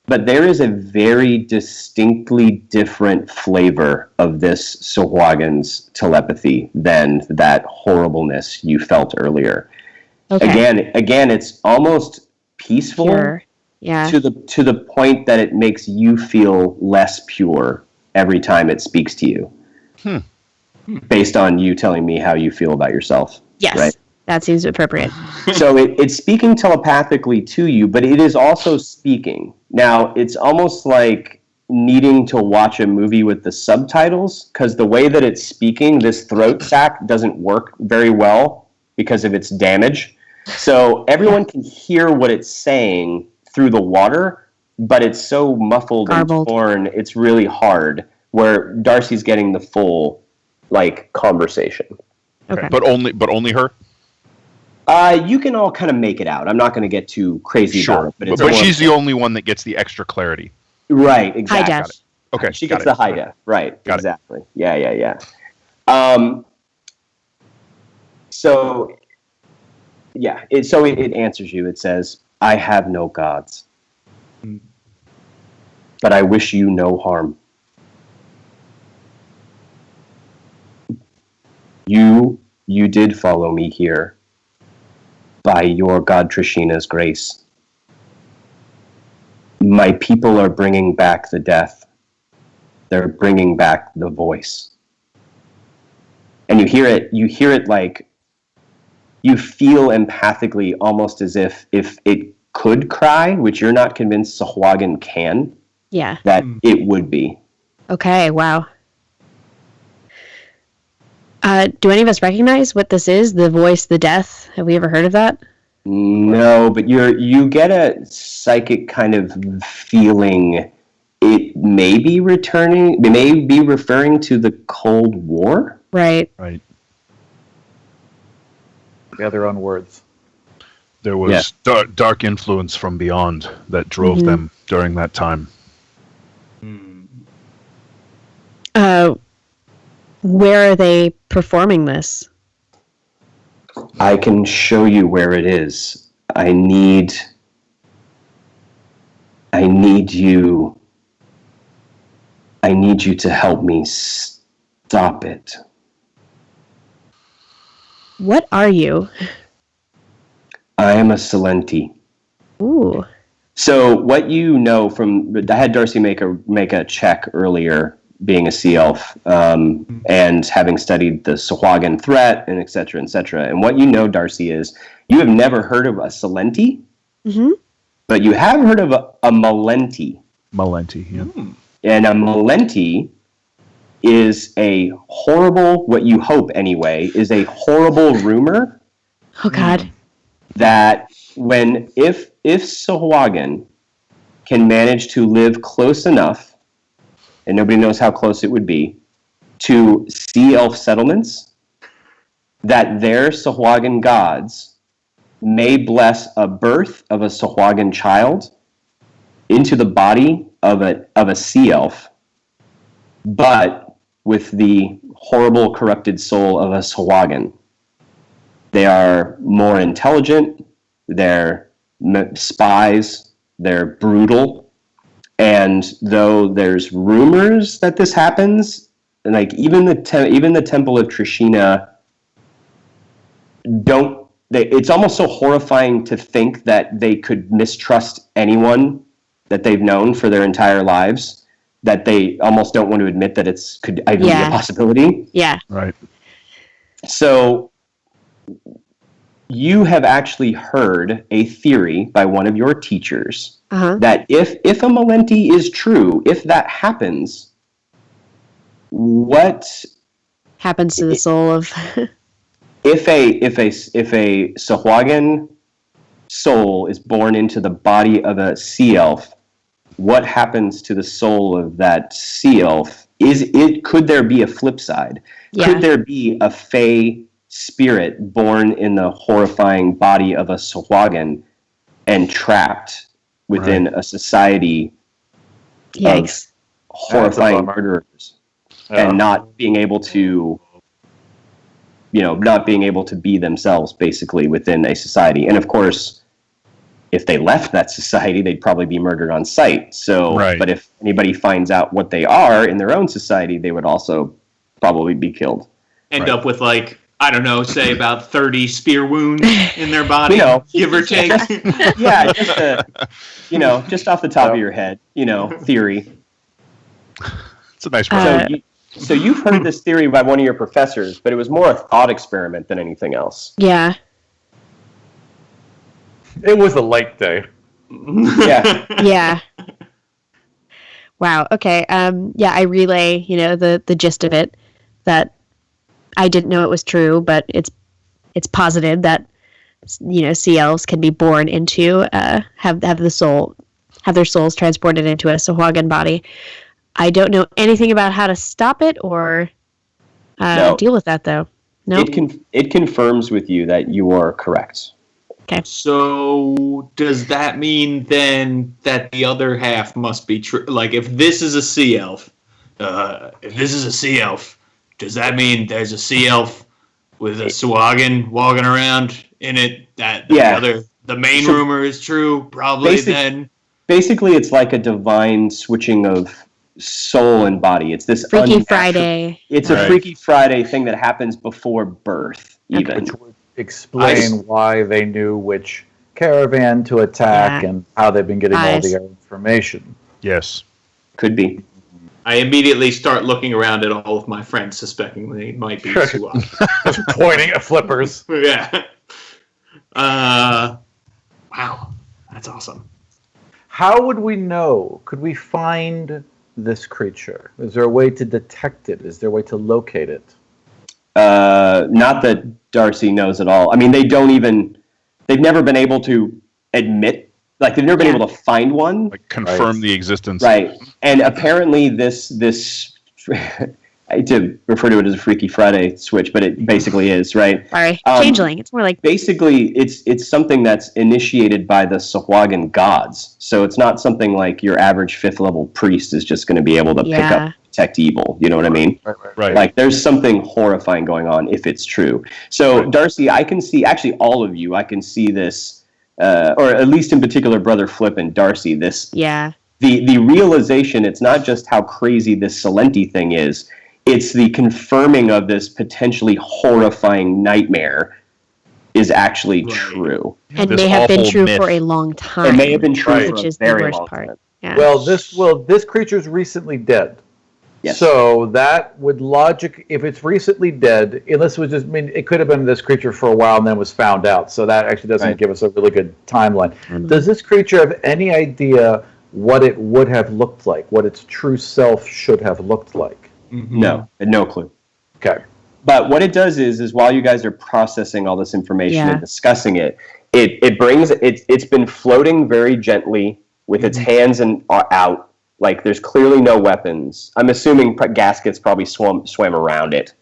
but there is a very distinctly different flavor of this Sahuagin's telepathy than that horribleness you felt earlier. Okay. Again, it's almost peaceful. Pure. Yeah. To the point that it makes you feel less pure every time it speaks to you. Based on you telling me how you feel about yourself. Yes, right? That seems appropriate. So it's speaking telepathically to you, but it is also speaking. Now, it's almost like needing to watch a movie with the subtitles, because the way that it's speaking, this throat sac doesn't work very well because of its damage. So everyone can hear what it's saying through the water, but it's so muffled Garbled. and torn, it's really hard, where Darcy's getting the full, conversation. Okay. But only her? You can all kind of make it out. I'm not going to get too crazy about it. But she's the only one that gets the extra clarity. Right, exactly. High def. Okay, she gets the high def. Right, Got exactly. It. Yeah. So it answers you. It says, I have no gods, but I wish you no harm. You did follow me here by your god Trishina's grace. My people are bringing back the death. They're bringing back the voice. And you hear it like, you feel empathically almost as if it could cry, which you're not convinced Sahuagin can. Yeah. That it would be. Okay, wow. Do any of us recognize what this is? The voice, the death? Have we ever heard of that? No, but you get a psychic kind of feeling. It may be referring to the Cold War. Right. Yeah, their own words. There was dark influence from beyond that drove them during that time. Where are they performing this? I can show you where it is. I need you to help me stop it. What are you? I am a Silenti. Ooh. So what you know from, I had Darcy make a check earlier, being a sea elf, and having studied the Sahuagin threat, and et cetera, et cetera. And what you know, Darcy, is you have never heard of a Silenti, but you have heard of a Malenti. Malenti, yeah. And a Malenti is a horrible, what you hope anyway, is a horrible rumor. Oh, God. That if Sahuagin can manage to live close enough, and nobody knows how close it would be, to sea elf settlements, that their Sahuagin gods may bless a birth of a Sahuagin child into the body of a sea elf, but with the horrible, corrupted soul of a Sahuagin. They are more intelligent, they're spies, they're brutal, and though there's rumors that this happens, like even the Temple of Trishina it's almost so horrifying to think that they could mistrust anyone that they've known for their entire lives, that they almost don't want to admit that could even be a possibility. Yeah. Right. So you have actually heard a theory by one of your teachers that if a Malenti is true, if that happens, what happens to the soul of if a Sahuagin soul is born into the body of a sea elf, what happens to the soul of that sea elf? Could there be a flip side? Yeah. Could there be a Fey spirit born in the horrifying body of a Sahuagin and trapped within a society of horrifying murderers and not being able to be themselves, basically, within a society? And of course, if they left that society, they'd probably be murdered on sight. So, but if anybody finds out what they are in their own society, they would also probably be killed. End up with, like, I don't know, say about 30 spear wounds in their body, give or take. Yeah, just off the top of your head, theory. It's a nice one. So you've heard this theory by one of your professors, but it was more a thought experiment than anything else. Yeah. It was a late day. Yeah. Yeah. Wow. Okay. I relay, the gist of it, that I didn't know it was true, but it's posited that, sea elves can be born into, have their souls transported into a Sahuagin body. I don't know anything about how to stop it or deal with that, though. No. It confirms with you that you are correct. Okay. So does that mean then that the other half must be true? Like, if this is a sea elf, does that mean there's a sea elf with a Sahuagin walking around in it? The main rumor is true, probably then. Basically, it's like a divine switching of soul and body. It's this Freaky Friday. It's a Freaky Friday thing that happens before birth, even. Which would explain why they knew which caravan to attack and how they've been getting all the information. Yes. Could be. I immediately start looking around at all of my friends, suspecting they might be Suak. Just pointing at flippers. Yeah. Wow. That's awesome. How would we know? Could we find this creature? Is there a way to detect it? Is there a way to locate it? Not that Darcy knows at all. I mean, they've never been able to admit, like, they've never been able to find one. Like, confirm the existence. Right. And apparently this I hate to refer to it as a Freaky Friday switch, but it basically is, right? Sorry. Changeling. It's more like... Basically, it's something that's initiated by the Sahuagin gods. So it's not something like your average 5th level priest is just going to be able to pick up, detect evil. You know what I mean? Right. Like, there's something horrifying going on if it's true. So, Darcy, I can see, actually all of you, I can see this, or at least in particular, Brother Flip and Darcy, this... Yeah. The realization, it's not just how crazy this Salenti thing is, it's the confirming of this potentially horrifying nightmare is actually true. And may have been true for a long time. It may have been true for which a is very the worst long part. time. Yeah. Well, this creature's recently dead. Yes. So that would if it's recently dead, unless it was just, it could have been this creature for a while and then was found out. So that actually doesn't give us a really good timeline. Mm-hmm. Does this creature have any idea what it would have looked like, what its true self should have looked like? Mm-hmm. No clue. Okay. But what it does is while you guys are processing all this information and discussing it, it's been floating very gently with its hands out. Like, the's clearly no weapons. I'm assuming Gasket's probably swam around it,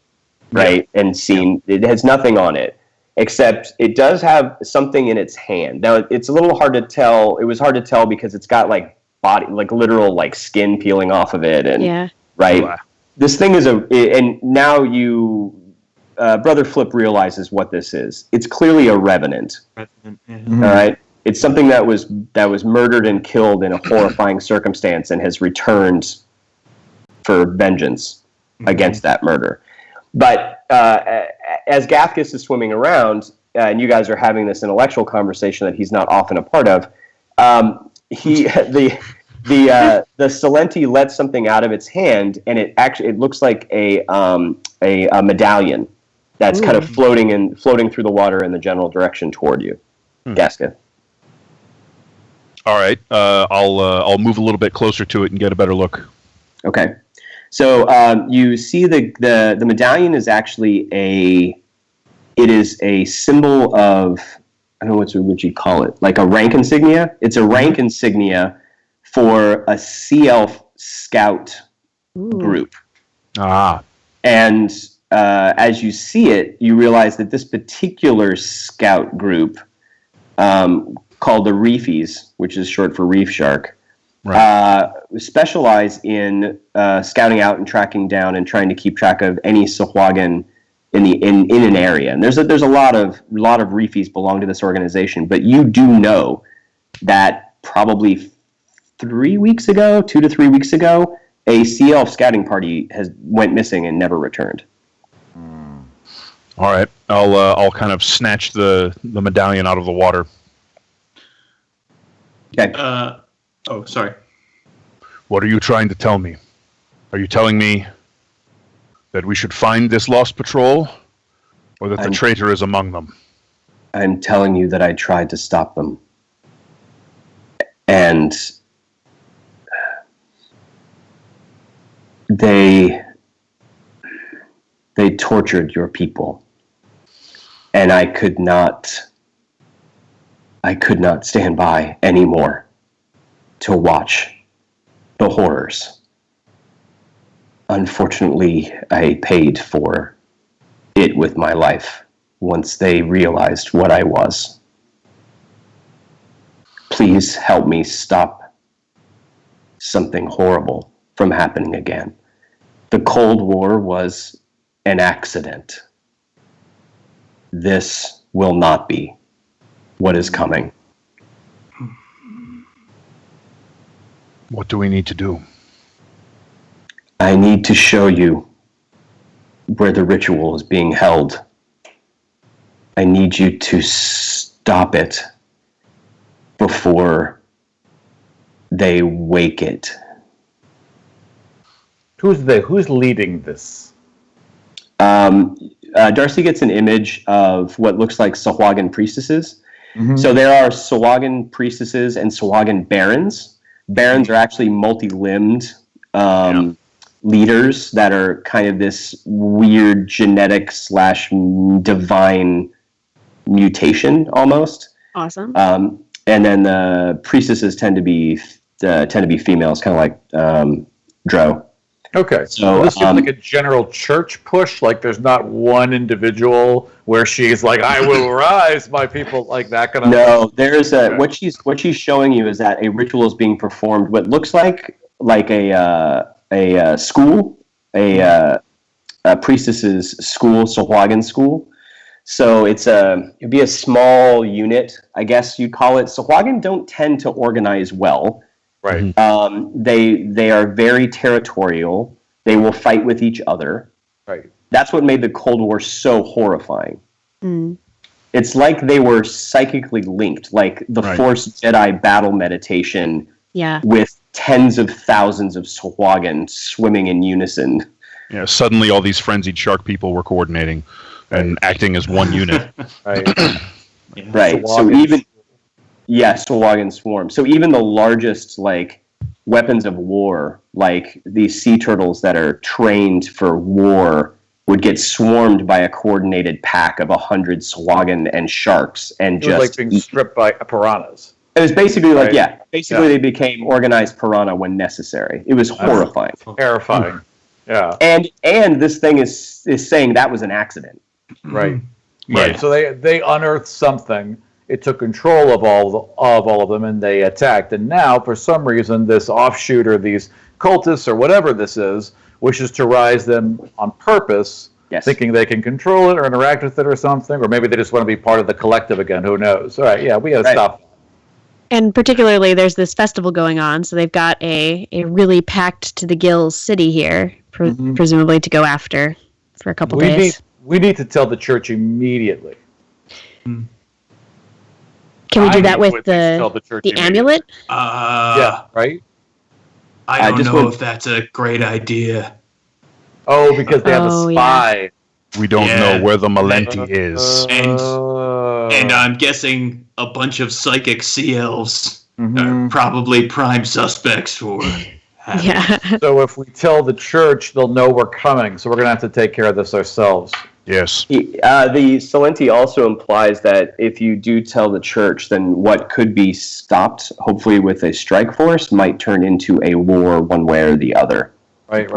right? Yeah. And seen it has nothing on it, except it does have something in its hand. Now, it's a little hard to tell. It was hard to tell because it's got like literal like skin peeling off of it, and right. Wow. This thing is and now Brother Flip realizes what this is. It's clearly a revenant. Mm-hmm. All right. It's something that was murdered and killed in a horrifying circumstance and has returned for vengeance against that murder. But as Gathkus is swimming around, and you guys are having this intellectual conversation that he's not often a part of, the Salenti lets something out of its hand, and it looks like a medallion that's kind of floating through the water in the general direction toward you, Gasketh. All right, I'll move a little bit closer to it and get a better look. Okay, so you see the medallion is actually a symbol of, I don't know what would you call it, like a rank insignia. It's a rank insignia for a Sea Elf scout group. And as you see it, you realize that this particular scout group, called the Reefies, which is short for Reef Shark, specialize in scouting out and tracking down and trying to keep track of any Sahuagin in an area. And there's a lot of Reefies belong to this organization, but you do know that probably 2 to 3 weeks ago, a Sea Elf scouting party went missing and never returned. All right, I'll kind of snatch the medallion out of the water. Okay. Sorry. What are you trying to tell me? Are you telling me that we should find this lost patrol, or that the traitor is among them? I'm telling you that I tried to stop them. And they tortured your people. And I could not stand by anymore to watch the horrors. Unfortunately, I paid for it with my life once they realized what I was. Please help me stop something horrible from happening again. The Cold War was an accident. This will not be what is coming. What do we need to do? I need to show you where the ritual is being held. I need you to stop it before they wake it. Who's leading this? Darcy gets an image of what looks like Sahuagin priestesses. Mm-hmm. So there are Sahuagin priestesses and Sahuagin barons. Barons are actually multi-limbed leaders that are kind of this weird genetic / divine mutation almost. Awesome. And then the priestesses tend to be females, kind of like Drow. Okay, so this seems like a general church push. Like, there's not one individual where she's like, "I will rise, my people," like that kind of. No, there's what she's showing you is that a ritual is being performed. What looks like a school, a priestess's school, Sahuagin school. So it'd be a small unit, I guess you'd call it. Sahuagin don't tend to organize well. Right. They are very territorial. They will fight with each other. Right. That's what made the Cold War so horrifying. Mm. It's like they were psychically linked, like the Force Jedi battle meditation with tens of thousands of Sahuagin swimming in unison. Yeah, suddenly all these frenzied shark people were coordinating and acting as one unit. Right. Right. So even... Yes, Sahuagin swarm. So even the largest, like, weapons of war, like these sea turtles that are trained for war, would get swarmed by a coordinated pack of 100 Sahuagin and sharks, and it was like being stripped by piranhas. It was basically like, Right. they became organized piranha when necessary. It was horrifying. Terrifying. Yeah. And this thing is saying that was an accident. Right. Yeah. Right. So they unearthed something. It took control of all of them, and they attacked. And now, for some reason, this offshoot or these cultists or whatever this is wishes to rise them on purpose, thinking they can control it or interact with it or something, or maybe they just want to be part of the collective again. Who knows? All right. Yeah, we got to stop. And particularly, there's this festival going on, so they've got a really packed to the gills city here, presumably to go after for a couple days. We need to tell the church immediately. Can we do that with the amulet? Yeah, right? I don't know if that's a great idea. Oh, because they have a spy. Yeah. We don't know where the Malenti is. And I'm guessing a bunch of psychic sea elves are probably prime suspects for Yeah. So if we tell the church, they'll know we're coming. So we're going to have to take care of this ourselves. Yes. The Salenti also implies that if you do tell the church, then what could be stopped, hopefully with a strike force, might turn into a war one way or the other. Right.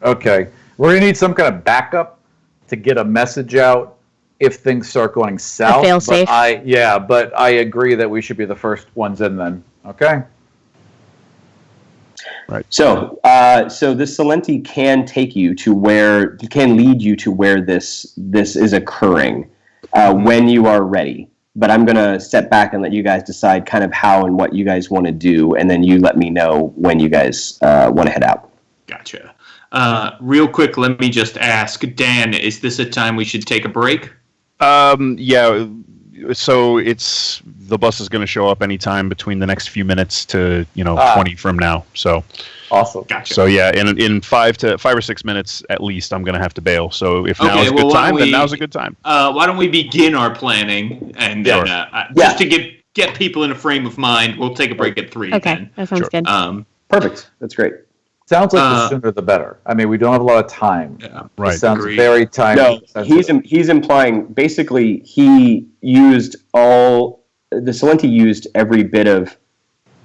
Okay. We're going to need some kind of backup to get a message out if things start going south. Fail-safe. But I agree that we should be the first ones in then. Okay? Right. So this Salenti can lead you to where this is occurring when you are ready. But I'm going to step back and let you guys decide kind of how and what you guys want to do, and then you let me know when you guys want to head out. Gotcha. Real quick, let me just ask, Dan, is this a time we should take a break? Yeah. So the bus is going to show up anytime between the next few minutes to 20 from now. So awesome. Gotcha. So yeah, in 5 or 6 minutes at least, I'm going to have to bail. So if now is a good time, then now's a good time. Why don't we begin our planning and then just to get people in a frame of mind, we'll take a break at 3. Okay, then. that sounds good. Perfect. That's great. Sounds like the sooner the better. I mean, we don't have a lot of time. Yeah. Right. It sounds Agreed. very timely. No, he's implying basically he used the Salenti used every bit of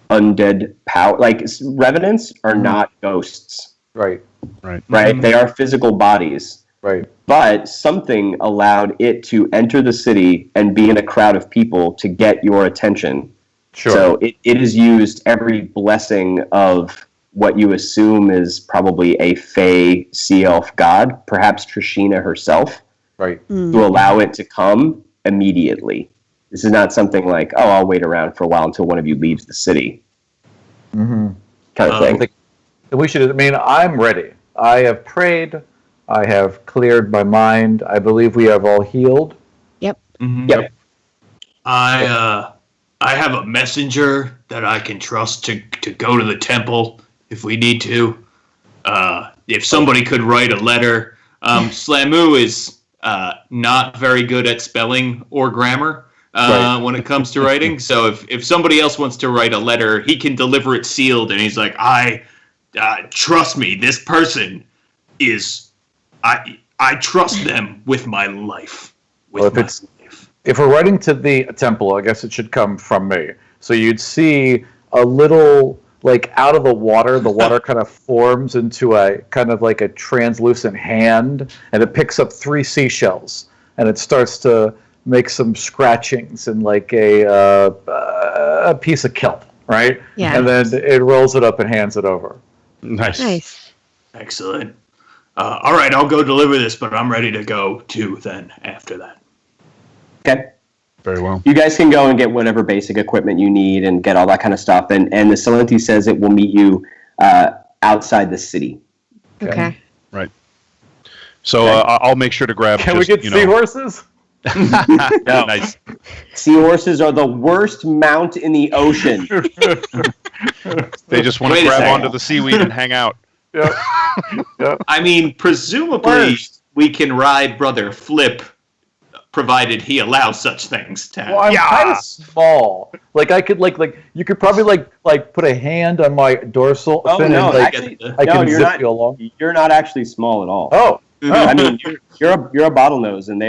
undead power. Like revenants are not ghosts, Right. right? Mhm. They are physical bodies, Right. but something allowed it to enter the city and be in a crowd of people to get your attention. Sure. So it has used every blessing of what you assume is probably a Fey Sea Elf god, perhaps Trishina herself, Right. to allow it to come immediately. This is not something like, oh, I'll wait around for a while until one of you leaves the city, kind of I thing. think we should. I mean, I'm ready. I have prayed. I have cleared my mind. I believe we have all healed. Yep. Mhm. Yep. I have a messenger that I can trust to go to the temple if we need to. If somebody could write a letter. Slamu is not very good at spelling or grammar when it comes to writing. So if somebody else wants to write a letter, he can deliver it sealed. And he's like, trust me, this person is, I trust them with my life. If we're writing to the temple, I guess it should come from me. So you'd see a little, like out of the water kind of forms into a kind of like a translucent hand, and it picks up 3 seashells, and it starts to make some scratchings in like a piece of kelp, right? Yeah. And then it rolls it up and hands it over. Nice. Excellent. All right, I'll go deliver this, but I'm ready to go too then after that. Okay. Very well. You guys can go and get whatever basic equipment you need and get all that kind of stuff. And the Salenti says it will meet you outside the city. Okay. Right. So I'll make sure to grab. Can we get seahorses? No. Nice. Seahorses are the worst mount in the ocean. They just want to grab onto the seaweed and hang out. Yeah. I mean, presumably we can ride Brother Flip, provided he allows such things to happen. Well, I'm kind of small. Like I could like you could probably like put a hand on my dorsal fin and I can zip you along. You're not actually small at all. Oh. I mean, you're a bottlenose, and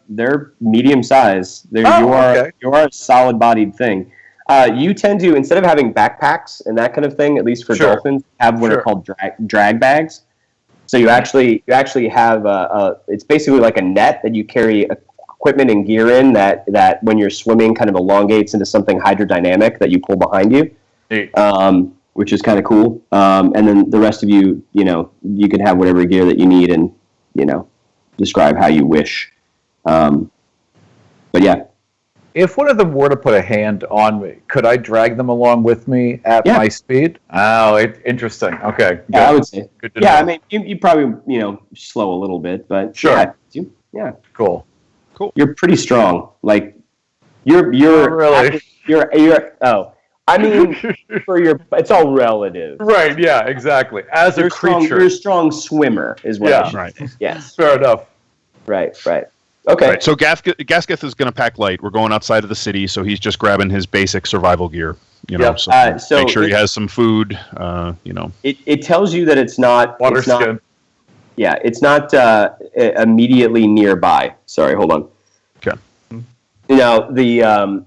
they're medium size. You are a solid bodied thing. You tend to, instead of having backpacks and that kind of thing, at least for dolphins, have what are called drag bags. So you actually have it's basically like a net that you carry equipment and gear in that when you're swimming kind of elongates into something hydrodynamic that you pull behind you, which is kind of cool. And then the rest of you can have whatever gear that you need and describe how you wish. But yeah. If one of them were to put a hand on me, could I drag them along with me at my speed? Oh, interesting. Okay. Good. Yeah, I would say. Good to know. I mean, you probably slow a little bit, but yeah. Cool. You're pretty strong. Like you're really. I mean, it's all relative. Right. Yeah. Exactly. As a creature, you're a strong swimmer, is what. I should say. Yes. Fair enough. Right. Okay. Right, so Gasketh is going to pack light. We're going outside of the city, so he's just grabbing his basic survival gear. So make sure he has some food. It tells you that it's not water skin. Yeah, it's not immediately nearby. Sorry, hold on. Okay. The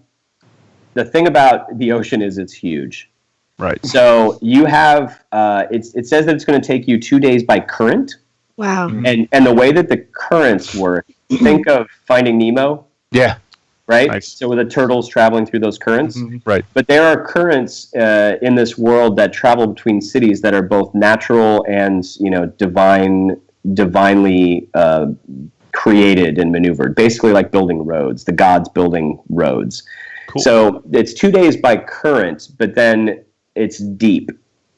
thing about the ocean is it's huge. Right. So you have it says that it's going to take you 2 days by current. Wow. And the way that the currents work, think of Finding Nemo. Yeah. Right? Nice. So with the turtles traveling through those currents. Mm-hmm. Right. But there are currents in this world that travel between cities that are both natural and, divinely created and maneuvered. Basically like building roads, the gods building roads. Cool. So it's 2 days by current, but then it's deep.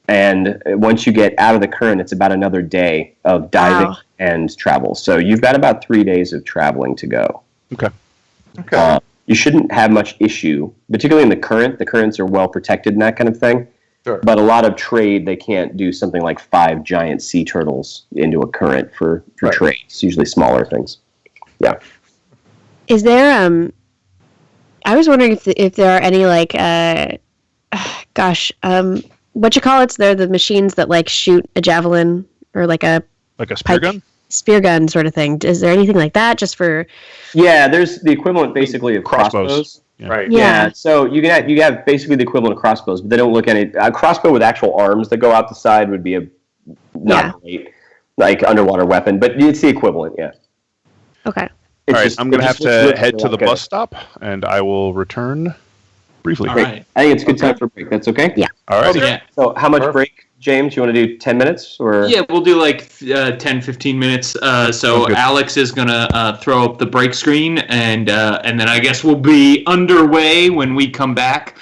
And once you get out of the current, it's about another day of diving and travel. So you've got about 3 days of traveling to go. Okay. You shouldn't have much issue, particularly in the current. The currents are well protected and that kind of thing. Sure. But a lot of trade, they can't do something like 5 giant sea turtles into a current for trade. It's usually smaller things. Yeah. Is there I was wondering if there are any they're the machines that shoot a javelin or like a spear gun? Spear gun sort of thing. Is there anything like that just for? Yeah, there's the equivalent basically of crossbows. Yeah. Right. Yeah. So you have basically the equivalent of crossbows, but they don't look at it. A crossbow with actual arms that go out the side would be not great, like underwater weapon, but it's the equivalent. Yeah. Okay. All right, I'm going to have to head to the bus stop, and I will return briefly. All right. I think it's a good time for a break. That's okay? Yeah. All right. Yeah. So how much break, James? You want to do 10 minutes? Or? Yeah, we'll do 10, 15 minutes. So Alex is going to throw up the break screen, and then I guess we'll be underway when we come back.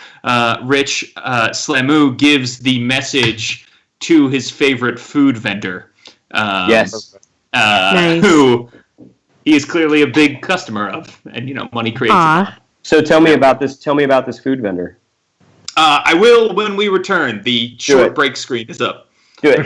Rich Slamu gives the message to his favorite food vendor. Yes. Nice. Who he is clearly a big customer of, and money creates. So tell me about this. Tell me about this food vendor. I will when we return. The short break screen is up. Do it.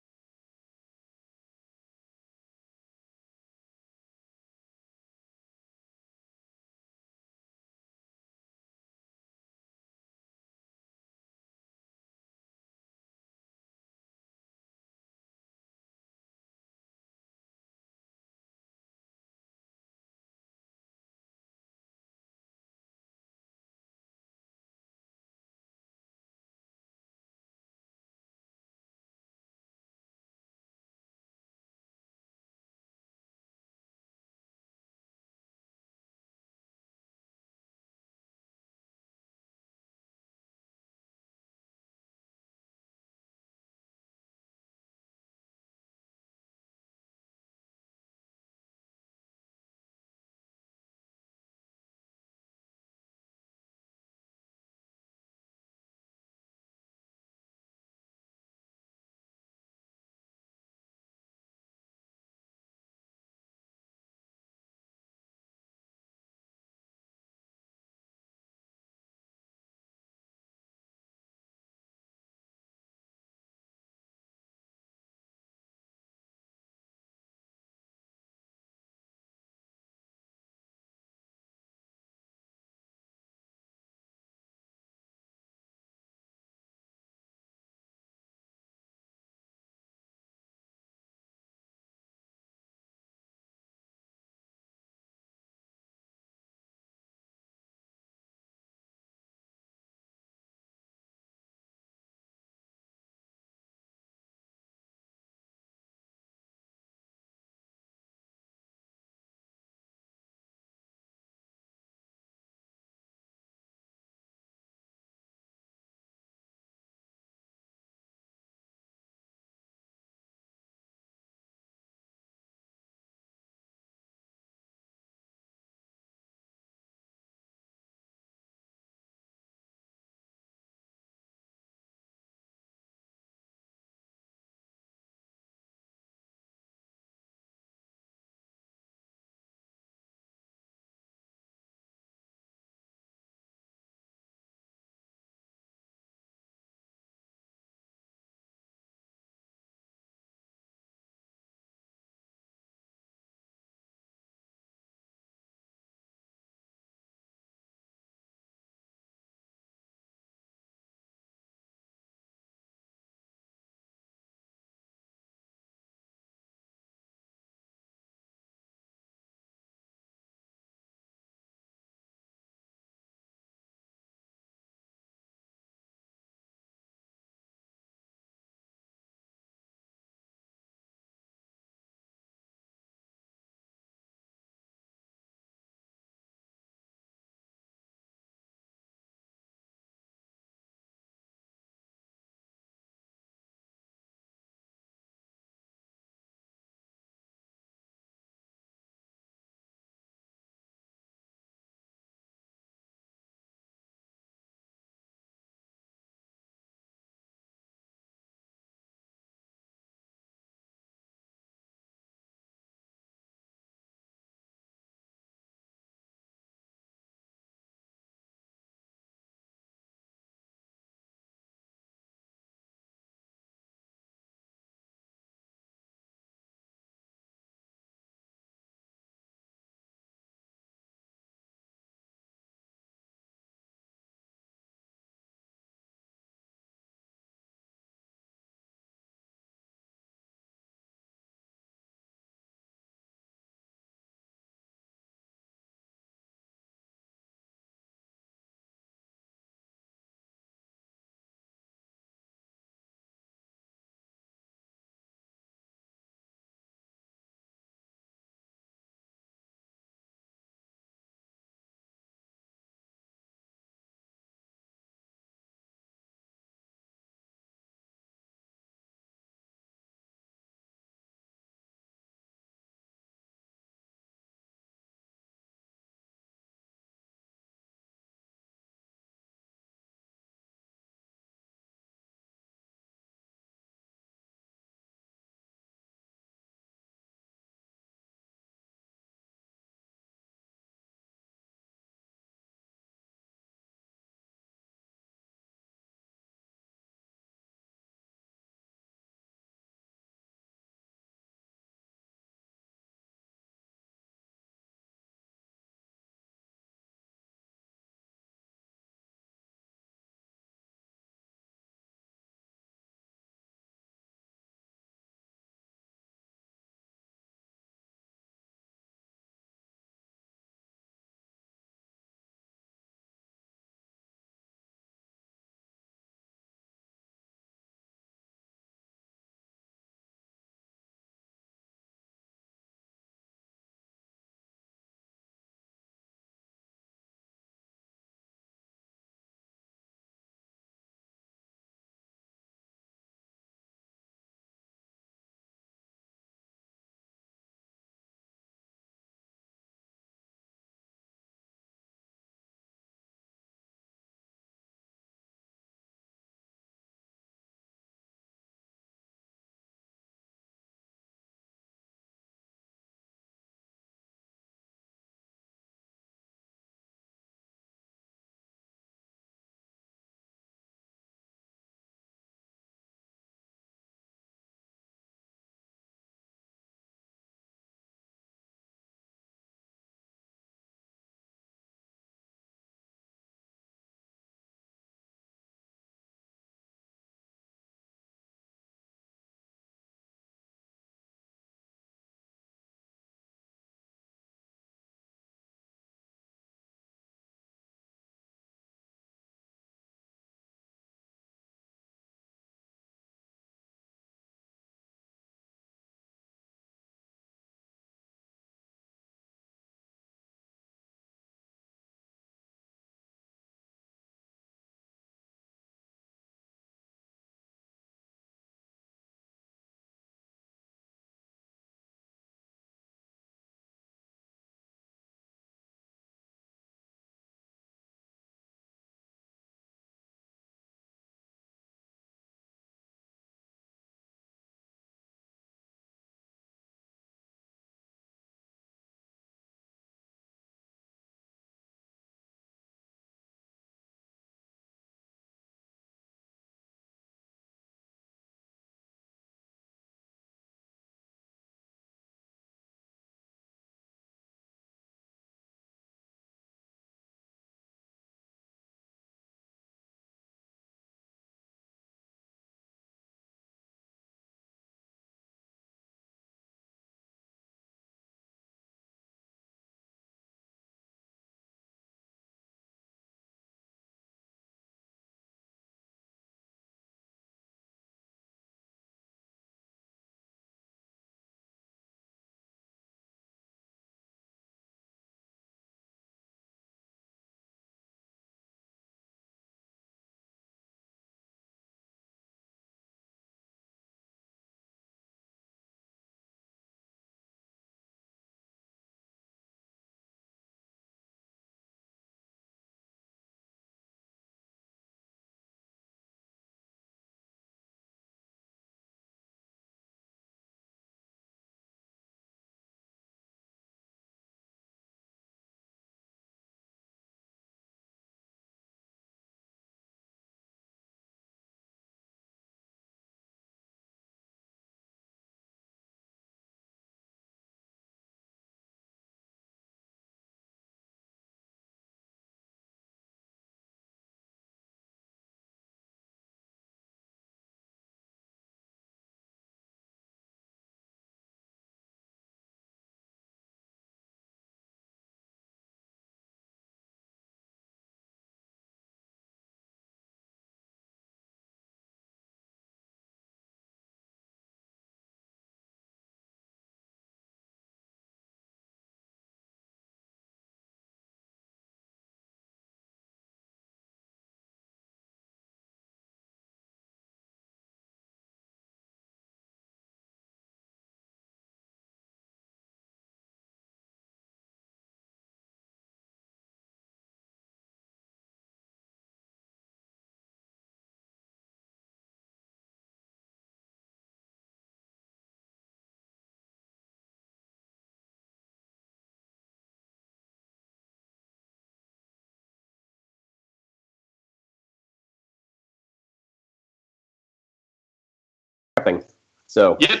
prepping. So Yep.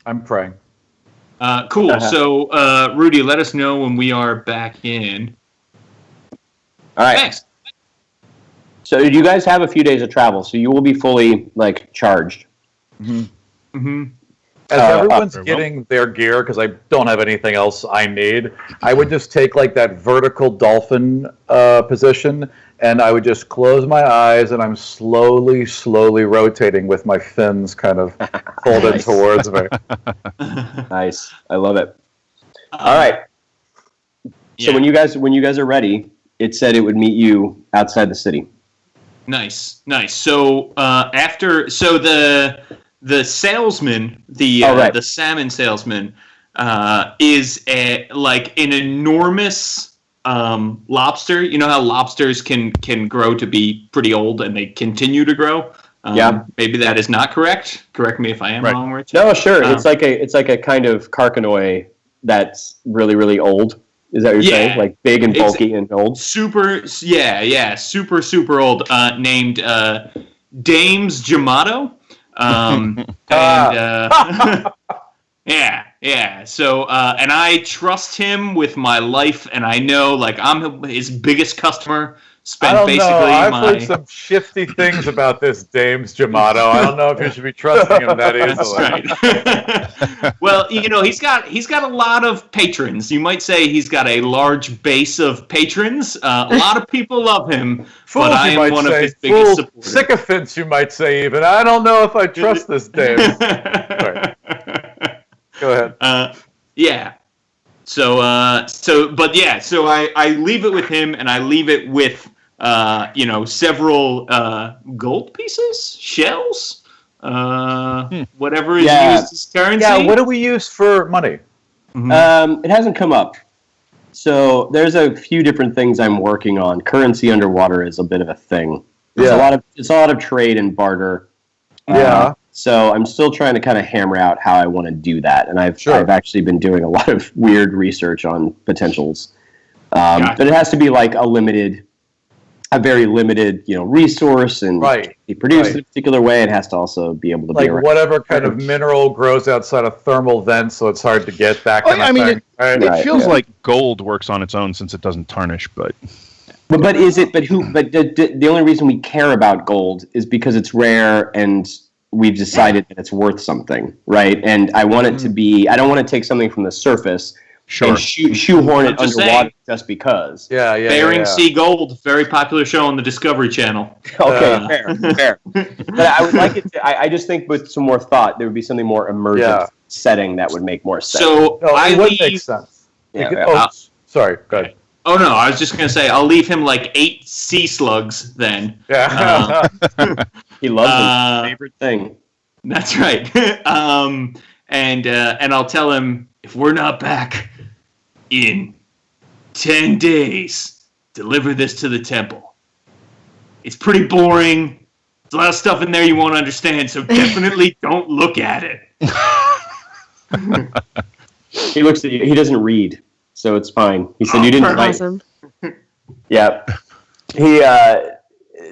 I'm praying. Cool. So, Rudy, let us know when we are back in. All right. Thanks. So you guys have a few days of travel, so you will be fully charged. As everyone's getting their gear, because I don't have anything else I need, I would just take that vertical dolphin position, and I would just close my eyes, and I'm slowly rotating with my fins kind of folded towards me. Nice. I love it. All right. So when you guys are ready, it said it would meet you outside the city. Nice. So the salesman, the salmon salesman, is an enormous lobster. You know how lobsters can grow to be pretty old and they continue to grow. Maybe that is not correct. Correct me if I am wrong, Rich. No, sure. It's like a kind of carcinoid that's really, really old. Is that what you're saying? Like big and bulky and old? Super old. Named Dames Jamato. So, and I trust him with my life, and I know, I'm his biggest customer. I've heard some shifty things about this Dames Jamato. I don't know if you should be trusting him that easily. That's right. Well, he's got a lot of patrons. You might say he's got a large base of patrons. A lot of people love him, but I am one of his biggest supporters. Sycophants, you might say, even. I don't know if I trust this Dames. Sorry. Go ahead. So I leave it with him, and I leave it with several gold pieces, shells, whatever is used as currency. Yeah, what do we use for money? It hasn't come up. So there's a few different things I'm working on. Currency underwater is a bit of a thing. It's a lot of trade and barter. So I'm still trying to kind of hammer out how I want to do that, and I've actually been doing a lot of weird research on potentials. But it has to be a very limited, resource, and be produced in a particular way. It has to also be able to be around. Whatever kind of mineral grows outside of thermal vents, so it's hard to get that kind of thing. It feels like gold works on its own since it doesn't tarnish, but. But is it? But the only reason we care about gold is because it's rare and we've decided that it's worth something, right? And I want it to be. I don't want to take something from the surface and shoehorn it underwater just because. Bering Sea Gold, very popular show on the Discovery Channel. Okay, fair. But I would like it to. I just think with some more thought, there would be something more emergent setting that would make more sense. So it would make sense. Sorry, go ahead. Oh no, I was just gonna say I'll leave him 8 sea slugs then. He loves his favorite thing. That's right. And I'll tell him, if we're not back in 10 days, deliver this to the temple. It's pretty boring. There's a lot of stuff in there you won't understand, so definitely don't look at it. He looks at you. He doesn't read, so it's fine. He said you didn't write. Awesome. Yeah.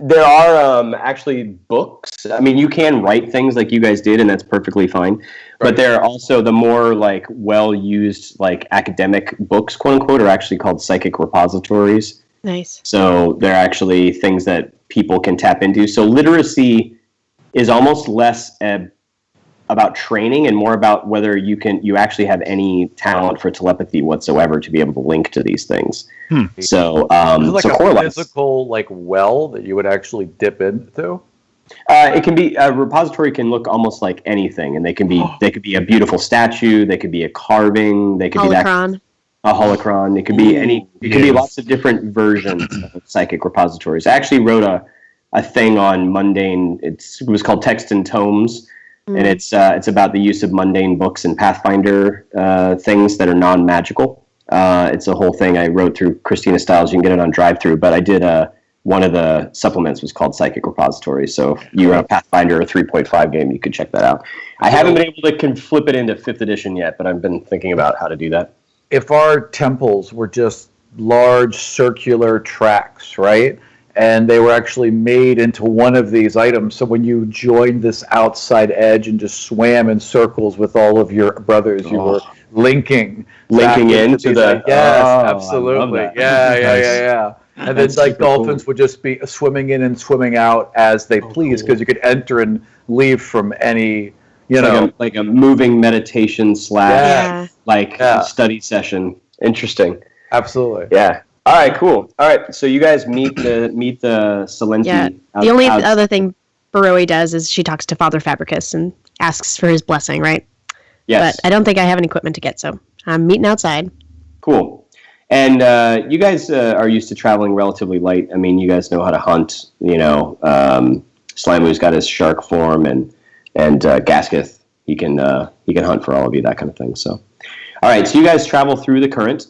There are actually books. I mean, you can write things like you guys did, and that's perfectly fine. But there are also the more well-used academic books, quote unquote, are actually called psychic repositories. Nice. So they're actually things that people can tap into. So literacy is almost less about training and more about whether you actually have any talent for telepathy whatsoever to be able to link to these things. So is it a physical well that you would actually dip into? It can be a repository. Can look almost like anything, and they could be a beautiful statue. They could be a carving. They could be a holocron. It could be any. It could be lots of different versions of psychic repositories. I actually wrote a thing on mundane. It was called Text and Tomes. And it's about the use of mundane books and Pathfinder things that are non-magical. It's a whole thing I wrote through Christina Stiles. You can get it on drive-thru, but I did one of the supplements was called Psychic Repository. So if you run a Pathfinder or 3.5 game, you could check that out. I haven't been able to flip it into 5th edition yet, but I've been thinking about how to do that. If our temples were just large circular tracks, right? and they were actually made into one of these items. So when you joined this outside edge and just swam in circles with all of your brothers, you were linking into the. Yes, Oh, absolutely. I love that. Yeah. And then That's like super dolphins cool. would just be swimming in and swimming out as they please, because you could enter and leave from any, like a moving meditation / Yeah. study session. Interesting. Absolutely. Yeah. All right. Cool. All right. So you guys meet the Salenti. Yeah. The only other thing Baroe does is she talks to Father Fabricus and asks for his blessing, right? Yes. But I don't think I have any equipment to get, so I'm meeting outside. Cool. And you guys are used to traveling relatively light. I mean, you guys know how to hunt. Slimu's got his shark form, and Gasketh, he can hunt for all of you, that kind of thing. So, all right. So you guys travel through the current.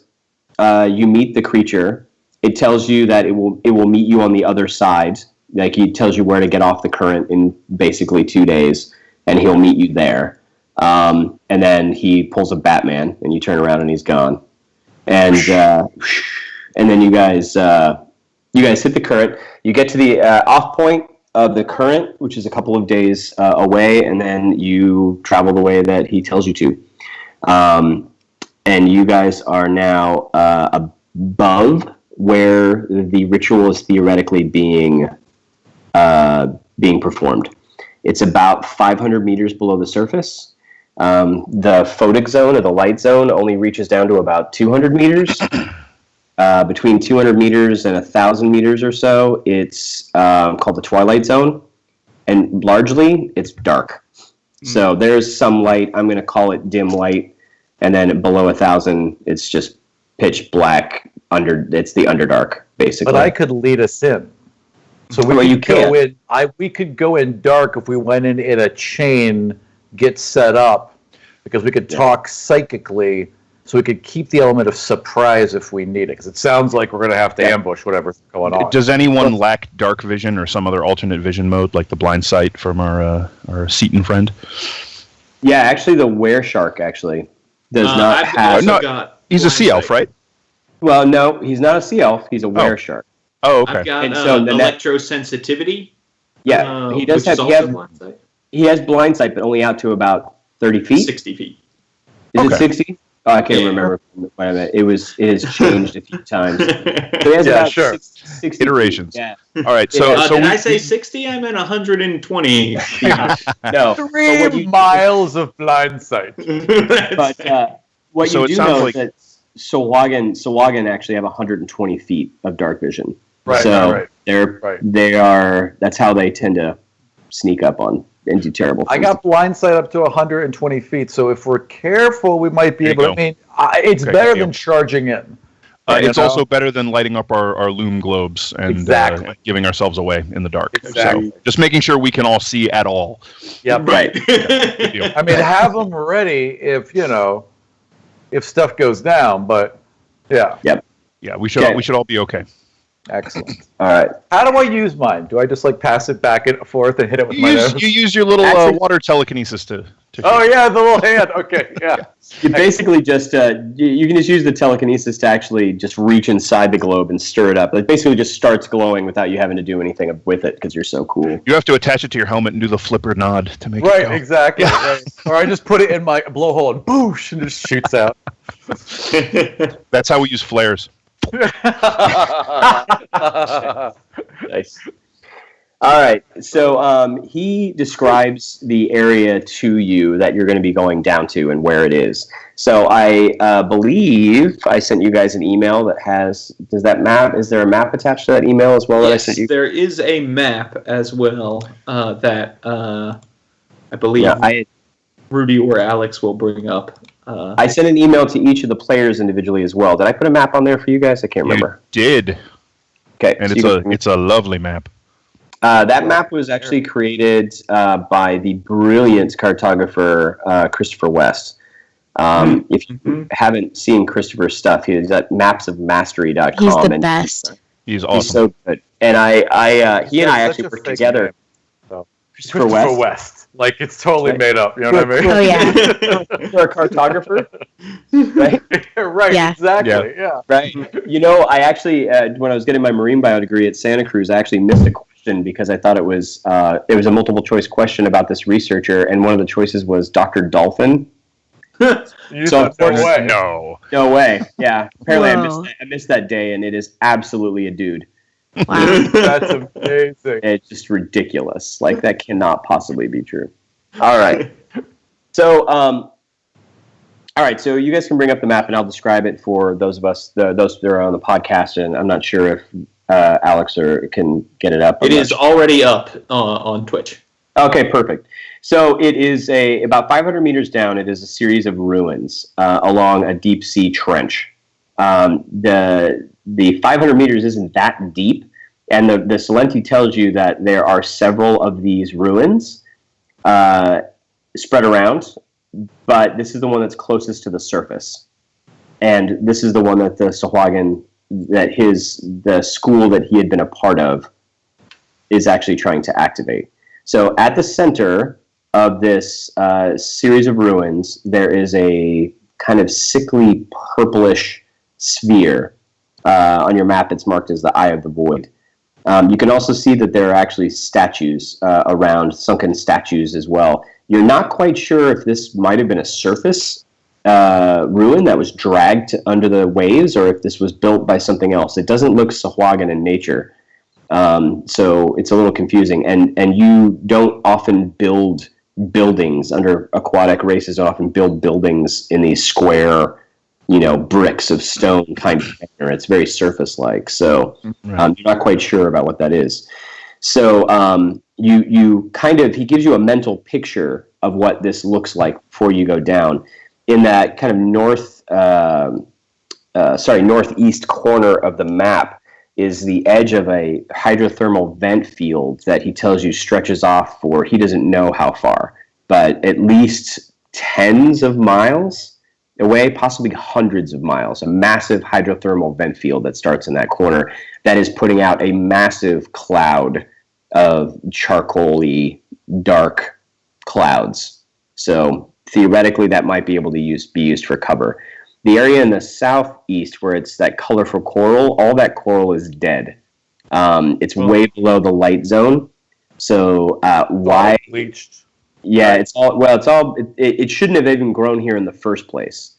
You meet the creature. It tells you that it will meet you on the other side. Like, he tells you where to get off the current in basically 2 days, and he'll meet you there. And then he pulls a Batman, and you turn around and he's gone. And then you guys hit the current. You get to the off point of the current, which is a couple of days away, and then you travel the way that he tells you to. And you guys are now above where the ritual is theoretically being performed. It's about 500 meters below the surface. The photic zone, or the light zone, only reaches down to about 200 meters. Between 200 meters and 1,000 meters or so, it's called the twilight zone, and largely it's dark. So there's some light. I'm going to call it dim light. And then below 1,000, it's just pitch black. It's the Underdark, basically. But I could lead us in. So we could go in dark if we went in a chain, get set up, because we could talk psychically, so we could keep the element of surprise if we need it. Because it sounds like we're going to have to ambush whatever's going on. Does anyone lack dark vision or some other alternate vision mode, like the blind sight from our Seaton friend? Yeah, actually, the were-shark actually does not have... He's a sea elf, right? Well, no, he's not a sea elf. He's a were-shark. Oh, okay. I've got And so electrosensitivity. Yeah, he does have... blind sight. He has blind sight, but only out to about 30 feet. 60 feet. Is it 60? Oh, I can't remember. Wait a minute. It has changed a few times. So he has about 60 iterations. Feet. Yeah. All right. So did I say 60? I meant 120 feet. No. 3 miles of blind sight. But what you do know is that Sawagan actually have 120 feet of dark vision. Right. So they are. That's how they tend to sneak up on and do terrible things. I got blind sight up to 120 feet, so if we're careful, we might be able to. I mean, it's better than charging in. It's also better than lighting up our loom globes and giving ourselves away in the dark. Exactly. So just making sure we can all see at all. Yep. Right. I mean, have them ready if stuff goes down. But yeah. Yep. Yeah, we should all be okay. Excellent. All right. How do I use mine? Do I just pass it back and forth and hit it with my nose? You use your little water telekinesis to Oh yeah, the little hand. Okay, yeah. You basically just you can just use the telekinesis to actually just reach inside the globe and stir it up. It basically just starts glowing without you having to do anything with it because you're so cool. You have to attach it to your helmet and do the flipper nod to make it go. Exactly. Right. Or I just put it in my blowhole and boosh, and it just shoots out. That's how we use flares. Nice. All right. So he describes the area to you that you're going to be going down to and where it is. So I believe I sent you guys an email that has. Is there a map attached to that email as well? Yes, that I sent you? There is a map as well that I believe Rudy or Alex will bring up. I sent an email to each of the players individually as well. Did I put a map on there for you guys? I can't remember. You did. Okay. And it's a lovely map. That map was actually created by the brilliant cartographer Christopher West. If you haven't seen Christopher's stuff, he's at mapsofmastery.com. He's the best. He's awesome. He's so good. And he and I actually worked together. Christopher West. Like, it's totally made up. You know what I mean? Oh, yeah. For a cartographer, right? Right, Yeah. exactly. Yeah. Right. I actually, when I was getting my marine bio degree at Santa Cruz, I actually missed a question because I thought it was a multiple choice question about this researcher, and one of the choices was Dr. Dolphin. No way. No way. Yeah. Apparently, Whoa. I missed that day, and it is absolutely a dude. Wow. That's amazing. It's just ridiculous. Like, that cannot possibly be true. All right. So, so you guys can bring up the map, and I'll describe it for those of us, those that are on the podcast, and I'm not sure if Alex can get it up. It is already up on Twitch. Okay, perfect. So it is about 500 meters down. It is a series of ruins along a deep sea trench. The 500 meters isn't that deep, and the Salenti tells you that there are several of these ruins spread around, but this is the one that's closest to the surface, and this is the one that the Sahuagin, the school that he had been a part of, is actually trying to activate. So at the center of this series of ruins, there is a kind of sickly purplish sphere. On your map, it's marked as the Eye of the Void. You can also see that there are actually statues around, sunken statues as well. You're not quite sure if this might have been a surface ruin that was dragged under the waves, or if this was built by something else. It doesn't look Sahuagin in nature. So it's a little confusing, and you don't often build buildings under aquatic races. Don't often build buildings in these square, bricks of stone kind of manner. It's very surface-like. So you're not quite sure about what that is. So he gives you a mental picture of what this looks like before you go down. In that kind of northeast corner of the map is the edge of a hydrothermal vent field that he tells you stretches off for, he doesn't know how far, but at least tens of miles away, possibly hundreds of miles, a massive hydrothermal vent field that starts in that corner that is putting out a massive cloud of charcoal-y, dark clouds. So theoretically, that might be able to be used for cover. The area in the southeast where it's that colorful coral, all that coral is dead. It's way below the light zone. So why? Bleached. Yeah, it shouldn't have even grown here in the first place.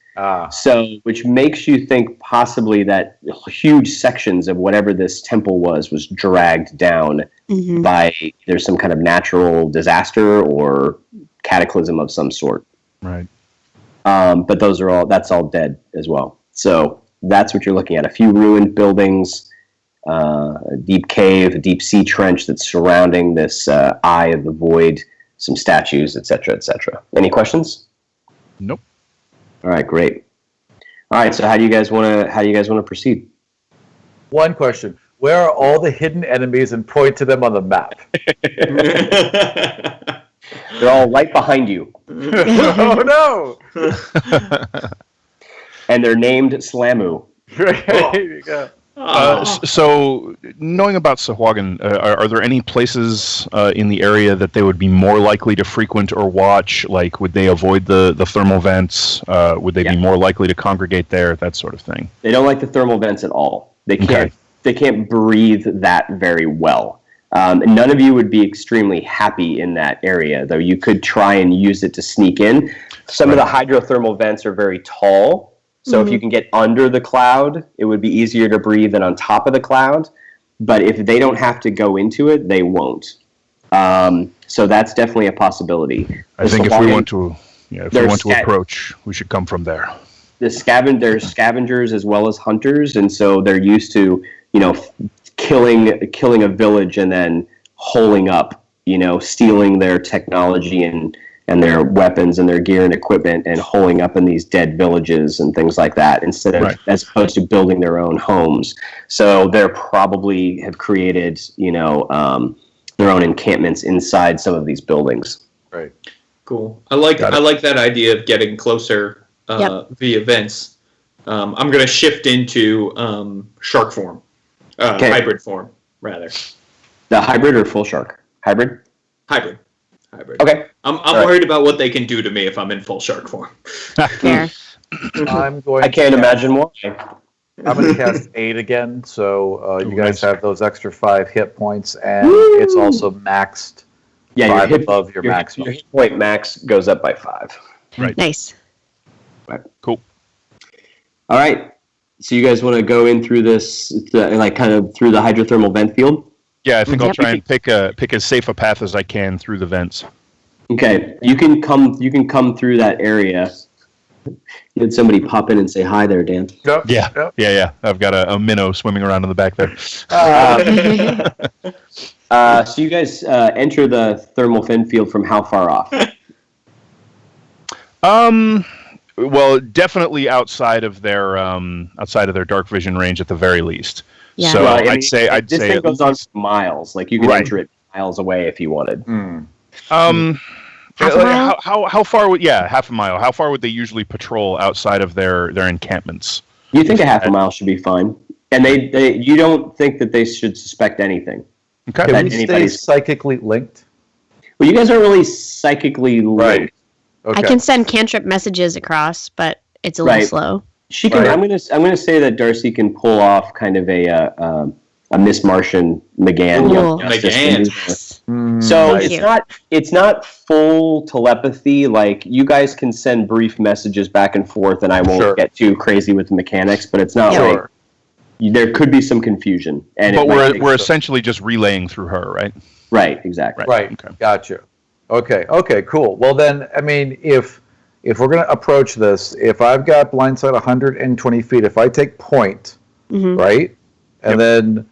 So, which makes you think possibly that huge sections of whatever this temple was dragged down by either some kind of natural disaster or cataclysm of some sort. Right. But that's all dead as well. So that's what you're looking at. A few ruined buildings, a deep cave, a deep sea trench that's surrounding this Eye of the Void, some statues, etc., etc. Any questions? Nope. All right, great. All right, so how do you guys want to proceed? One question. Where are all the hidden enemies, and point to them on the map? They're all right behind you. Oh, no! And they're named Slamu. There you go. So, knowing about Sahuagin, are there any places in the area that they would be more likely to frequent or watch? Like, would they avoid the thermal vents? Would they be more likely to congregate there? That sort of thing. They don't like the thermal vents at all. They can't. Okay. They can't breathe that very well. None of you would be extremely happy in that area, though you could try and use it to sneak in. Some of the hydrothermal vents are very tall. So if you can get under the cloud, it would be easier to breathe than on top of the cloud. But if they don't have to go into it, they won't. So that's definitely a possibility. I think if we want to approach, we should come from there. There's scavengers as well as hunters, and so they're used to, killing a village and then holing up, stealing their technology and their weapons and their gear and equipment and holing up in these dead villages and things like that as opposed to building their own homes. So they're probably have created, their own encampments inside some of these buildings. Right. Cool. I like that idea of getting closer via vents. I'm going to shift into shark form, hybrid form rather. The hybrid or full shark? Hybrid. Hybrid. hybrid. Okay. I'm right. worried about what they can do to me if I'm in full shark form. Fair. I can't imagine why. I'm going to cast 8 again, so you guys nice. have those extra 5 hit points, and Woo! it's also maxed 5 above your maximum. Your hit point max goes up by 5. Right. Nice. Cool. All right. So you guys want to go in through this, kind of through the hydrothermal vent field? Yeah, I think I'll Yep. try and pick as safe a path as I can through the vents. Okay. You can come through that area. You had somebody pop in and say hi there, Dan. Yep, Yeah. yep. Yeah. I've got a minnow swimming around in the back there. So you guys enter the thermal vent field from how far off? Well, definitely outside of their dark vision range at the very least. Yeah. So Well, I mean, I'd say this thing goes on for miles. Like you could Right. enter it miles away if you wanted. Half a mile? How far would half a mile? How far would they usually patrol outside of their encampments? You think a half a mile should be fine, and you don't think that they should suspect anything. Okay. Can we stay anybody's- psychically linked? Well, you guys aren't really psychically linked. Right. Okay. I can send cantrip messages across, but it's a little Right. slow. She can. Right. I'm gonna say that Darcy can pull off kind of a Miss Martian McGann. Cool. McGann. So Nice. it's not full telepathy. Like you guys can send brief messages back and forth, and I won't Sure. get too crazy with the mechanics. But it's not Yeah. like there could be some confusion. And But it might take we're some- essentially just relaying through her, right? right, exactly. Right. Okay. Gotcha. Okay, cool. Well then, I mean, if we're going to approach this, if I've got blindside 120 feet, if I take point, Mhm. right, and then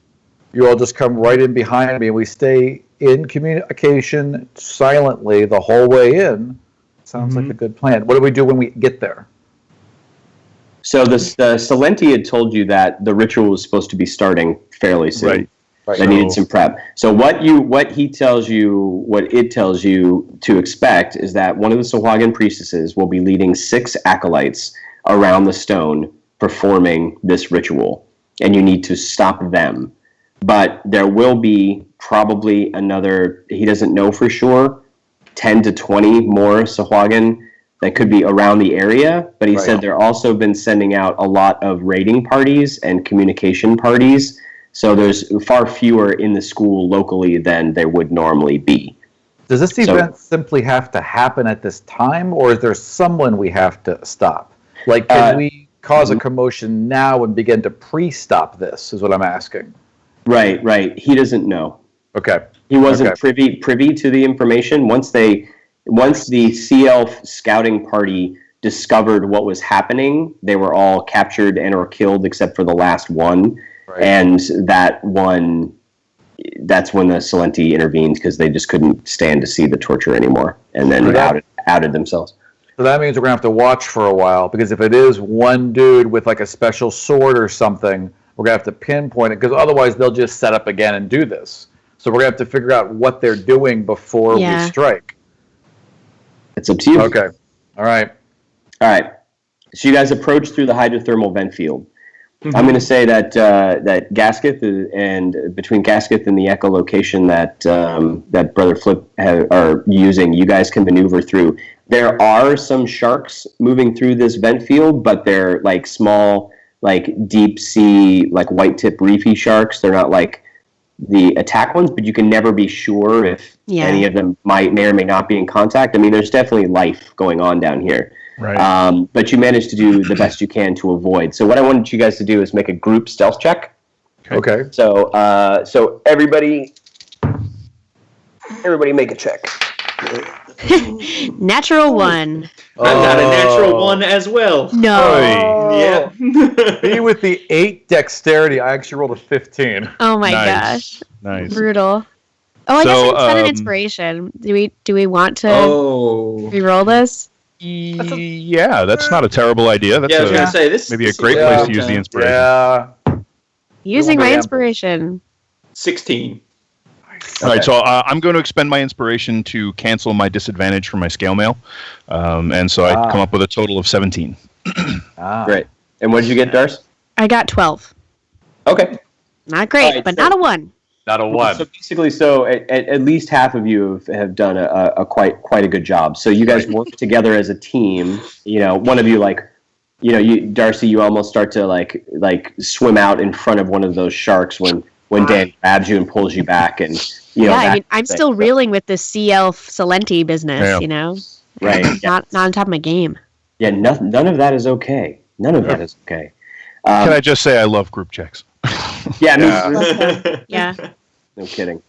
you all just come right in behind me and we stay in communication silently the whole way in, sounds like a good plan. What do we do when we get there? So the Salenti had told you that the ritual was supposed to be starting fairly soon. Right. Right. They needed some prep. So what it tells you to expect is that one of the Sahuagin priestesses will be leading 6 acolytes around the stone performing this ritual, and you need to stop them. But there will be probably another, he doesn't know for sure, 10 to 20 more Sahuagin that could be around the area, but he said they're also been sending out a lot of raiding parties and communication parties. So there's far fewer in the school locally than there would normally be. Does this event simply have to happen at this time, or is there someone we have to stop? Like, can we cause a commotion now and begin to pre-stop this, is what I'm asking. Right. He doesn't know. Okay. He wasn't privy to the information. Once the CL scouting party discovered what was happening, they were all captured and or killed except for the last one. Right. And that's when the Salenti intervened because they just couldn't stand to see the torture anymore, and then outed themselves. So that means we're going to have to watch for a while, because if it is one dude with like a special sword or something, we're going to have to pinpoint it, because otherwise they'll just set up again and do this. So we're going to have to figure out what they're doing before we strike. It's up to you. Okay. All right. So you guys approach through the hydrothermal vent field. I'm going to say that that Gasketh and between Gasketh and the echolocation that Brother Flip are using, you guys can maneuver through. There are some sharks moving through this vent field, but they're like small, like deep sea, like white tip reefy sharks. They're not like the attack ones, but you can never be sure if any of them may or may not be in contact. I mean, there's definitely life going on down here. Right. But you managed to do the best you can to avoid. So what I wanted you guys to do is make a group stealth check. Okay. So everybody make a check. Natural 1. I got a natural 1 as well. No. Yeah. Me with the 8 dexterity, I actually rolled a 15. Oh my Nice. gosh. Nice. Brutal. Oh, I guess I can spend an inspiration. Do we want to re-roll this? Yeah, that's not a terrible idea. That's I was going to say, this maybe a this great is place to use the inspiration. Yeah. Using my Yeah. inspiration. 16. All right, so I'm going to expend my inspiration to cancel my disadvantage for my scale mail, and so I come up with a total of 17. Great. And what did you get, Darce? I got 12. Okay. Not great, right, but so- not a 1. not a 1. So basically, at least half of you have done a quite a good job. So you guys work together as a team. One of you Darcy, you almost start to like swim out in front of one of those sharks when Dan grabs you and pulls you back, and I'm still reeling with this sea elf Salenti business. Right. Not on top of my game. Yeah, none of that is okay. None of that is okay. Can I just say I love group checks? Yeah, me too. Yeah. No kidding.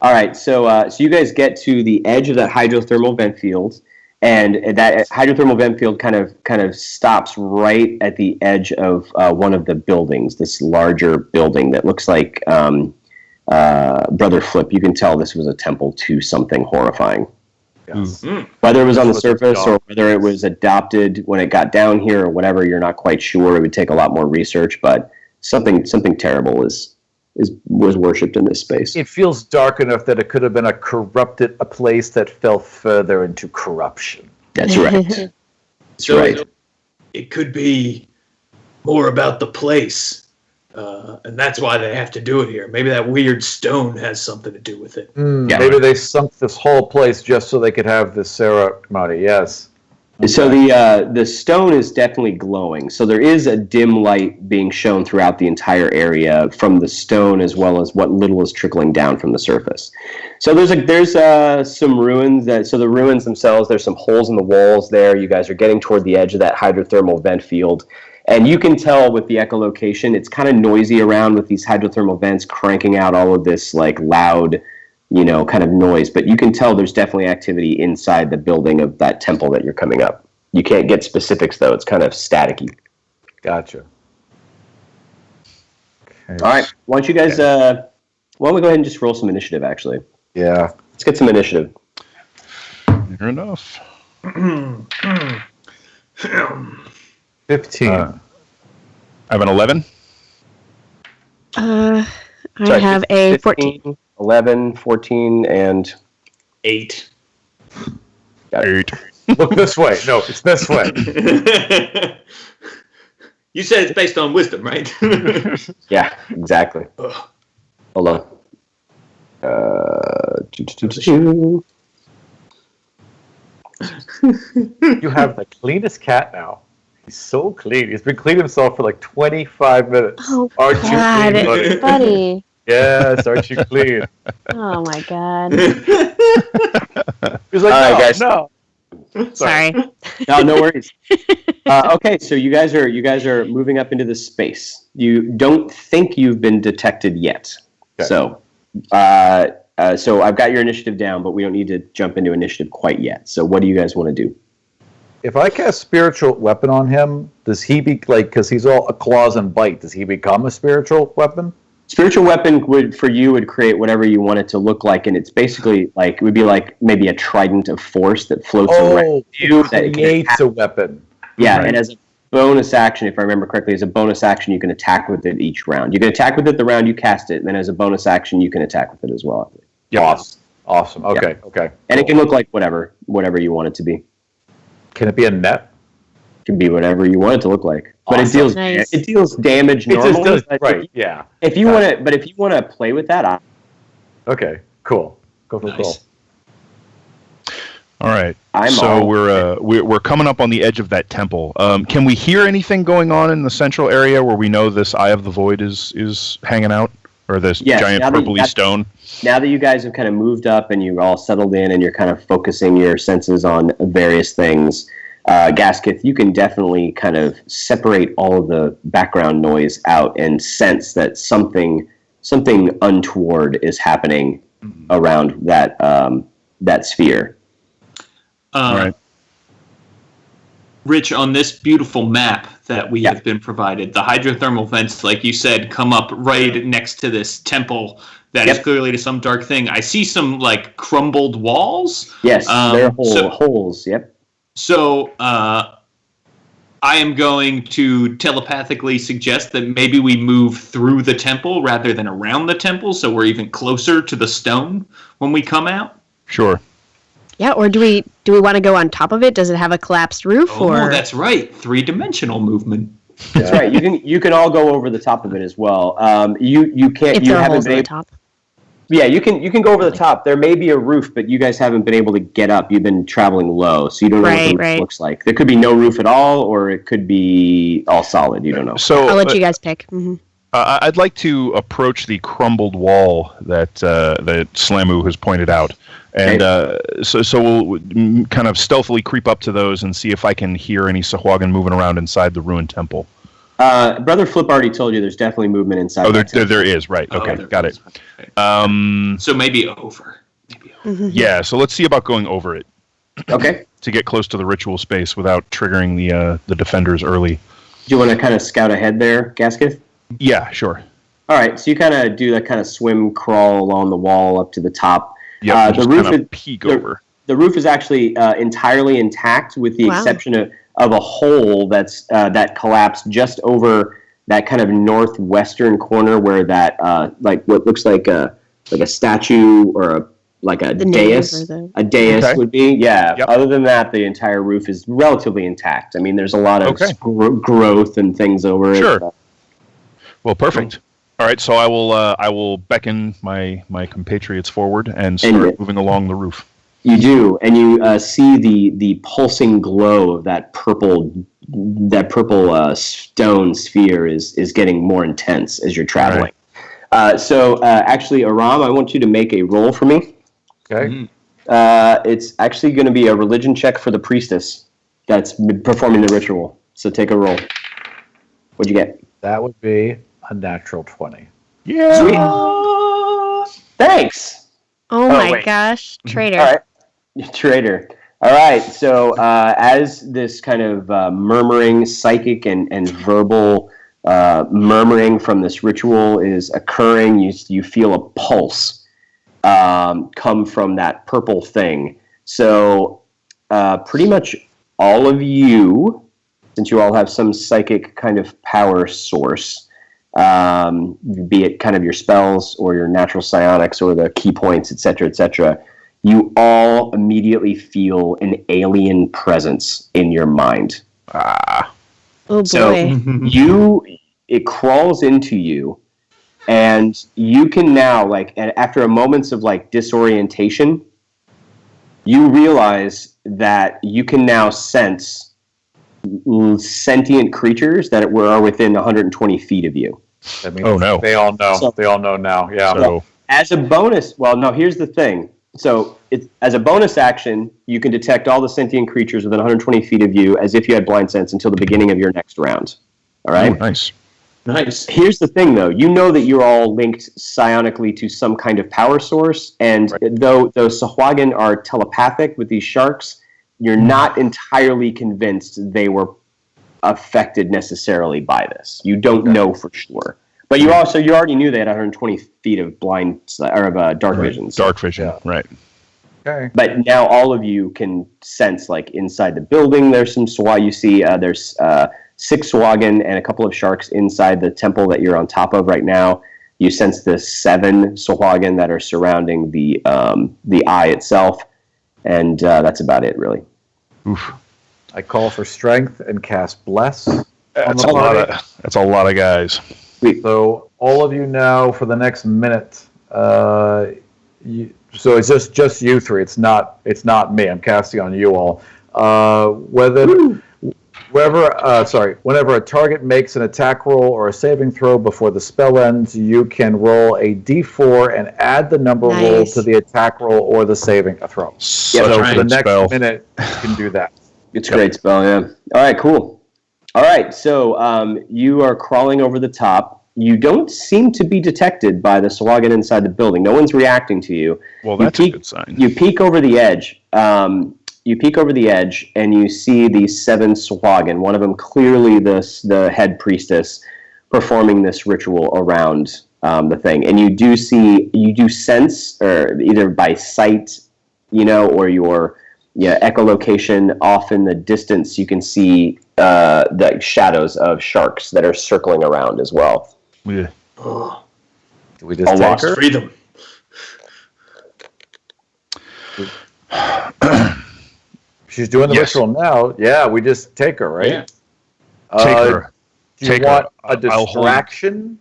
All right, so you guys get to the edge of that hydrothermal vent field, and that hydrothermal vent field kind of stops right at the edge of one of the buildings. This larger building that looks like Brother Flip. You can tell this was a temple to something horrifying. Yes. Whether it was on the surface or whether it was adopted when it got down here or whatever, you're not quite sure. It would take a lot more research, but something terrible was worshipped in this space. It feels dark enough that it could have been a place that fell further into corruption. That's right. That's right. It could be more about the place. And that's why they have to do it here. Maybe that weird stone has something to do with it. Maybe they sunk this whole place just so they could have the ceremony. Yes. So the stone is definitely glowing. So there is a dim light being shown throughout the entire area from the stone, as well as what little is trickling down from the surface. So there's some ruins. So the ruins themselves, there's some holes in the walls there. You guys are getting toward the edge of that hydrothermal vent field. And you can tell with the echolocation, it's kind of noisy around with these hydrothermal vents cranking out all of this like loud, kind of noise. But you can tell there's definitely activity inside the building of that temple that you're coming up. You can't get specifics, though. It's kind of staticky. Gotcha. Okay. All right. Why don't you guys, why don't we go ahead and just roll some initiative, actually? Yeah. Let's get some initiative. Fair enough. 15. I have an 11. I have a 14. 11, 14, and 8. Got it. 8. Look this way. No, it's this way. You said it's based on wisdom, right? Yeah, exactly. Ugh. Hold on. You have the cleanest cat now. He's so clean. He's been cleaning himself for like 25 minutes. Oh, aren't God, you clean, buddy? buddy. Yes, aren't you clean? Oh, my God. He's like, All right, no, guys. no. Sorry. No worries. Okay, so you guys are moving up into this space. You don't think you've been detected yet. Okay. So I've got your initiative down, but we don't need to jump into initiative quite yet. So what do you guys want to do? If I cast spiritual weapon on him, does he be like, because he's all claws and bite, does he become a spiritual weapon? Spiritual weapon would create whatever you want it to look like, and it's basically like it would be like maybe a trident of force that floats around you. That creates a weapon. Yeah, Right. and as a bonus action, if I remember correctly, as a bonus action, you can attack with it each round. You can attack with it the round you cast it, and then as a bonus action, you can attack with it as well. Yep. Awesome. Okay. Okay. And it can look like whatever you want it to be. Can it be a net? It can be whatever you want it to look like. But Awesome. it deals damage It normally. just does, but right. Yeah. If you want to play with that, Okay. Cool. Cool. Nice. All right. We're coming up on the edge of that temple. Can we hear anything going on in the central area where we know this Eye of the Void is hanging out, or this giant purpley stone? Now that you guys have kind of moved up and you're all settled in and you're kind of focusing your senses on various things, Gasketh, you can definitely kind of separate all of the background noise out and sense that something untoward is happening around that sphere. All right. Rich, on this beautiful map that we have been provided, the hydrothermal vents, like you said, come up right next to this temple that is clearly to some dark thing. I see some like crumbled walls. Yes, there are holes. Yep. So I am going to telepathically suggest that maybe we move through the temple rather than around the temple, so we're even closer to the stone when we come out. Sure. Yeah, or do we want to go on top of it? Does it have a collapsed roof? Oh, that's right. 3-dimensional movement. That's right. You can all go over the top of it as well. You can't. If You there are haven't holes been at the able, top. Yeah, you can go over the top. There may be a roof, but you guys haven't been able to get up. You've been traveling low, so you don't know what the roof looks like. There could be no roof at all, or it could be all solid. You don't know. So I'll let you guys pick. Mm-hmm. I'd like to approach the crumbled wall that Slamu has pointed out, and so we'll kind of stealthily creep up to those and see if I can hear any Sahuagin moving around inside the ruined temple. Brother Flip already told you there's definitely movement inside. Oh, there is, right? Okay, got it. So maybe over. Mm-hmm. Yeah, so let's see about going over it. Okay. To get close to the ritual space without triggering the defenders early. Do you want to kind of scout ahead there, Gasketh? Yeah, sure. All right, so you kind of do that kind of swim crawl along the wall up to the top. Yeah, the roof kind of peek over. The roof is actually entirely intact, with the exception of a hole that collapsed just over that kind of northwestern corner where that like what looks like a statue or a dais. A dais would be, yeah. Yep. Other than that, the entire roof is relatively intact. I mean, there's a lot of growth and things over it. Sure. Well, perfect. All right, so I will beckon my compatriots forward and start moving along the roof. You do, and you see the pulsing glow of that purple stone sphere is getting more intense as you're traveling. Right. So actually, Aram, I want you to make a roll for me. Okay. It's actually going to be a religion check for the priestess that's performing the ritual. So take a roll. What'd you get? That would be a natural 20. Yeah. Sweet. Thanks. Oh my gosh, traitor. All right. Traitor. All right. So as this kind of murmuring, psychic and verbal murmuring from this ritual is occurring, you feel a pulse come from that purple thing. So pretty much all of you, since you all have some psychic kind of power source, be it kind of your spells or your natural psionics or the key points, etc., you all immediately feel an alien presence in your mind. Oh boy. So it crawls into you, and you can now, like, after a moments of like disorientation, you realize that you can now sense sentient creatures that are within 120 feet of you. That means they all know. They all know now. Yeah. So as a bonus, here's the thing. So as a bonus action, you can detect all the sentient creatures within 120 feet of you as if you had blind sense until the beginning of your next round. All right? Oh, nice. Here's the thing, though. You know that you're all linked psionically to some kind of power source, and though those Sahuagin are telepathic with these sharks, you're not entirely convinced they were affected necessarily by this. You don't know for sure. But you already knew they had 120 feet of dark vision. So. Dark vision, right. Okay. But now all of you can sense, like, inside the building, there's some Sahuagin. You see there's 6 Sahuagin and a couple of sharks inside the temple that you're on top of right now. You sense the 7 Sahuagin that are surrounding the eye itself. And that's about it, really. Oof. I call for strength and cast bless. That's a lot of guys. So all of you now for the next minute. So it's just you 3. It's not me. I'm casting on you all. Whenever a target makes an attack roll or a saving throw before the spell ends, you can roll a d4 and add the number rolled to the attack roll or the saving throw. So for the next minute, you can do that. It's a great spell, yeah. All right, cool. All right, so you are crawling over the top. You don't seem to be detected by the Sahuagin inside the building. No one's reacting to you. Well, that's a good sign. You peek over the edge. And you see these 7 Sahuagin. One of them clearly the head priestess performing this ritual around the thing. And you do sense, or either by sight, or your echolocation off in the distance, you can see the shadows of sharks that are circling around as well. Yeah. Do we just take her? Free them. She's doing the ritual now. Yeah, we just take her, right? Yeah. Take her. Do you want a distraction?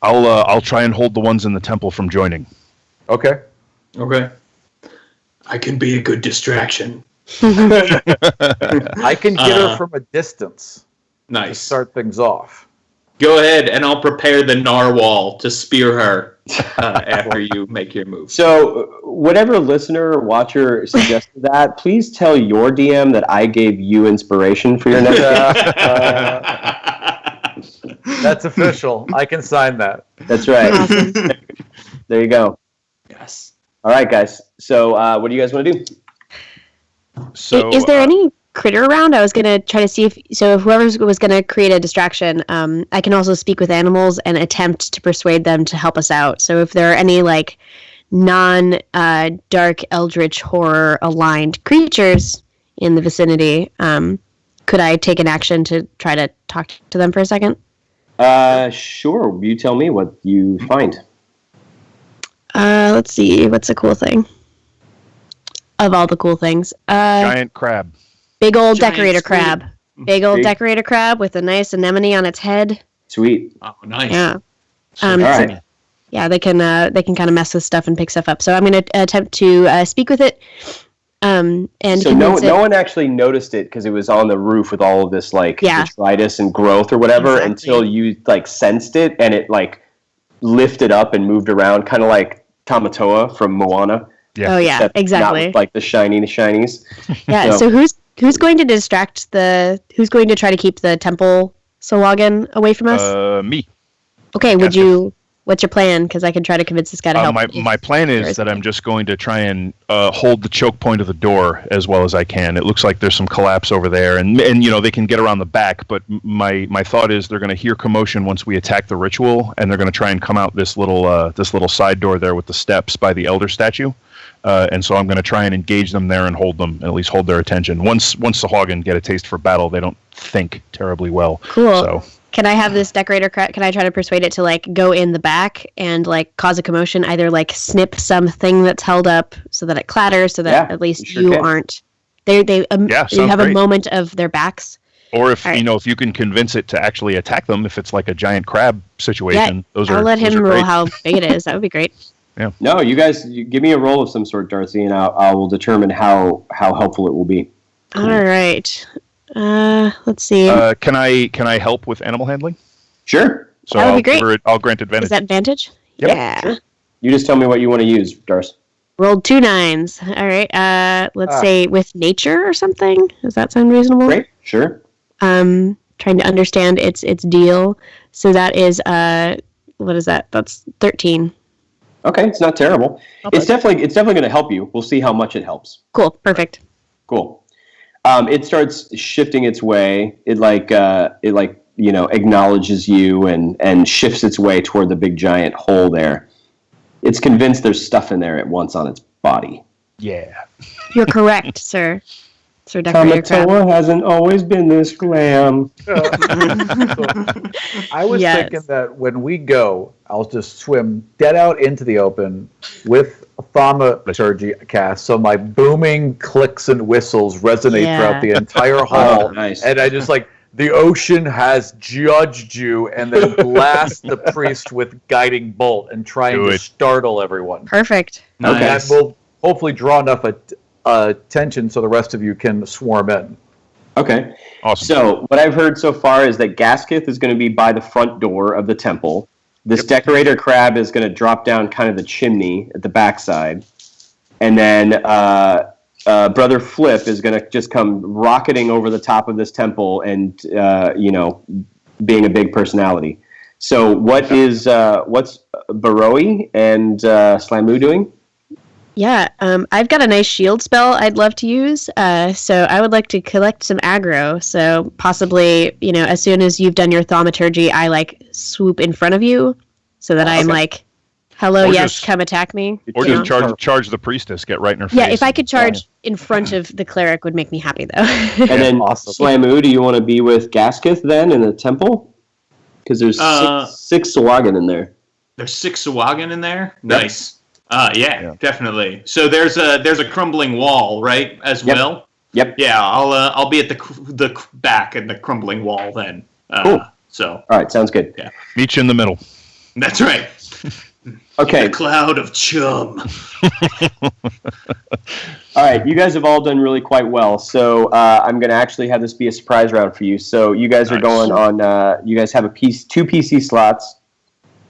I'll try and hold the ones in the temple from joining. Okay. Okay. I can be a good distraction. I can get her from a distance to Nice. start things off. Go ahead, and I'll prepare the narwhal to spear her after you make your move. So, whatever listener or watcher suggested that, please tell your DM that I gave you inspiration for your next. That's official. I can sign that. That's right. Awesome. There you go. Yes. All right, guys. So, what do you guys want to do? So, Is there any critter around? I was going to try to see if whoever was going to create a distraction, I can also speak with animals and attempt to persuade them to help us out. So if there are any like non-dark eldritch horror aligned creatures in the vicinity, could I take an action to try to talk to them for a second? Sure. You tell me what you find. Let's see. What's a cool thing? Of all the cool things. giant crab. Big old Giant decorator squid. crab. Big old decorator crab with a nice anemone on its head. Sweet. Oh, nice. Yeah. All right. Yeah, they can kind of mess with stuff and pick stuff up. So I'm going to attempt to speak with it. And So no one actually noticed it because it was on the roof with all of this like detritus and growth or whatever until you like sensed it and it like lifted up and moved around, kind of like Tamatoa from Moana. Yeah. Oh yeah, exactly. Not with, like the shinies. Yeah. So who's going to distract who's going to try to keep the temple Sawagan away from us? Me. Okay. What's your plan? Because I can try to convince this guy to help. My plan is that I'm just going to try and hold the choke point of the door as well as I can. It looks like there's some collapse over there, and they can get around the back. But my thought is they're going to hear commotion once we attack the ritual, and they're going to try and come out this little side door there with the steps by the elder statue. And so I'm going to try and engage them there and hold them, and at least hold their attention. Once the Hagen get a taste for battle, they don't think terribly well. Cool. So. Can I have this decorator can I try to persuade it to like go in the back and like cause a commotion, either like snip something that's held up so that it clatters, so that at least you aren't you have a moment of their backs. Or if if you can convince it to actually attack them, if it's like a giant crab situation, I'll let him roll how big it is. That would be great. Yeah. No, you guys, give me a roll of some sort, Darcy, and I will determine how helpful it will be. Cool. All right. Let's see. Can I help with animal handling? Sure. So that would be great. I'll grant advantage. Is that advantage? Yep. Yeah. Sure. You just tell me what you want to use, Darcy. Rolled 2 9s. All right. Let's say with nature or something. Does that sound reasonable? Great. Sure. Trying to understand its deal. So that is what is that? That's 13. Okay, it's not terrible. It's definitely going to help you. We'll see how much it helps. Cool. Perfect. Cool. It starts shifting its way. It acknowledges you and shifts its way toward the big giant hole there. It's convinced there's stuff in there at once on its body. Yeah. You're correct, sir. Sir Decorator Crab. Tamatoa hasn't always been this glam. I was thinking that when we go, I'll just swim dead out into the open with a thaumaturgy cast, so my booming clicks and whistles resonate throughout the entire hall. Oh, nice. And I just the ocean has judged you, and then blast the priest with guiding bolt and trying to startle everyone. Perfect. Okay. That will hopefully draw enough attention so the rest of you can swarm in. Okay. Awesome. So what I've heard so far is that Gasketh is going to be by the front door of the temple. This decorator crab is going to drop down kind of the chimney at the backside. And then Brother Flip is going to just come rocketing over the top of this temple and, being a big personality. So what's Baroi and Slamu doing? Yeah, I've got a nice shield spell I'd love to use. So I would like to collect some aggro. So possibly, as soon as you've done your thaumaturgy, I swoop in front of you so that I'm hello, come attack me. Or just charge the priestess, get right in her face. Yeah, if I could charge in front of the cleric would make me happy, though. And then Slamu, do you want to be with Gasketh then in the temple? Because there's six Sawagan in there. There's 6 Sawagan in there? Nice. Definitely. So there's a crumbling wall, right, as well? Yep. Yeah, I'll be at the back and the crumbling wall then. Cool. So. All right, sounds good. Yeah. Meet you in the middle. That's right. Okay. A cloud of chum. All right, you guys have all done really quite well. So I'm going to actually have this be a surprise round for you. So you guys are going on. You guys have two PC slots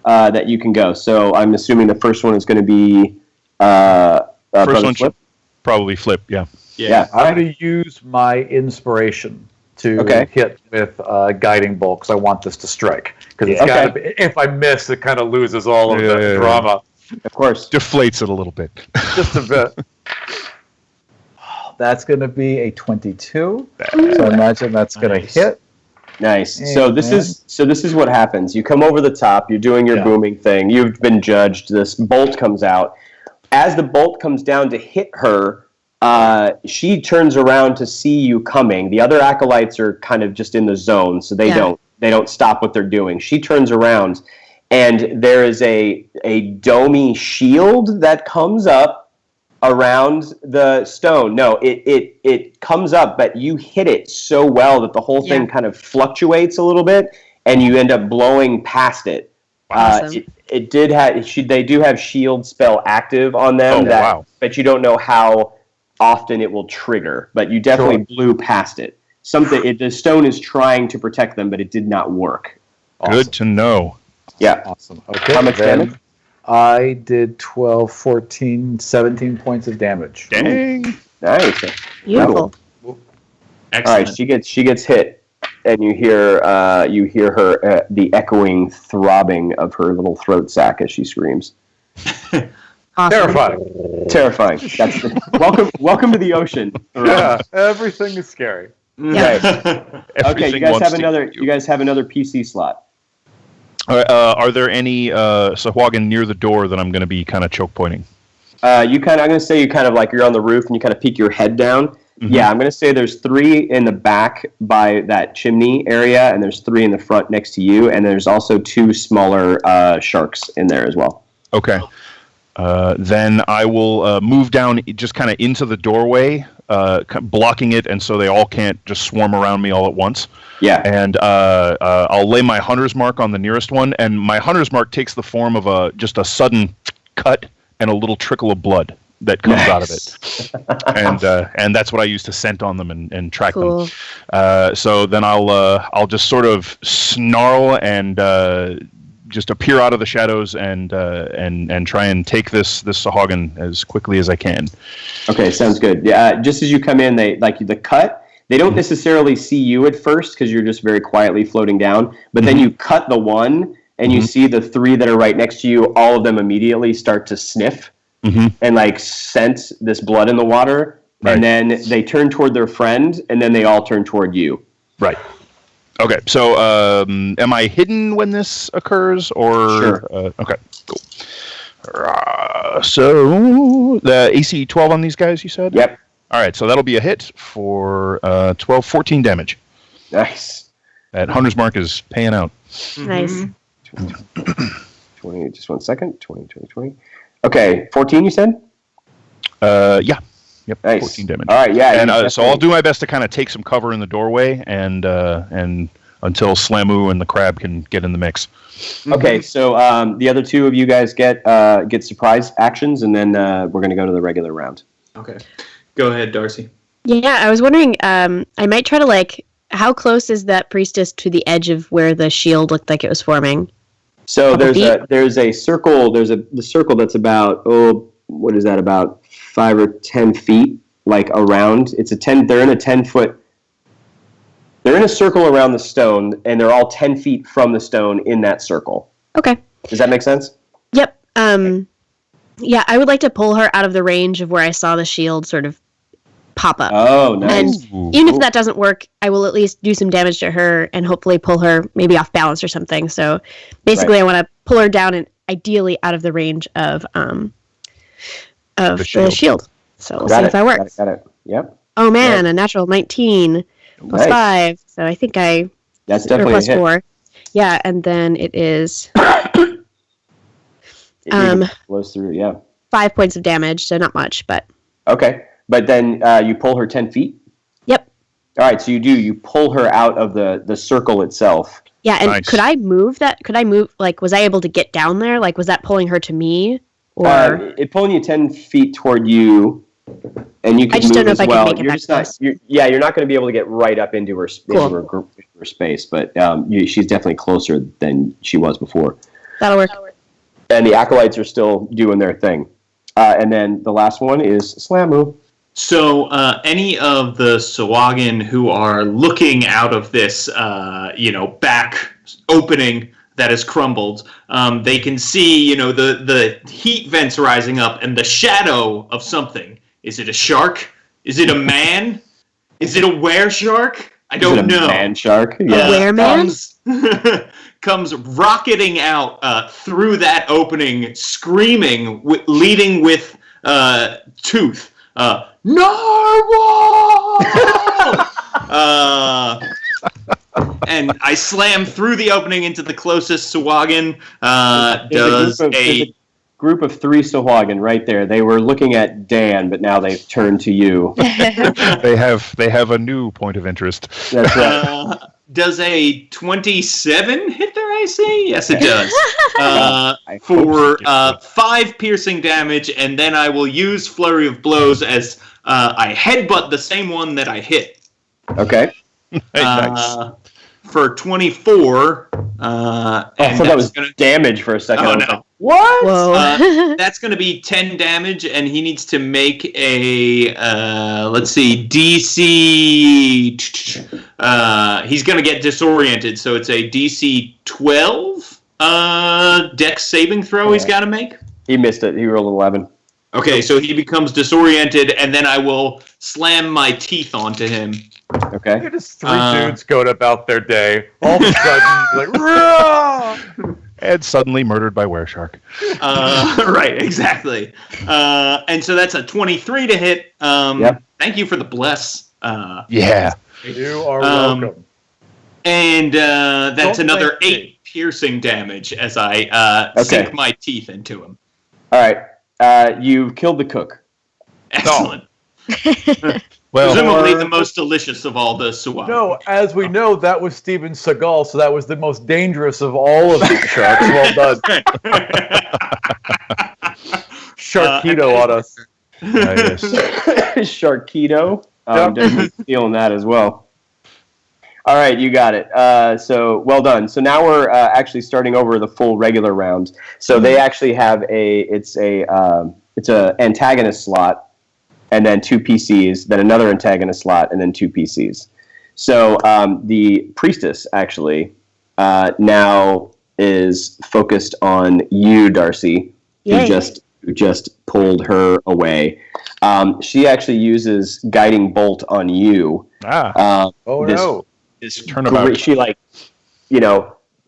that you can go. So I'm assuming the first one is going to be. First one should probably flip. Yeah. Yeah. I'm going to use my inspiration to hit with guiding bolt because I want this to strike. Because it's got to be. If I miss, it kind of loses all of the drama. Of course, deflates it a little bit. Just a bit. That's going to be a 22. So I imagine that's going to hit. Nice. So this is what happens. You come over the top. You're doing your booming thing. You've been judged. This bolt comes out. As the bolt comes down to hit her, she turns around to see you coming. The other acolytes are kind of just in the zone, so they don't stop what they're doing. She turns around, and there is a domey shield that comes up around the stone. No, it comes up, but you hit it so well that the whole thing kind of fluctuates a little bit, and you end up blowing past it. Awesome. It did have. They do have shield spell active on them. But you don't know how often it will trigger. But you definitely blew past it. The stone is trying to protect them, but it did not work. Awesome. Good to know. Yeah. Awesome. Okay. How much damage? I did 12, 14, 17 points of damage. Dang. Nice. Beautiful. Excellent. All right, she gets hit, and you hear her the echoing throbbing of her little throat sac as she screams. Awesome. Terrifying. That's welcome to the ocean. Yeah, everything is scary. Okay. Okay, you guys have another PC slot. Are there any Sahuagin near the door that I'm going to be kind of choke pointing? I'm going to say you're on the roof and you kind of peek your head down. Mm-hmm. Yeah, I'm going to say there's 3 in the back by that chimney area, and there's 3 in the front next to you, and there's also 2 smaller sharks in there as well. Okay. Then I will move down just kind of into the doorway, blocking it, and so they all can't just swarm around me all at once. Yeah. And I'll lay my hunter's mark on the nearest one, and my hunter's mark takes the form of just a sudden cut and a little trickle of blood that comes out of it. And that's what I use to scent on them and track them. So then I'll just sort of snarl and just appear out of the shadows and try and take this Sahuagin as quickly as I can. Okay, sounds good. Yeah, just as you come in, they don't necessarily see you at first because you're just very quietly floating down. But then you cut the one, and you see the 3 that are right next to you. All of them immediately start to sniff and sense this blood in the water, and then they turn toward their friend, and then they all turn toward you. Right. Okay, so am I hidden when this occurs, or sure? Okay, cool. So the AC 12 on these guys, you said? Yep. All right, so that'll be a hit for 14 damage. Nice. That hunter's mark is paying out. Nice. 20. Just 1 second. 20. Okay, 14. You said? Yeah. Yep. Nice. 14 damage. All right. Yeah. And so I'll do my best to kind of take some cover in the doorway and until Slamu and the crab can get in the mix. Okay. So the other 2 of you guys get surprise actions, and then we're going to go to the regular round. Okay. Go ahead, Darcy. Yeah, I was wondering. I might try to how close is that priestess to the edge of where the shield looked like it was forming? So there's a circle. There's the circle that's about what is that, about 5 or 10 feet around. It's a 10. They're in a 10-foot. They're in a circle around the stone, and they're all 10 feet from the stone in that circle. Okay. Does that make sense? Yep. Yeah, I would like to pull her out of the range of where I saw the shield sort of pop up. Oh, nice. And even if that doesn't work, I will at least do some damage to her and hopefully pull her maybe off balance or something. So basically I want to pull her down and ideally out of the range of the shield. So we'll see if that works. Got it. Yep. Oh man, a natural 19 plus 5. So I think that's definitely plus a hit. 4. Yeah, and then it is blows through, yeah. 5 points of damage, so not much, but okay. But then you pull her 10 feet? Yep. All right, so you pull her out of the circle itself. Yeah, and Nice. could I move that? Could I move, like, was I able to get down there? Like, was that pulling her to me? Or It's pulling you 10 feet toward you, and you can I just move don't know as if I well. can make it You're back just not. close. You're not going to be able to get right up into her, Cool. into her space, but she's definitely closer than she was before. That'll work. And the acolytes are still doing their thing. And then the last one is Slamu. So any of the Sawagin who are looking out of this, back opening that has crumbled, they can see, the heat vents rising up and the shadow of something. Is it a shark? Is it a man? Is it a were-shark? I don't know. Man shark. A were-man? Comes rocketing out through that opening, screaming, leading with Tooth. Narwhal! And I slam through the opening into the closest Sawagin. There's a group of 3 Sawagin right there. They were looking at Dan, but now they've turned to you. They have a new point of interest. That's right. Does a 27 hit their AC? Yes, it does. I For 5 piercing damage, and then I will use Flurry of Blows as I headbutt the same one that I hit. Okay. Nice. For 24. I thought that was damage for a second. Oh, I was no. like, what? Whoa. That's going to be 10 damage, and he needs to make a, DC. He's going to get disoriented, so it's a DC 12 Dex saving throw he's got to make. He missed it. He rolled 11. Okay, so he becomes disoriented, and then I will slam my teeth onto him. Okay. You're just 3 dudes going about their day. All of a sudden, you're like, "Rah!" And suddenly murdered by wereshark. Right, exactly. And so that's a 23 to hit. Yep. Thank you for the bless. Yeah. You are welcome. And that's Don't another thank 8 me. piercing damage as I sink my teeth into him. All right. You killed the cook. Excellent. Well, Presumably the most delicious of all the Suwak. No, as we know, that was Steven Seagal, so that was the most dangerous of all of these sharks. Well done. Sharkito on us. nice. Sharkito. Yep. Definitely feeling that as well. All right, you got it. So well done. So now we're actually starting over the full regular round. So they actually have it's a antagonist slot, and then 2 PCs, then another antagonist slot, and then 2 PCs. So the priestess actually now is focused on you, Darcy, who just pulled her away. She actually uses guiding bolt on you. This Turnabout. she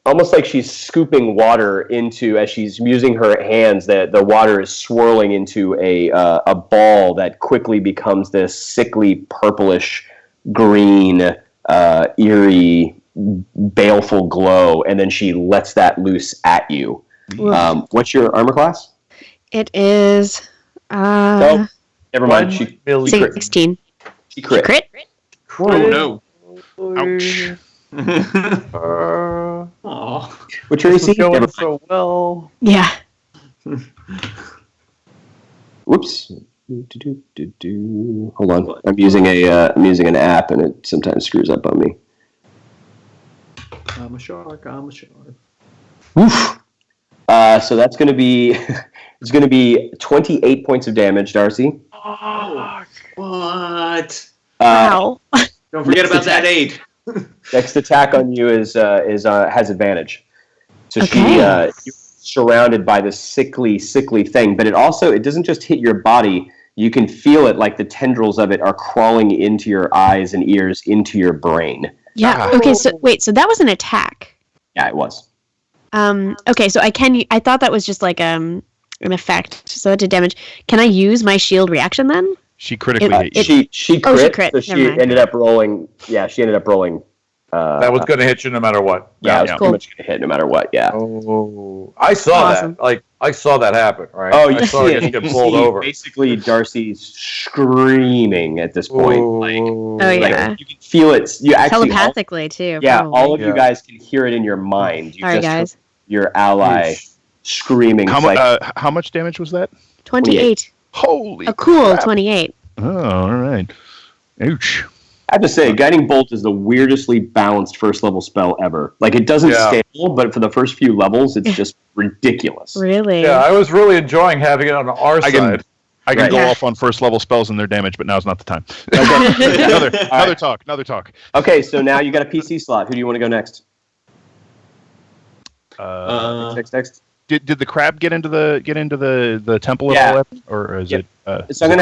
almost like she's scooping water into, as she's using her hands, the water is swirling into a ball that quickly becomes this sickly purplish green eerie baleful glow, and then she lets that loose at you. What's your armor class? It is Oh, never mind. She 16. She crit. Crit? Oh, no. Ouch. Aw. What's your AC? Going Never mind. so well. Yeah. Whoops. Hold on. I'm using an app, and it sometimes screws up on me. I'm a shark. Oof. So that's going to be it's going to be 28 points of damage, Darcy. Oh, what? Wow. Don't forget about that aid. Next attack on you has advantage. So Okay. you're surrounded by this sickly thing, but it doesn't just hit your body. You can feel it, like the tendrils of it are crawling into your eyes and ears, into your brain. Yeah. Okay. So wait. So that was an attack. Yeah, it was. Okay. So I thought that was just like an effect. So it did damage. Can I use my shield reaction then? She critically hit you. She crit, crit. so Never mind. ended up rolling. Yeah, she ended up rolling That was going to hit you no matter what. Yeah, it was Cool. pretty much going to hit no matter what. Yeah. Oh, I saw Awesome. that. Like, I saw that happen, right? Oh, you I saw see it it. get You pulled see over. basically Darcy's screaming at this point. Like, Oh, yeah. you can feel it. You actually Telepathically, too. Yeah, probably. all of you Yeah. guys can hear it in your mind. You Sorry, just guys. heard your ally screaming. How much damage was that? 28. Holy A cool crap. 28. Oh, all right. Ouch. I have to say, Guiding Bolt is the weirdestly balanced first level spell ever. Like, it doesn't scale, but for the first few levels, it's just ridiculous. Really? Yeah, I was really enjoying having it on our side. I can Right. go Yeah. off on first level spells and their damage, but now's not the time. Okay. Another talk. Okay, so now you got a PC slot. Who do you want to go next? Next. Did the crab get into the temple at all, or is it? So I'm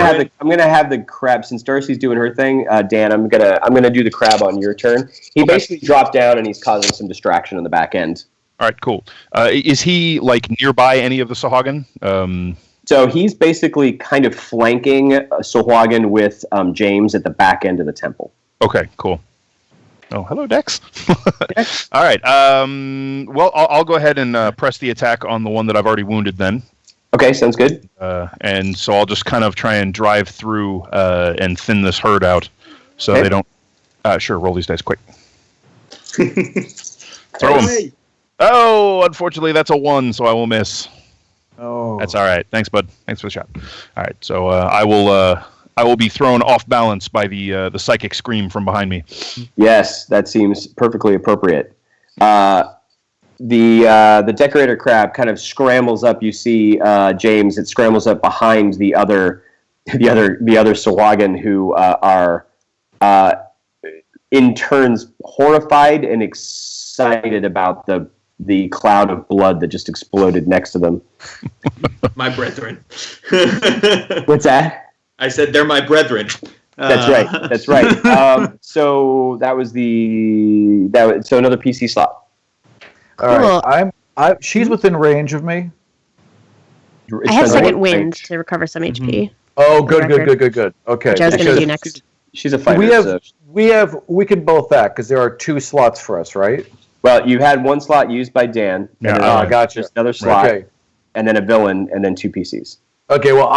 gonna have the crab, since Darcy's doing her thing. Dan, I'm gonna do the crab on your turn. He basically dropped down and he's causing some distraction on the back end. All right, cool. Is he like nearby any of the Sahagin? So he's basically kind of flanking Sahuagin with James at the back end of the temple. Okay, cool. Oh, hello, Dex. All right. Well, I'll go ahead and press the attack on the one that I've already wounded then. Okay, sounds good. And so I'll just kind of try and drive through and thin this herd out so they don't... sure, roll these dice quick. Throw them. Oh, unfortunately, that's a 1, so I will miss. Oh. That's all right. Thanks, bud. Thanks for the shot. All right, so I will be thrown off balance by the psychic scream from behind me. Yes, that seems perfectly appropriate. The decorator crab kind of scrambles up. You see James. It scrambles up behind the other Sahuagin who are in turns horrified and excited about the cloud of blood that just exploded next to them. My brethren. What's that? I said they're my brethren. That's right. That's right. So that was so another PC slot. All right. She's within range of me. I have second wind to recover some HP. Oh, For good. the record. Okay. Which I was going to do next. She's a fighter. We can both act because there are 2 slots for us, right? Well, you had 1 slot used by Dan. Yeah. And I gotcha. Just another slot, Okay. and then a villain, and then 2 PCs. Okay, well,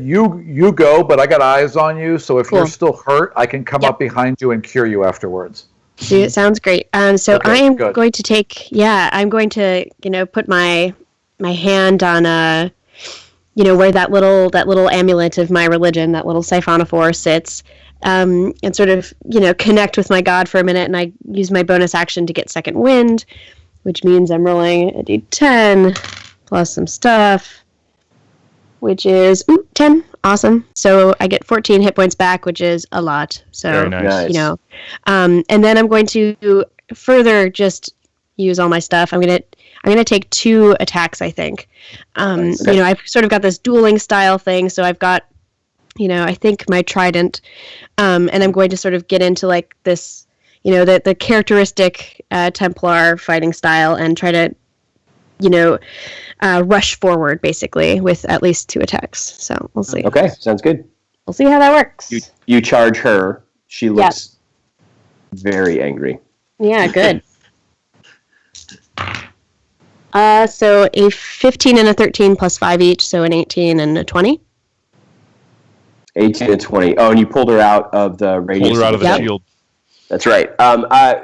you go, but I got eyes on you, so if you're still hurt, I can come up behind you and cure you afterwards. See, it sounds great. So Okay, I'm good. going to I'm going to put my hand on where that little amulet of my religion, that little siphonophore sits, and sort of connect with my god for a minute, and I use my bonus action to get second wind, which means I'm rolling a d10 plus some stuff, which is 10. Awesome. So I get 14 hit points back, which is a lot. So Very nice. and then I'm going to further just use all my stuff. I'm gonna take 2 attacks, I think. Okay. I've sort of got this dueling style thing, so I've got, I think my trident, and I'm going to sort of get into like this, the characteristic Templar fighting style and try to, rush forward basically with at least 2 attacks. So we'll see. Okay, sounds good. We'll see how that works. You charge her. She looks very angry. Yeah, good. So a 15 and a 13 plus 5 each, so an 18 and a 20. 18 and 20. Oh, and you pulled her out of the radius. Pull her out of the shield. That's right.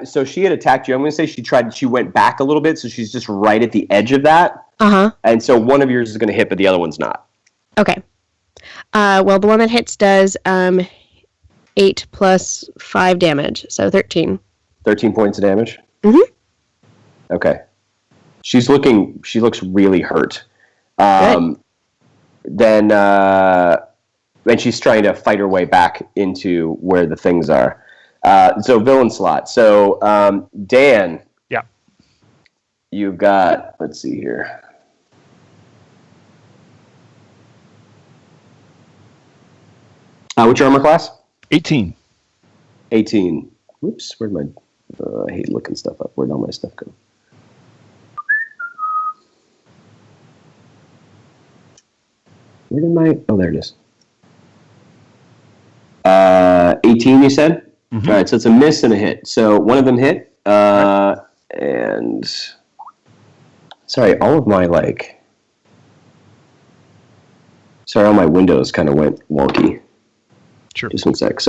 So she had attacked you. I'm going to say she went back a little bit, so she's just right at the edge of that. Uh-huh. And so one of yours is going to hit, but the other one's not. Okay. Well, the one that hits does 8 plus 5 damage, so 13. 13 points of damage? Mm-hmm. Okay. She looks really hurt. Then, and she's trying to fight her way back into where the things are. So villain slot. So Dan. Yeah. You've got, let's see here. What's your armor class? 18. 18. Whoops, where'd my... I hate looking stuff up. Where'd all my stuff go? Where did my... Oh, there it is. 18, you said? All right, so it's a miss and a hit. So one of them hit, and sorry, all of my all my windows kind of went wonky. Sure. Just one sec.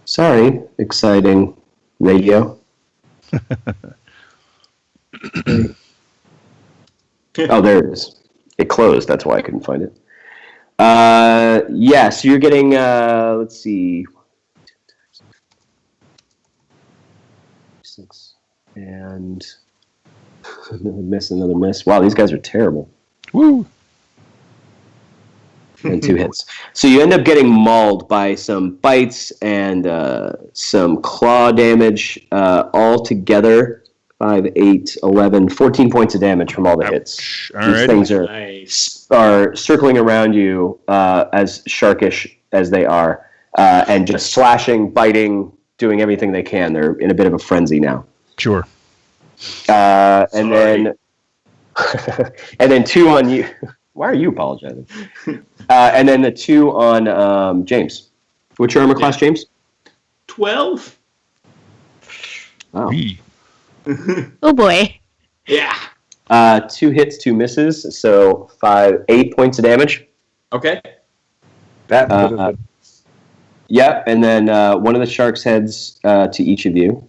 Sorry, exciting radio. Oh, there it is. It closed. That's why I couldn't find it. So you're getting, let's see. 6 and another miss. Wow, these guys are terrible. Woo! And 2 hits. So you end up getting mauled by some bites and some claw damage, all together. 5, 8, 11, 14 points of damage from all the hits. These things are circling around you as sharkish as they are, and just slashing, biting, doing everything they can. They're in a bit of a frenzy now. Sure. And then 2 on you. Why are you apologizing? And then the 2 on James. What's your armor class, James? 12. Wow. Oh boy. Yeah. 2 hits, 2 misses, so 8 points of damage. Okay. That would have been... Yep, and then one of the sharks heads to each of you.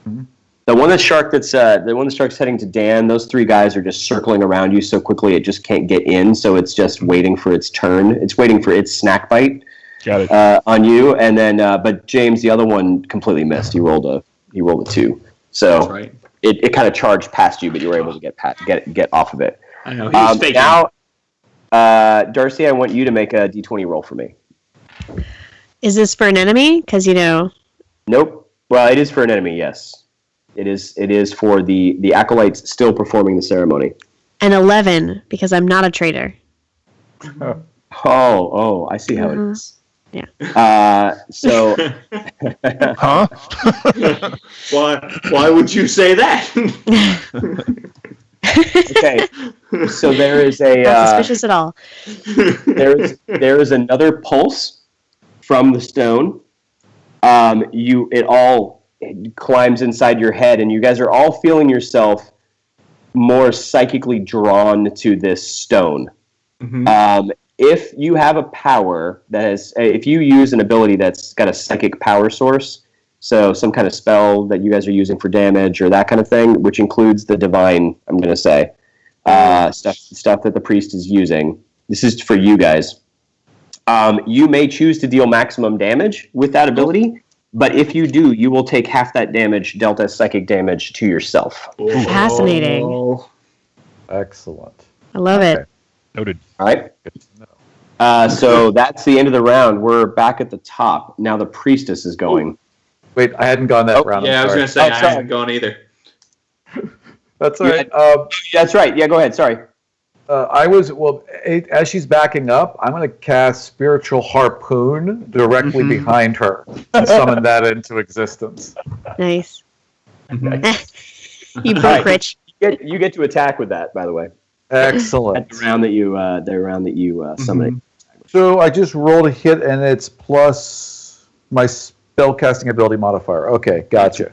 Mm-hmm. The one that's shark's heading to Dan. Those 3 guys are just circling around you so quickly it just can't get in. So it's just waiting for its turn. It's waiting for its snack bite. Got it. On you, and then but James, the other one, completely missed. He rolled a 2. So That's right. it kind of charged past you, but you were able to get off of it. I know. He was faking. Now, Darcy, I want you to make a D20 roll for me. Is this for an enemy? Because Nope. Well, it is for an enemy. Yes, it is. It is for the acolytes still performing the ceremony. an 11 because I'm not a traitor. Oh, I see how it is. Yeah. So. Huh? Why would you say that? Okay. So there is a. Not suspicious at all. There is another pulse from the stone. It all climbs inside your head, and you guys are all feeling yourself more psychically drawn to this stone. Mm-hmm. If you have a power if you use an ability that's got a psychic power source, so some kind of spell that you guys are using for damage or that kind of thing, which includes the divine, I'm going to say, stuff that the priest is using. This is for you guys. You may choose to deal maximum damage with that ability, but if you do, you will take half that damage dealt as psychic damage to yourself. Fascinating. Excellent. I love it. Noted. All right. So that's the end of the round. We're back at the top. Now the priestess is going. Wait, I hadn't gone that round. Yeah, I was going to say I haven't gone either. That's all right. That's right. Yeah, go ahead. Sorry. As she's backing up, I'm going to cast Spiritual Harpoon directly behind her and summon that into existence. Nice. Mm-hmm. You broke, Rich. You get to attack with that, by the way. Excellent. At the round that you summon it. So I just rolled a hit, and it's plus my spellcasting ability modifier. Okay, gotcha.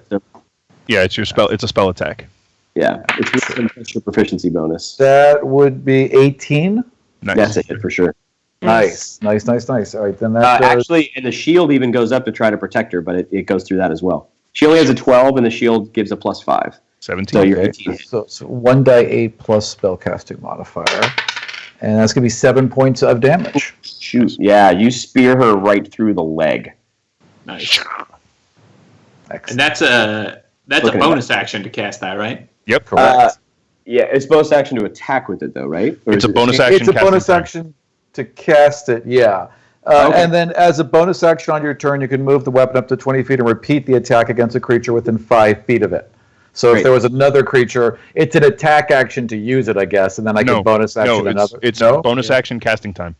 Yeah, it's your spell. It's a spell attack. Yeah, it's your proficiency bonus. That would be 18. Nice. That's a hit for sure. Nice. All right, then that actually, and the shield even goes up to try to protect her, but it goes through that as well. She only has a 12, and the shield gives a +5. 17. So you're 18. So 1d8 plus spellcasting modifier, and that's gonna be 7 points of damage. Shoot! Yeah, you spear her right through the leg. Nice. Excellent. And that's a bonus action to cast that, right? Yep. Correct. Yeah, it's bonus action to attack with it, though, right? Or It's is a it bonus action. It's a bonus action to cast it. Yeah. Okay. And then, as a bonus action on your turn, you can move the weapon up to 20 feet and repeat the attack against a creature within 5 feet of it. So if there was another creature, it's an attack action to use it, I guess, and then I can bonus action another. It's bonus action casting time.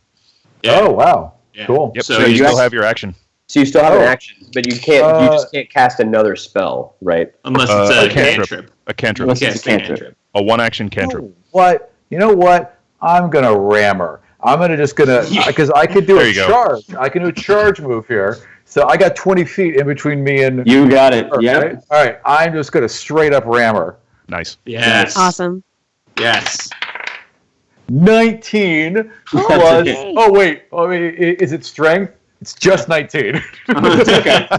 Yeah. Oh wow! Yeah. Cool. Yep. So So you you still have your action. So you still have an action, but you can't. You just can't cast another spell, right? Unless it's a cantrip. cantrip. A cantrip. Unless You it's cast a a cantrip. A one-action cantrip. What? You know what? I'm gonna ram her. I'm because I could do There a you go. charge. I can do a charge move here. So I got 20 feet in between me and You got it. her, Yeah. right? All right, I'm just going to straight up ram her. Nice. Yes. Awesome. Yes. 19 plus. Oh wait. I mean, is it strength? It's just 19. Okay. All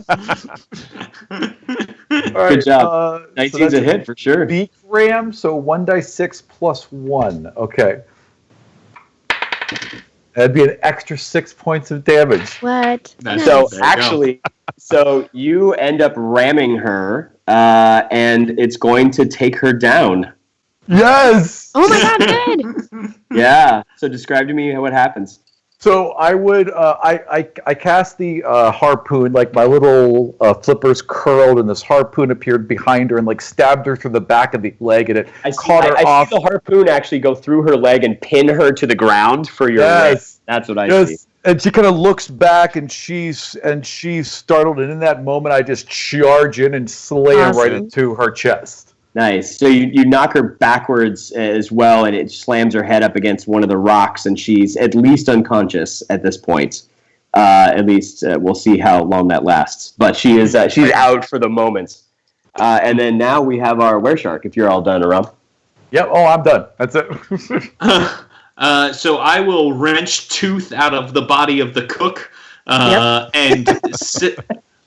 right, Good job. so 19's that's a hit for sure. Beak ram. So 1d6 plus 1. Okay. That'd be an extra 6 points of damage. What? That's- So There you go. actually, so you end up ramming her, and it's going to take her down. Yes. Oh my god, good. Yeah. So describe to me what happens. So I would, I cast the harpoon, like my little flippers curled, and this harpoon appeared behind her and like stabbed her through the back of the leg, and it caught her I off. see the harpoon actually go through her leg and pin her to the ground for your Yes. wrist. That's what I see. Yes, and she kind of looks back, and she's startled, and in that moment, I just charge in and slam right Awesome. into her chest. Nice. So you knock her backwards as well, and it slams her head up against one of the rocks, and she's at least unconscious at this point. At least we'll see how long that lasts. But she's out for the moment. And then now we have our wereshark. If you're all done, Aram. Yep. Oh, I'm done. That's it. So I will wrench Tooth out of the body of the cook, and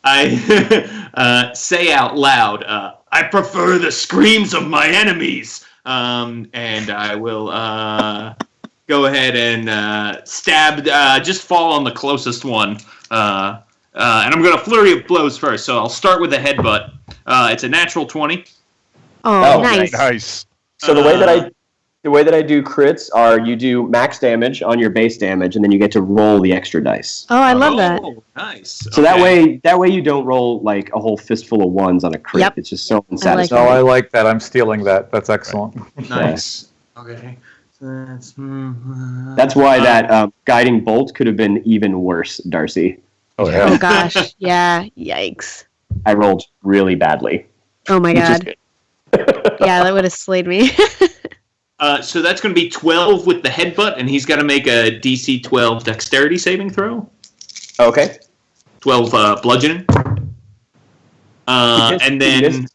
I say out loud, I prefer the screams of my enemies, and I will go ahead and stab, just fall on the closest one, and I'm going to flurry of blows first, so I'll start with a headbutt. It's a natural 20. Oh, Oh, nice. Nice. So the way that I do crits are you do max damage on your base damage, and then you get to roll the extra dice. Oh, I love that. Nice. So that way you don't roll like a whole fistful of ones on a crit. Yep. It's just so like unsatisfying. Oh, I like that. I'm stealing that. That's excellent. Nice. Okay. So That's why that guiding bolt could have been even worse, Darcy. Oh Oh yeah. gosh. Yeah. Yikes. I rolled really badly. Oh my Which is god. good. Yeah, that would have slayed me. So that's going to be 12 with the headbutt, and he's got to make a DC 12 dexterity saving throw. Okay. 12 bludgeoning. And He then... missed.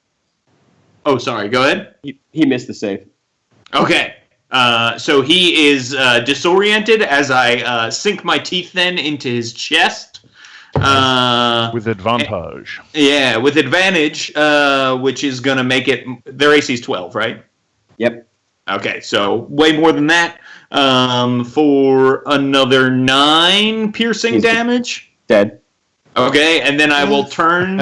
Oh, sorry. Go ahead. He missed the save. Okay. So he is disoriented as I sink my teeth then into his chest. With advantage. Yeah, with advantage, which is going to make it... Their AC is 12, right? Yep. Okay, so way more than that. For another 9 piercing He's damage. Dead. Okay, and then I will turn.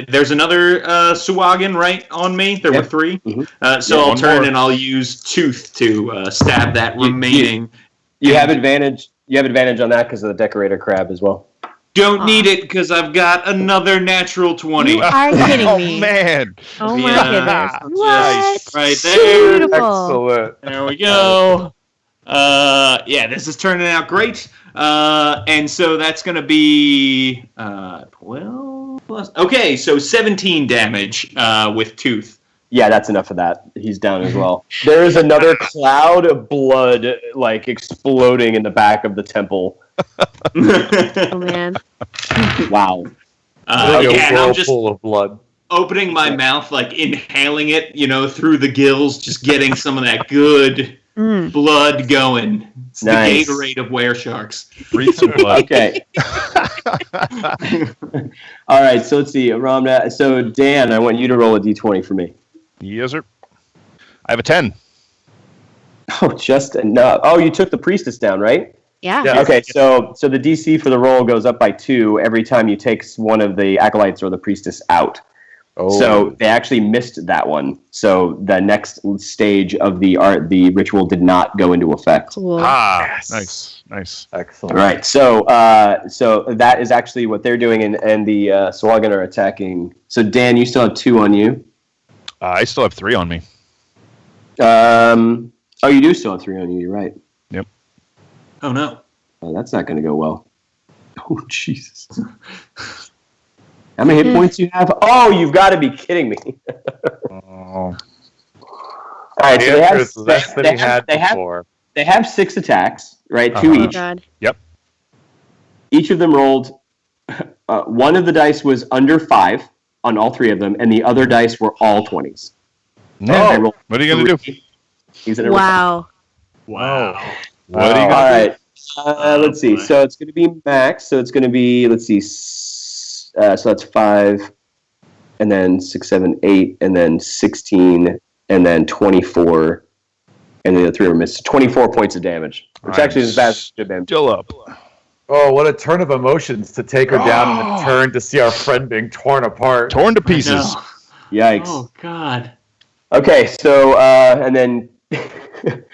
There's another Suwagan right on me. There were 3. Mhm. So Yeah, I'll one turn more. and I'll use Tooth to stab that remaining. You have advantage. You have advantage on that because of the decorator crab as well. Don't need it because I've got another natural 20. You are kidding Oh me. man. Oh my Yeah. goodness. What? Right there. Beautiful. Excellent. There we go. Yeah, this is turning out great. And so that's going to be 12 plus. Okay, so 17 damage with Tooth. Yeah, that's enough of that. He's down as well. There is another cloud of blood, like exploding in the back of the temple. Oh man. Wow. Like a Yeah, and I'm just whirlpool of blood. opening my mouth, like inhaling it, through the gills, just getting some of that good blood going. It's Nice. the Gatorade of weresharks. Breathe some blood. Okay. All right. So let's see, Aram. So Dan, I want you to roll a d20 for me. Yes, sir. I have a 10. Oh, just enough. Oh, you took the priestess down, right? Yeah. Yeah. Okay. So the DC for the roll goes up by 2 every time you take one of the acolytes or the priestess out. Oh. So they actually missed that one. So the next stage of the ritual did not go into effect. Cool. Nice. All Excellent. right. So that is actually what they're doing, and the Swagan are attacking. So Dan, you still have 2 on you. I still have 3 on me. Oh, you do still have 3 on you. You're right. Yep. Oh, no. Oh, that's not going to go well. Oh, Jesus. How many hit points do you have? Oh, you've got to be kidding me. Oh. All right, so It's less than he had before. they have 6 attacks, right? Uh-huh. 2 Oh each. god. Each of them rolled One of the dice was under 5 on all 3 of them, and the other dice were all 20s. No. What are you going to do? He's in Wow. Wow. What are you All going to right. Let's see. boy. So it's going to be max. So it's going to be, let's see. So that's 5, and then 6, 7, 8, and then 16, and then 24, and then the 3 were missed. 24 points of damage, which actually is as bad as it Still up. Oh, what a turn of emotions to take her down and a turn to see our friend being torn apart. Torn to pieces. No. Yikes. Oh God. Okay, so and then the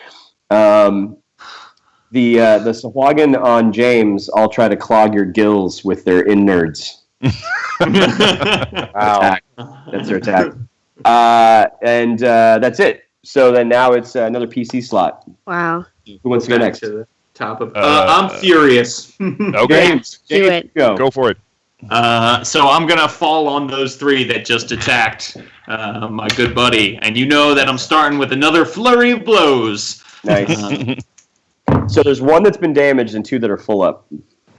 Sahuagin on James all try to clog your gills with their innards. Wow. That's their attack. And that's it. So then now it's another PC slot. Wow. Who wants to go next? To the top of. I'm furious. Okay. James, Do it. Go. Go for it. So I'm gonna fall on those 3 that just attacked my good buddy, and you know that I'm starting with another flurry of blows. Nice. So there's 1 that's been damaged and 2 that are full up.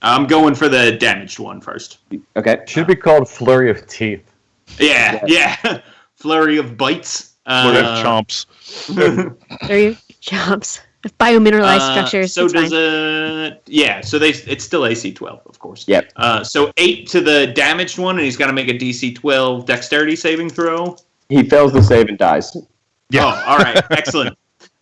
I'm going for the damaged one first. Okay. Should be called Flurry of Teeth. Yeah. Flurry of bites. Flurry of chomps. There you chomps. Biomineralized structures. So it's does fine. So it's still AC 12, of course. Yep. So 8 to the damaged one, and he's got to make a DC 12 dexterity saving throw. He fails the save and dies. Yeah. Oh, all right, excellent.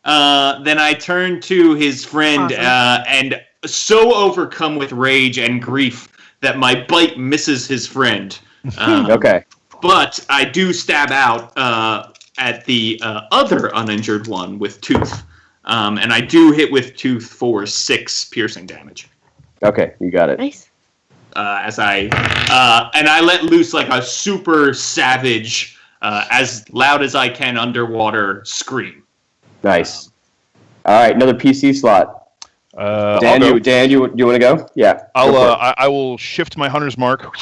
Then I turn to his friend Awesome. and so overcome with rage and grief that my bite misses his friend. Okay. But I do stab out at the other uninjured one with Tooth. And I do hit with Tooth for 6 piercing damage. Okay, you got it. Nice. And I let loose like a super savage, as loud as I can underwater scream. Nice. All right, another PC slot. Dan, I'll go. you want to go? Yeah. I will shift my hunter's mark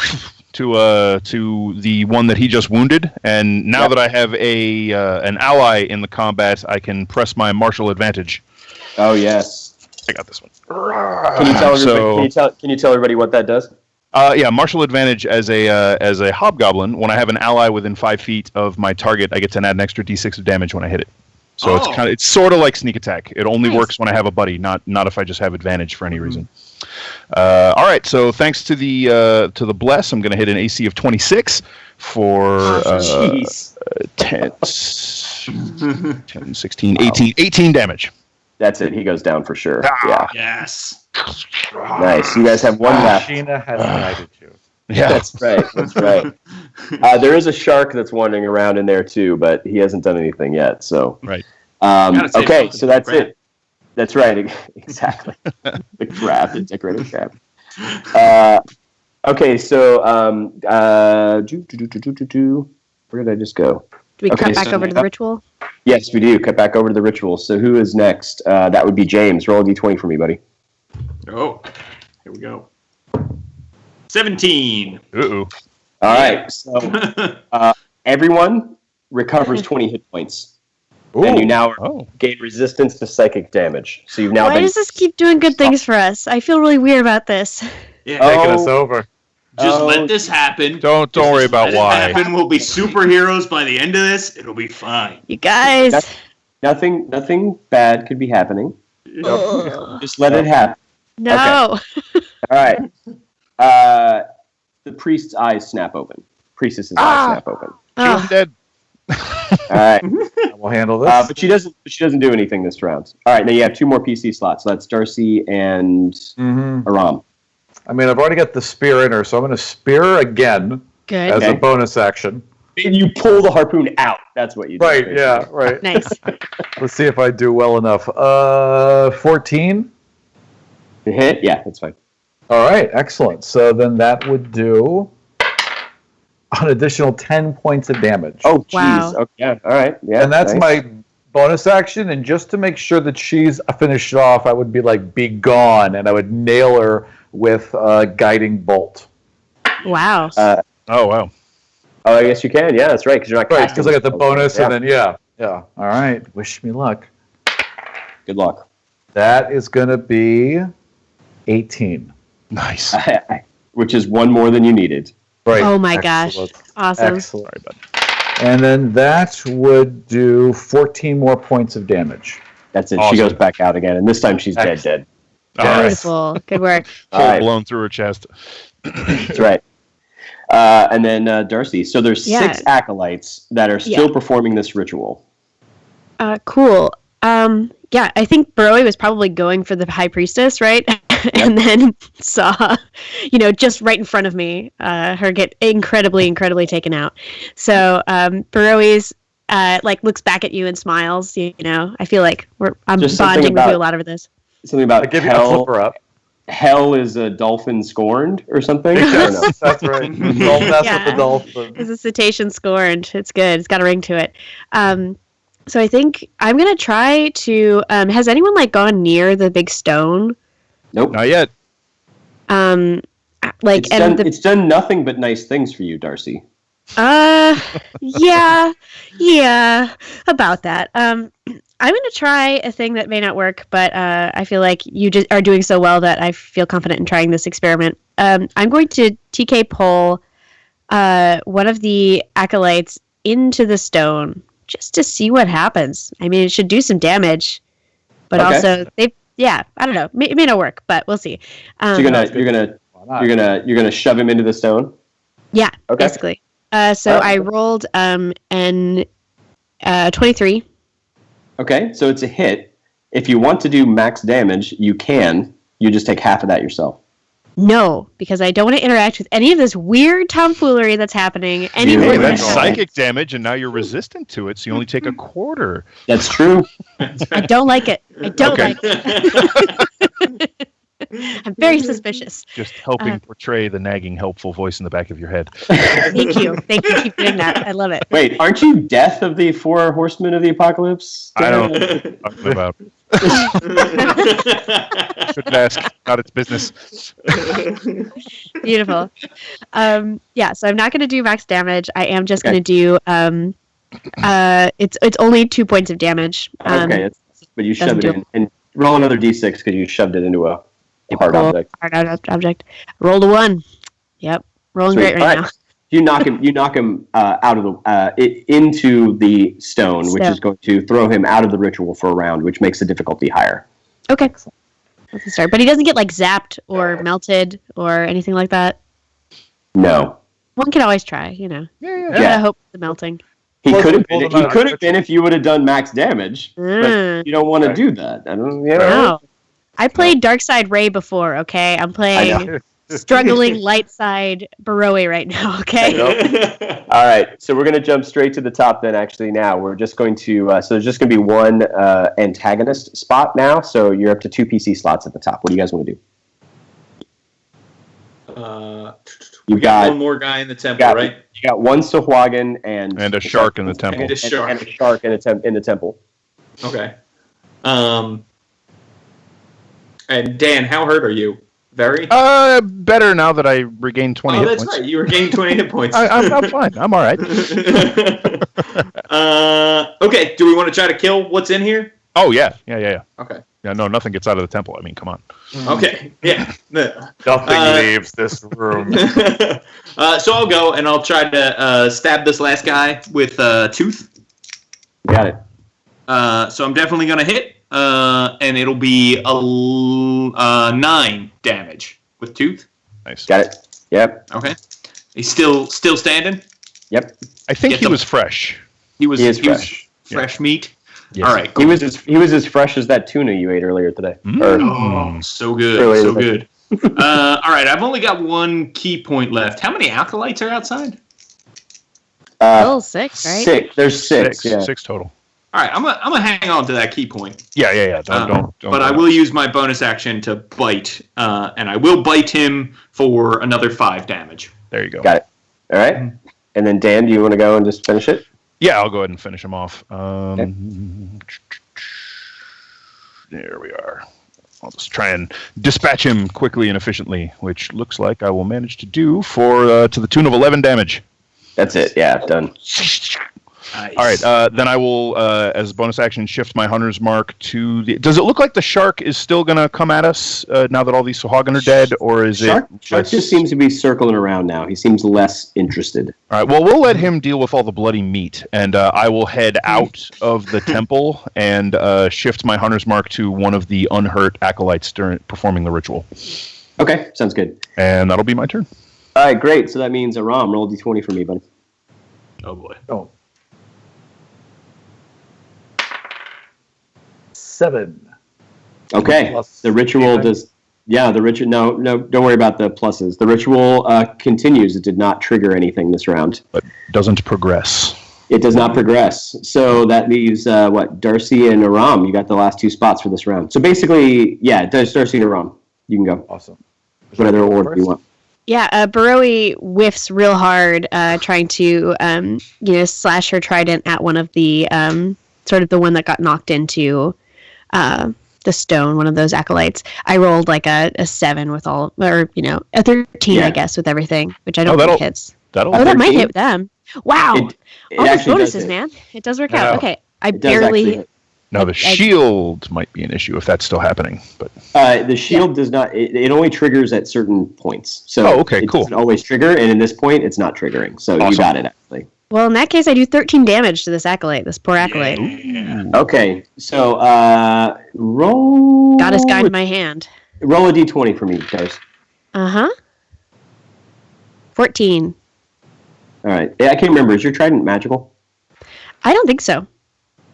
to the one that he just wounded, and now that I have an ally in the combat, I can press my martial advantage. Oh yes. I got this one. Can you tell everybody? Can you tell everybody what that does? Yeah, martial advantage as a hobgoblin. When I have an ally within 5 feet of my target, I get to add an extra d6 of damage when I hit it. So it's sort of like sneak attack. It only works when I have a buddy, not if I just have advantage for any reason. All right, so thanks to the bless, I'm going to hit an AC of 26 for 10, 16, 18 damage. That's it. He goes down for sure. Ah. Yeah. Yes. Nice. You guys have 1 left. Sheena has guided you. Yeah, That's right. That's right. There is a shark that's wandering around in there too, but he hasn't done anything yet. So. right. Okay, so that's it. That's right. Exactly. The crab, the decorated crab. Okay, so where did I just go? Do we Okay, cut back so- over to the ritual? Yes, we do. Cut back over to the ritual. So who is next? That would be James. Roll a d20 for me, buddy. Oh, here we go. 17. Uh-oh. All right. So everyone recovers 20 hit points, and you now gain resistance to psychic damage. So you've now Why does this keep doing good things for us? I feel really weird about this. Yeah. Taking us over. Just let this happen. Don't worry about Let it why. happen. We'll be superheroes by the end of this. It'll be fine. You guys. Nothing bad could be happening. Ugh. Just let it happen. No. All right. The priest's eyes snap open. Priestess's eyes snap open. Oh, Dead. All right. We'll handle this. But she doesn't do anything this round. All right. Now you have 2 more PC slots. So that's Darcy and Aram. I mean, I've already got the spear in her, so I'm going to spear her again good. as Okay. a bonus action. And you pull the harpoon out. That's what you do. Right, yeah, right. Nice. Let's see if I do well enough. 14. Hit? Yeah, that's fine. All right, excellent. So then that would do an additional 10 points of damage. Oh, jeez. Wow. Okay. Yeah. All right. Yeah. and that's nice. my bonus action. And just to make sure that she's finished off, I would be like, be gone. And I would nail her with a guiding bolt. Wow. Oh, wow. Oh, I guess you can. Yeah, that's right. Because you're not Right, casting because I got the spells. bonus, Yeah. and then, yeah. All right, wish me luck. Good luck. That is going to be 18. Nice. which is one more than you needed. Right. Oh my gosh. Awesome. Excellent. Sorry, bud. And then that would do 14 more points of damage. That's it. Awesome. She goes back out again, and this time she's dead. All right. Beautiful. Good work. All Hole right. blown through her chest. That's right. And then Darcy. So there's 6 acolytes that are still performing this ritual. Cool. Yeah, I think Baroe was probably going for the high priestess, right? And then saw, just right in front of me, her get incredibly taken out. So Baroe's looks back at you and smiles. I feel like I'm Just bonding with you a lot over this. Something about Give you a flip her up. Hell is a dolphin scorned or something? I don't know. That's right. That's what the dolphin. It's a cetacean scorned. It's good. It's got a ring to it. So I think I'm gonna try to. Has anyone gone near the big stone? Nope. Not yet. It's done nothing but nice things for you, Darcy. Yeah, about that. I'm gonna try a thing that may not work, but I feel like you just are doing so well that I feel confident in trying this experiment. I'm going to TK pull one of the acolytes into the stone just to see what happens. I mean, it should do some damage, but also I don't know. It may not work, but we'll see. So you're gonna shove him into the stone? Yeah, okay. Basically. So I rolled an 23. Okay, so it's a hit. If you want to do max damage, you can. You just take half of that yourself. No, because I don't want to interact with any of this weird tomfoolery that's happening. Hey, that's psychic damage, and now you're resistant to it, so you only take a quarter. That's true. I don't like it. Like it. I'm very suspicious. Just helping portray the nagging, helpful voice in the back of your head. Thank you. Keep doing that. I love it. Wait, aren't you Death of the 4 Horsemen of the Apocalypse? I don't know what I'm talking about. Shouldn't ask. Not its business. Beautiful. So I'm not going to do max damage. I am just going to do. It's only 2 points of damage. Okay, but you shoved it in. And roll another d6 because you shoved it into a hard object. Hard object. Rolled a 1. Yep, rolling great right now. You knock him out of the into the stone, which is going to throw him out of the ritual for a round, which makes the difficulty higher. Okay, that's a start. But he doesn't get zapped or melted or anything like that. No. One can always try, Yeah. I hope the melting. He could have been if you would have done max damage, but you don't want to do that. I don't. No. I played Dark Side Ray before. Okay, I'm playing struggling light side Baroe right now. Okay. All right, so we're going to jump straight to the top. Then, actually, now we're just going to. So there's just going to be one antagonist spot now. So you're up to 2 PC slots at the top. What do you guys want to do? You got one more guy in the temple, right? You got one Sahuagin and a shark in the temple. And a shark in the temple. Okay. And Dan, how hurt are you? Very? Better now that I regained 20 hit points. Oh, that's right. You regained 20 hit points. I'm fine. I'm all right. Okay. Do we want to try to kill what's in here? Oh, yeah. Okay. Yeah, no, nothing gets out of the temple. I mean, come on. Okay. Yeah. Nothing leaves this room. So I'll go and I'll try to stab this last guy with tooth. Got it. So I'm definitely going to hit. And it'll be 9 damage with tooth. Nice. Got it. Yep. Okay. He's still standing? Yep. I think he was fresh. He was fresh. Fresh meat? Yes. All right, cool. He was as fresh as that tuna you ate earlier today. So good. So good. All right, I've only got 1 key point left. How many acolytes are outside? 6, right? 6. There's 6. Yeah. 6 total. All right, I'm gonna hang on to that key point. Yeah. Don't. But I will use my bonus action to bite, and I will bite him for another 5 damage. There you go. Got it. All right. And then Dan, do you want to go and just finish it? Yeah, I'll go ahead and finish him off. Okay. There we are. I'll just try and dispatch him quickly and efficiently, which looks like I will manage to do for to the tune of 11 damage. That's it. Yeah, done. Nice. All right, then I will, as a bonus action, shift my hunter's mark to the... Does it look like the shark is still going to come at us now that all these Sahagin are dead, or is Shark just seems to be circling around now. He seems less interested. All right, well, we'll let him deal with all the bloody meat, and I will head out of the temple and shift my hunter's mark to one of the unhurt acolytes during performing the ritual. Okay, sounds good. And that'll be my turn. All right, great. So that means Aram, roll d20 for me, buddy. Oh, boy. Oh. 7. Okay. Plus The ritual 8. does. Yeah, the ritual. No, don't worry about the pluses. The ritual continues. It did not trigger anything this round. But doesn't progress. It does not progress. So that leaves Darcy and Aram. You got the last 2 spots for this round. So basically, yeah, there's Darcy and Aram. You can go. Awesome. Whatever order you want. Yeah, Baroe whiffs real hard, trying to, slash her trident at one of the, sort of the one that got knocked into the stone, one of those acolytes. I rolled like a 7 with all, or, a 13, I guess, with everything, which I don't think hits. That'll that might hit them. Wow. It all those actually bonuses, does man. It does work I out. know. Okay. I It does actually barely... hit. Now, the shield might be an issue if that's still happening. But The shield does not. It only triggers at certain points. So okay, it cool. doesn't always trigger, and in this point, it's not triggering. So Awesome. you got it actually. Well, in that case, I do 13 damage to this acolyte, this poor acolyte. Okay, so roll. Goddess guide my hand. Roll a d20 for me, guys. 14. All right. I can't remember. Is your trident magical? I don't think so.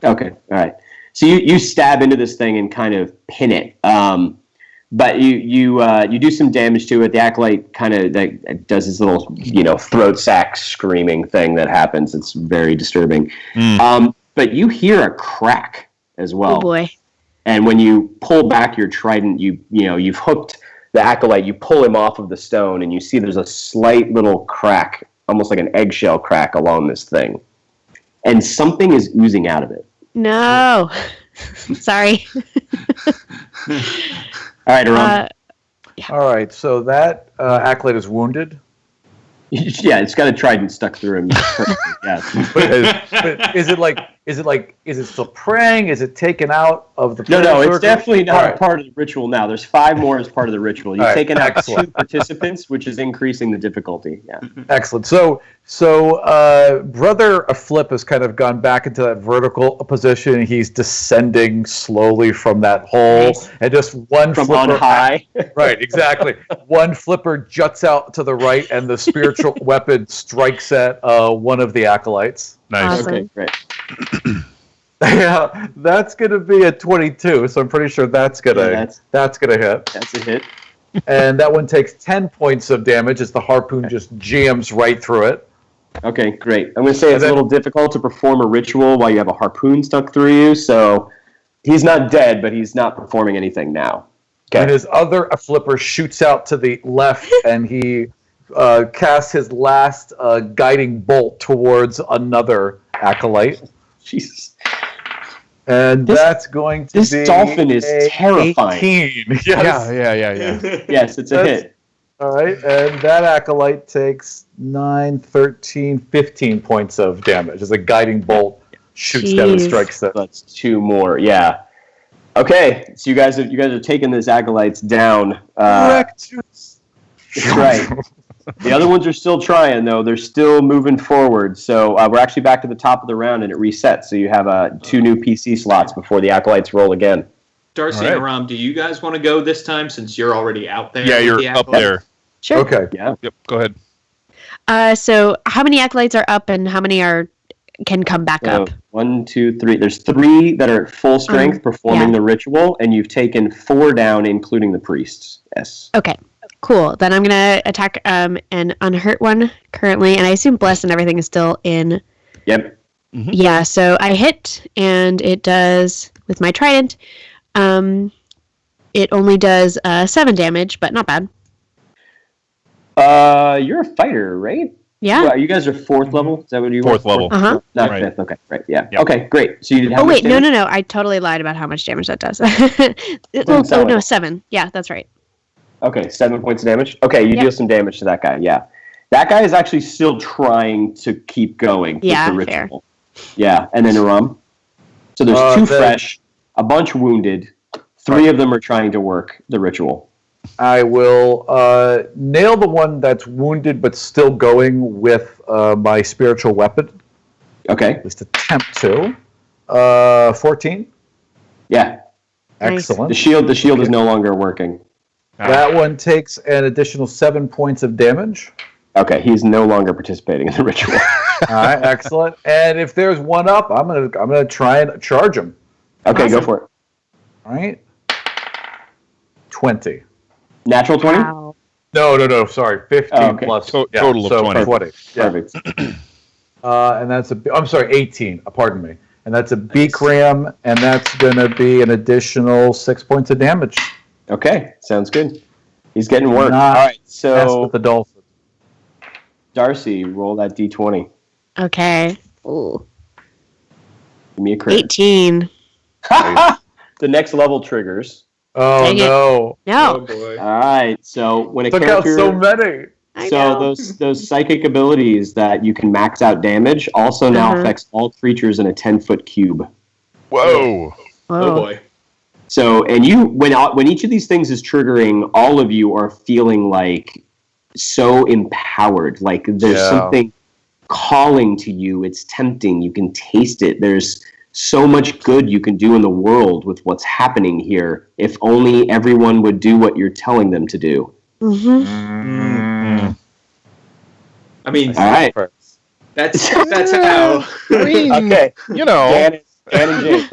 Okay. All right. So you stab into this thing and kind of pin it. But you do some damage to it. The acolyte kind of does this little throat sack screaming thing that happens. It's very disturbing. But you hear a crack as well. Oh boy! And when you pull back your trident, you've hooked the acolyte. You pull him off of the stone, and you see there's a slight little crack, almost like an eggshell crack along this thing, and something is oozing out of it. No, sorry. All right, Aram. All right, so that acolyte is wounded. Yeah, it's got a trident stuck through him. Yeah. But is it still praying? Is it taken out of the No, prayer it's circle? definitely not All right. part of the ritual now. There's 5 more as part of the ritual. You've All right, taken out excellent. 2 participants, which is increasing the difficulty. Yeah. Excellent. So Brother Flip has kind of gone back into that vertical position. He's descending slowly from that hole, Nice. and just one From flipper on high. Right, exactly. One flipper juts out to the right, and the spiritual weapon strikes at one of the acolytes. nice. Awesome. Okay, great. Yeah, that's going to be a 22. So I'm pretty sure that's gonna hit. That's a hit. And that one takes 10 points of damage as the harpoon just jams right through it. Okay, great. I'm going to say it's then- a little difficult to perform a ritual while you have a harpoon stuck through you, so he's not dead, but he's not performing anything now. And his other flipper shoots out to the left, and he casts his last guiding bolt towards another acolyite. Jesus. And that's going to this be dolphin is a terrifying. 18. Yes. Yeah. Yes, it's a That's- hit. All right, and that acolyte takes 9, 13, 15 points of damage as a guiding bolt shoots down and Jeez. strikes them. That's 2 more. Yeah. Okay, so you guys are taking these acolytes down. That's right. The other ones are still trying, though. They're still moving forward. So we're actually back to the top of the round, and it resets. So you have 2 new PC slots before the acolytes roll again. Darcy and Aram, do you guys want to go this time since you're already out there? Yeah, with you're the up acolytes? there. Sure. Okay. Yeah. Yep, go ahead. So how many acolytes are up, and how many can come back So up? 1, 2, 3. There's 3 that are at full strength performing the ritual, and you've taken 4 down, including the priests. Yes. Okay. Cool. Then I'm gonna attack an unhurt one currently, and I assume bless and everything is still in. Yep. Yeah. So I hit, and it does with my trident. It only does 7 damage, but not bad. You're a fighter, right? Yeah. Well, you guys are 4th level. Is that what you Fourth were? level. Uh-huh. Not Right. 5th. Okay. Right. Yeah. Yep. Okay. Great. So you did how Oh much wait, damage? no! I totally lied about how much damage that does. Doesn't sound no, like it. 7. Yeah, that's right. Okay, 7 points of damage. Okay, you Yep. deal some damage to that guy. Yeah, that guy is actually still trying to keep going Yeah, with the fair. ritual. Yeah, and then Aram. So there's 2 fresh, a bunch wounded. 3 of them are trying to work the ritual. I will nail the one that's wounded but still going with my spiritual weapon. Okay. At least attempt to. 14. Yeah. Excellent. The shield is no longer working. That one takes an additional 7 points of damage. Okay, he's no longer participating in the ritual. All right, excellent. And if there's one up, I'm gonna try and charge him. Okay, awesome. Go for it. All right. 20. Natural 20? Wow. No. Sorry, 15 plus. Total of 20. Yeah. Perfect. And that's I'm sorry, 18. Pardon me. And that's a beak ram, and that's gonna be an additional 6 points of damage. Okay, sounds good. He's getting work. All right, so with the dolphin. Darcy, roll that d20. Okay. Ooh. Give me a crit. 18. The next level triggers. Oh, Dang no. No. Oh boy. All right, so when a Took character... out so many. So those psychic abilities that you can max out damage also now affects all creatures in a 10-foot cube. Whoa. Oh boy. So, and when each of these things is triggering, all of you are feeling like so empowered. Like there's something calling to you. It's tempting. You can taste it. There's so much good you can do in the world with what's happening here. If only everyone would do what you're telling them to do. Mm-hmm. I mean, all right. That's how. Okay, you know, Dan and James.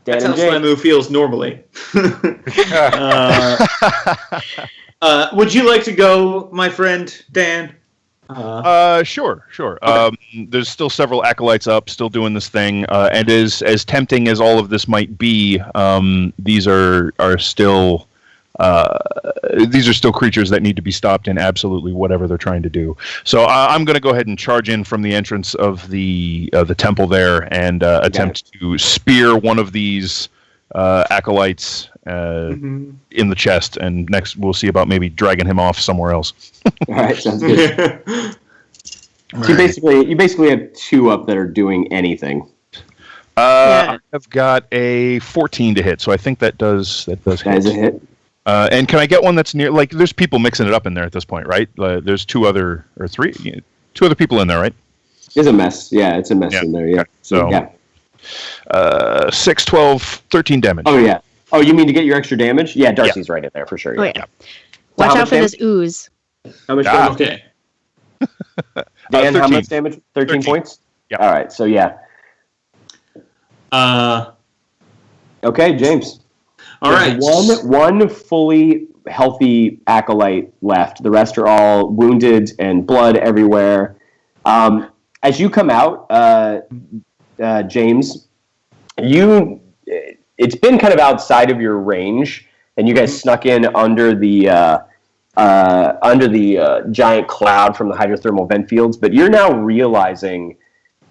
That's how Slamu feels normally. Would you like to go, my friend Dan? Sure. There's still several acolytes up, still doing this thing, and as tempting as all of this might be, these are still creatures that need to be stopped in absolutely whatever they're trying to do. So I'm going to go ahead and charge in from the entrance of the temple there and attempt to spear one of these acolytes in the chest. And next we'll see about maybe dragging him off somewhere else. All right, sounds good. So you basically have 2 up that are doing anything. I've got a 14 to hit, so I think that does hit. That is a hit. And can I get one that's near? Like, there's people mixing it up in there at this point, right? There's 2 other people in there, right? It's a mess. Yeah, it's a mess in there. Yeah. Okay. So yeah. 6, 12, 13 damage. Oh yeah. Oh, you mean to get your extra damage? Yeah, Darcy's right in there for sure. Yeah. Oh, yeah. Watch out for this ooze. How much damage? Okay. Dan, how much damage? 13 points? Yeah. All right, so yeah. Okay, James. All right. One fully healthy acolyte left. The rest are all wounded and blood everywhere. As you come out, James, it's been kind of outside of your range, and you guys snuck in under the giant cloud from the hydrothermal vent fields. But you're now realizing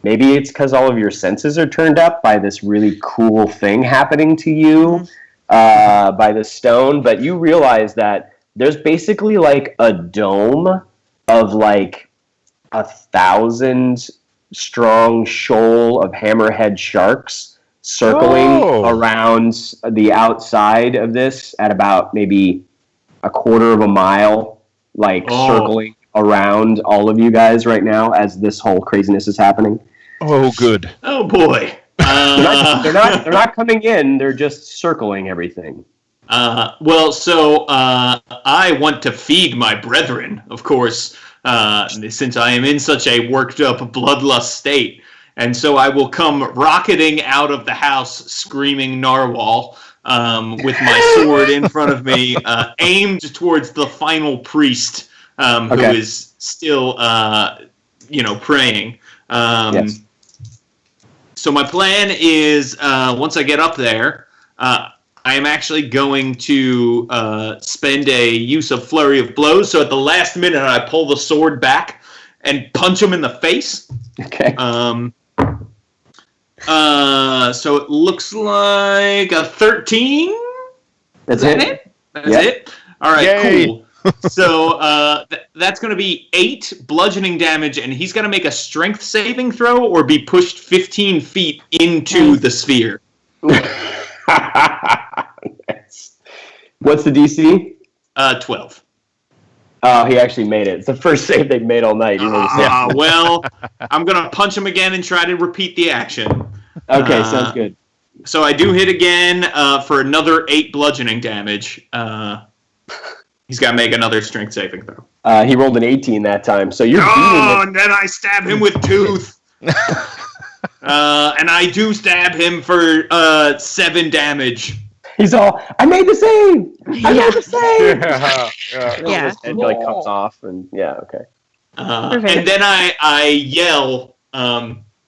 maybe it's because all of your senses are turned up by this really cool thing happening to you. By the stone, but you realize that there's basically like a dome of like 1,000 strong shoal of hammerhead sharks circling around the outside of this at about maybe a quarter of a mile, circling around all of you guys right now as this whole craziness is happening. Oh, good. Oh boy. They're not coming in. They're just circling everything. So I want to feed my brethren, of course, since I am in such a worked up bloodlust state. And so I will come rocketing out of the house screaming narwhal with my sword in front of me, aimed towards the final priest who is still, praying. Yes. So my plan is, once I get up there, I am actually going to spend a use of flurry of blows. So at the last minute, I pull the sword back and punch him in the face. Okay. So it looks like a 13. That's it. it. That's it. All right, Yay. cool. So that's going to be 8 bludgeoning damage, and he's going to make a strength saving throw or be pushed 15 feet into the sphere. What's the DC? 12. Oh, he actually made it. It's the first save they've made all night. Well, I'm going to punch him again and try to repeat the action. Okay, sounds good. So I do hit again for another 8 bludgeoning damage. He's got to make another strength saving throw. He rolled an 18 that time, so you're beating and then I stab him with tooth. And I do stab him for 7 damage. He's all, I made the save! I made the save! Yeah. His head like comes off, and okay. And then I yell,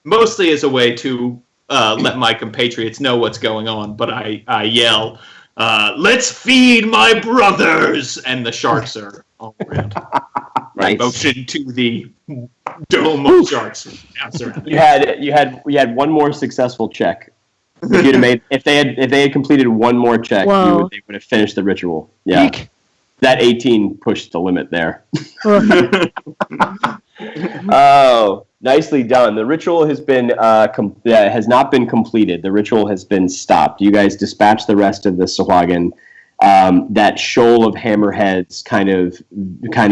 mostly as a way to let my compatriots know what's going on, but I yell, let's feed my brothers! And the sharks are all around. Nice. Motion to the dome of sharks. You had one more successful check. If they had completed one more check, they would have finished the ritual. Yeah. Eek. That 18 pushed the limit there. Oh, nicely done. The ritual has been has not been completed. The ritual has been stopped. You guys dispatch the rest of the Sahuagin. That shoal of hammerheads kind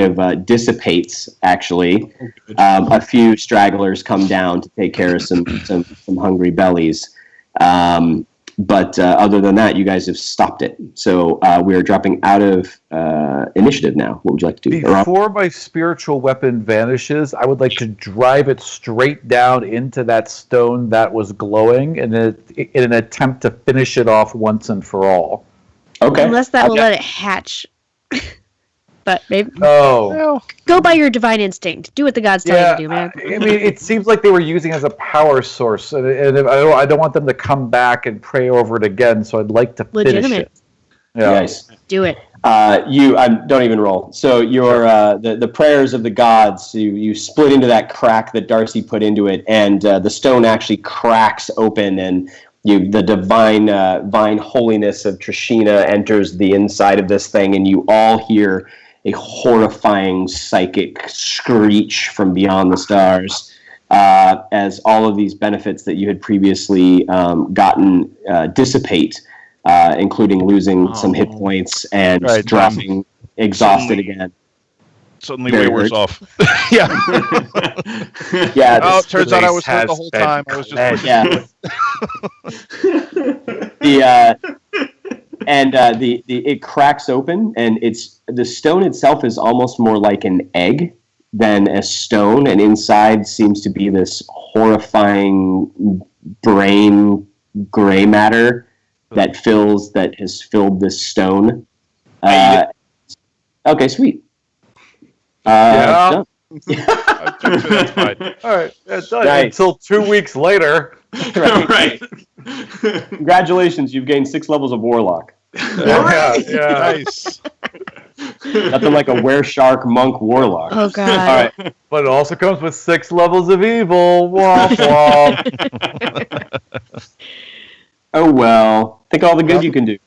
of dissipates. Actually, a few stragglers come down to take care of some hungry bellies. But other than that, you guys have stopped it. So we are dropping out of initiative now. What would you like to do? Before my spiritual weapon vanishes, I would like to drive it straight down into that stone that was glowing in an attempt to finish it off once and for all. Okay. Unless that will let it hatch. But maybe Oh. go by your divine instinct. Do what the gods tell you to do, man. I mean, it seems like they were using it as a power source, and I don't want them to come back and pray over it again. So I'd like to finish it. Yeah. Nice. Do it. Don't even roll. So your the prayers of the gods. You split into that crack that Darcy put into it, and the stone actually cracks open, and the divine holiness of Trishina enters the inside of this thing, and you all hear a horrifying psychic screech from beyond the stars as all of these benefits that you had previously gotten dissipate, including losing some hit points and dropping exhausted again. Suddenly way worse off. Yeah. Yeah. Oh, it turns out I was hurt the whole time. I was just it cracks open, and the stone itself is almost more like an egg than a stone, and inside seems to be this horrifying brain gray matter that has filled this stone. Okay, sweet. Yeah. that's fine. All right, that's done. Nice. Until 2 weeks later. Right. Congratulations, you've gained 6 levels of Warlock. Yeah. Nice. Nothing like a were-shark monk Warlock. Oh, God. All right. But it also comes with 6 levels of evil. Womp womp. Oh well. Think all the good you can do.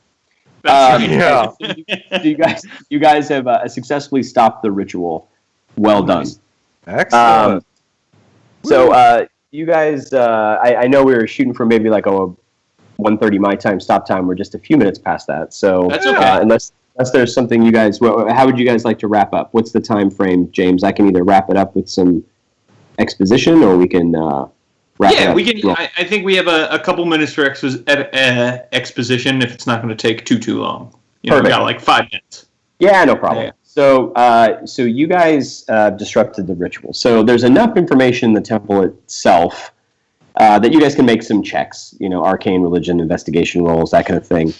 Yeah. You guys have successfully stopped the ritual. Well done. Excellent. So you guys, I know we were shooting for maybe like a 1:30 my time stop time. We're just a few minutes past that. So that's okay. Unless there's something you guys, how would you guys like to wrap up? What's the time frame, James? I can either wrap it up with some exposition, or we can wrap it up. Yeah, we can. I think we have a couple minutes for exposition if it's not going to take too long. We got like 5 minutes. Yeah, no problem. Yeah. So you guys disrupted the ritual. So there's enough information in the temple itself that you guys can make some checks. Arcane religion, investigation rolls, that kind of thing.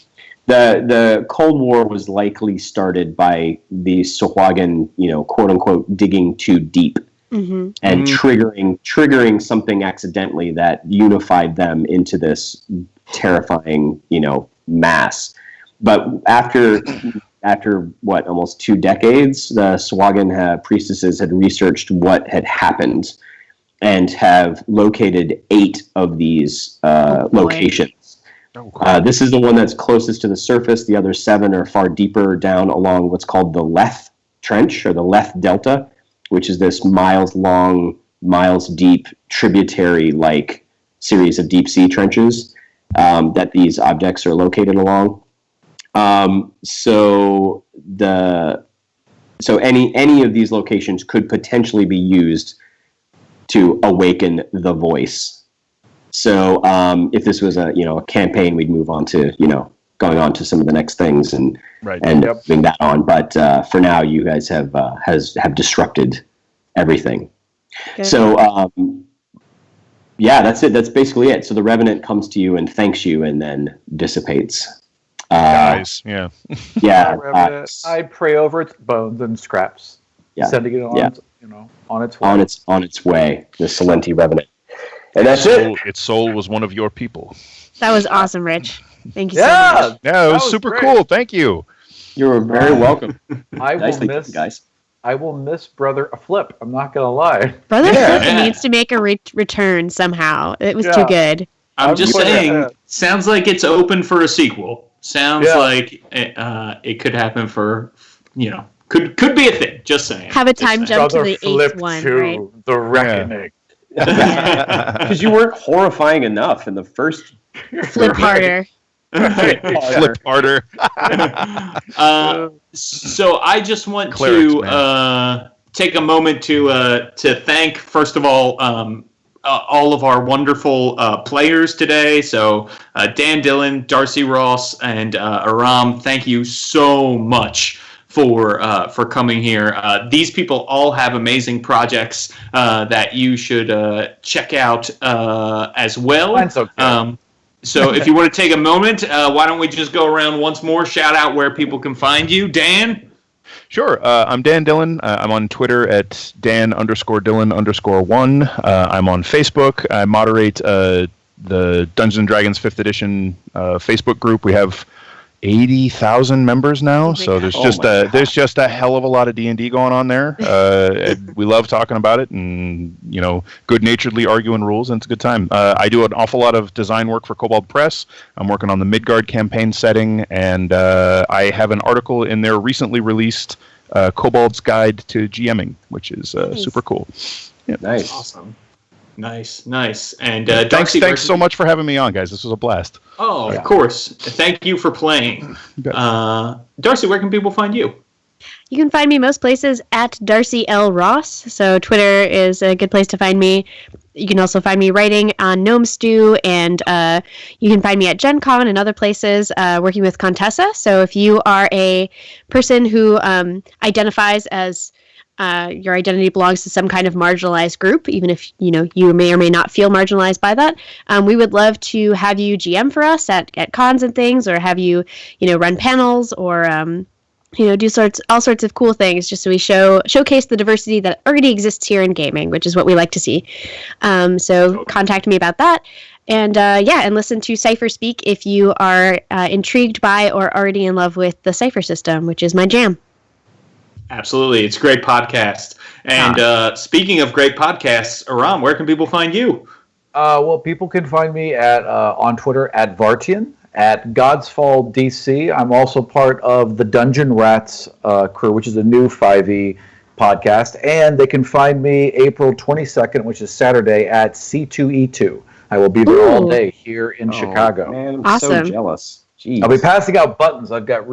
The Cold War was likely started by the Sahuagin, quote unquote, digging too deep. Mm-hmm. And triggering something accidentally that unified them into this terrifying, mass. But after what, almost 2 decades, the Sahuagin priestesses had researched what had happened and have located 8 of these locations. This is the one that's closest to the surface. The other 7 are far deeper down along what's called the Leth Trench, or the Left Delta, which is this miles-long, miles-deep, tributary-like series of deep-sea trenches that these objects are located along. So any of these locations could potentially be used to awaken the voice. So if this was a campaign, we'd move on to going on to some of the next things and moving that on. But for now, you guys have disrupted everything. Okay. So that's it. That's basically it. So the Revenant comes to you and thanks you, and then dissipates. Guys, yeah. I pray over its bones and scraps, sending it on, on its way. On its way, the Salenti Revenant, and that's it. Its soul was one of your people. That was awesome, Rich. Thank you so much. Yeah, it was super great. Cool. Thank you. You're very welcome. I will miss Brother Flip. I'm not gonna lie. Brother Flip needs to make a return somehow. It was too good. I'm just saying. Sounds like it's open for a sequel. Sounds like it could happen for, could be a thing. Just saying. Have a time jump to the Flip 8th one, right? The Reckoning. Because you weren't horrifying enough in the first. Flip harder. Flip harder. So I just want to take a moment to thank, first of all of our wonderful players today. So Dan Dillon, Darcy Ross, and Aram, thank you so much for coming here. These people all have amazing projects that you should check out as well. Mine's okay. So if you want to take a moment, why don't we just go around once more, shout out where people can find you. Dan? Sure. I'm Dan Dillon. I'm on Twitter at Dan_Dillon_1. I'm on Facebook. I moderate the Dungeons & Dragons 5th edition Facebook group. We have 80,000 members now, so there's just a hell of a lot of D&D going on there. We love talking about it, and good-naturedly arguing rules, and it's a good time. I do an awful lot of design work for Kobold Press. I'm working on the Midgard campaign setting, and I have an article in their recently released Kobold's Guide to GMing, which is super cool. Yeah. Nice. Awesome. Nice. And thanks so much for having me on, guys. This was a blast. Oh, of course. Thank you for playing. Darcy, where can people find you? You can find me most places at Darcy L. Ross. So Twitter is a good place to find me. You can also find me writing on Gnome Stew, and you can find me at Gen Con and other places working with Contessa. So if you are a person who identifies as your identity belongs to some kind of marginalized group, even if you may or may not feel marginalized by that, we would love to have you GM for us at cons and things, or have you run panels, or do all sorts of cool things, just so we showcase the diversity that already exists here in gaming, which is what we like to see. So contact me about that. And and listen to Cypher Speak if you are intrigued by or already in love with the Cypher system, which is my jam. Absolutely. It's a great podcast. And speaking of great podcasts, Aram, where can people find you? Well, people can find me on Twitter at Vartian, at Godsfall DC. I'm also part of the Dungeon Rats crew, which is a new 5e podcast. And they can find me April 22nd, which is Saturday, at C2E2. I will be there all day here in Chicago. Man, I'm awesome. So jealous. Jeez. I'll be passing out buttons. I've got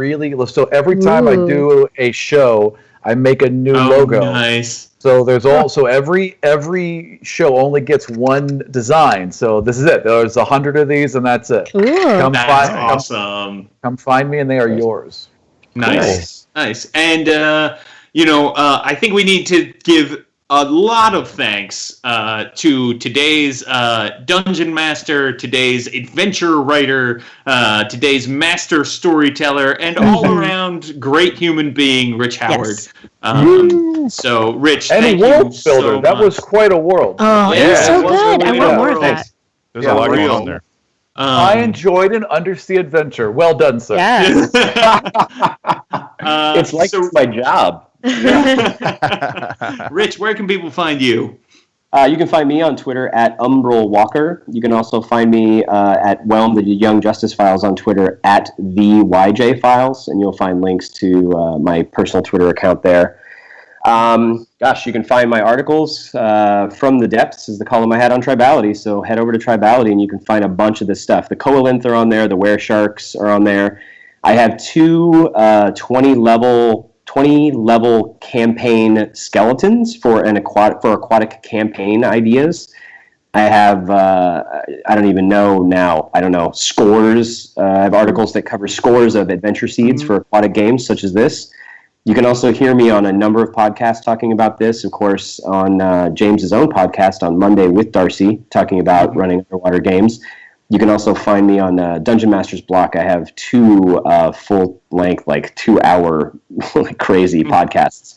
so every time I do a show, I make a new logo. Nice. So there's also every show only gets one design. So this is it. There's 100 of these, and that's it. Ooh. Awesome. Come find me, and they are yours. Nice. And I think we need to give a lot of thanks to today's dungeon master, today's adventure writer, today's master storyteller, and all-around great human being, Rich Howard. Yes. So, Rich, and thank world you builder. so That much. was quite a world. Oh, it was so good. I want more of that. There's a lot going on there. I enjoyed an undersea adventure. Well done, sir. Yes. It's like it's my job. Rich, where can people find you? You can find me on Twitter at Umbral Walker. You can also find me at Whelm, the Young Justice Files, on Twitter at the YJ Files, and you'll find links to my personal Twitter account there. Gosh, you can find my articles from the depths is the column I had on Tribality. So head over to Tribality and you can find a bunch of this stuff. The Coalinth are on there. The Were Sharks are on there. I have two 20 level campaign skeletons for aquatic campaign ideas. I have, I don't even know now, I don't know, scores. I have articles that cover scores of adventure seeds for aquatic games such as this. You can also hear me on a number of podcasts talking about this, of course, on James's own podcast on Monday with Darcy, talking about running underwater games. You can also find me on Dungeon Master's Block. I have two full-length, 2-hour, crazy podcasts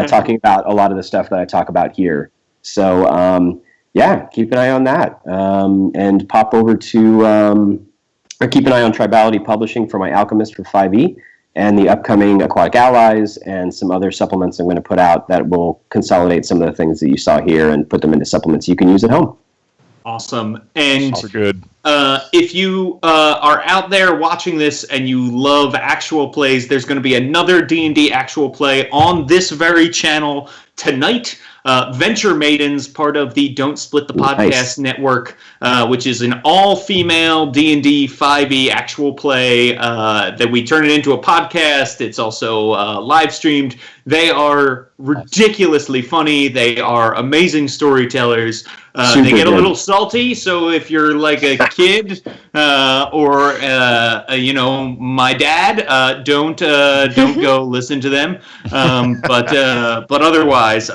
talking about a lot of the stuff that I talk about here. So, yeah, keep an eye on that. And pop over to, or keep an eye on Tribality Publishing for my Alchemist for 5e. And the upcoming Aquatic Allies and some other supplements I'm going to put out that will consolidate some of the things that you saw here and put them into supplements you can use at home. Awesome. And good. If you are out there watching this and you love actual plays, there's going to be another D&D actual play on this very channel tonight. Venture Maidens, part of the Don't Split the Podcast network, which is an all-female D&D 5e actual play that we turn it into a podcast. It's also live streamed. They are ridiculously funny. They are amazing storytellers. They get a little salty, so if you're like a kid or my dad, don't go listen to them. But otherwise,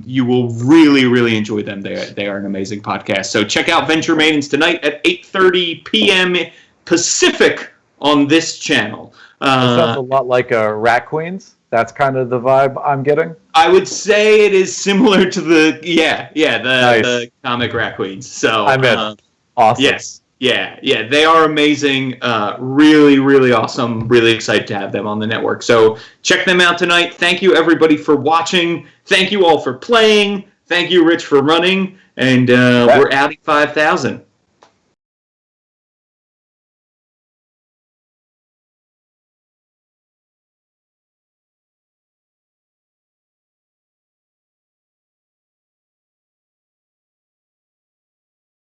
you will really, really enjoy them. They are an amazing podcast. So check out Venture Maidens tonight at 8:30 p.m. Pacific on this channel. It sounds a lot like Rat Queens. That's kind of the vibe I'm getting. I would say it is similar to the Nice. the comic Rat Queens. So I'm in. Awesome. Yes. Yeah, they are amazing. Really, really awesome. Really excited to have them on the network. So check them out tonight. Thank you, everybody, for watching. Thank you all for playing. Thank you, Rich, for running. And we're out at 5,000.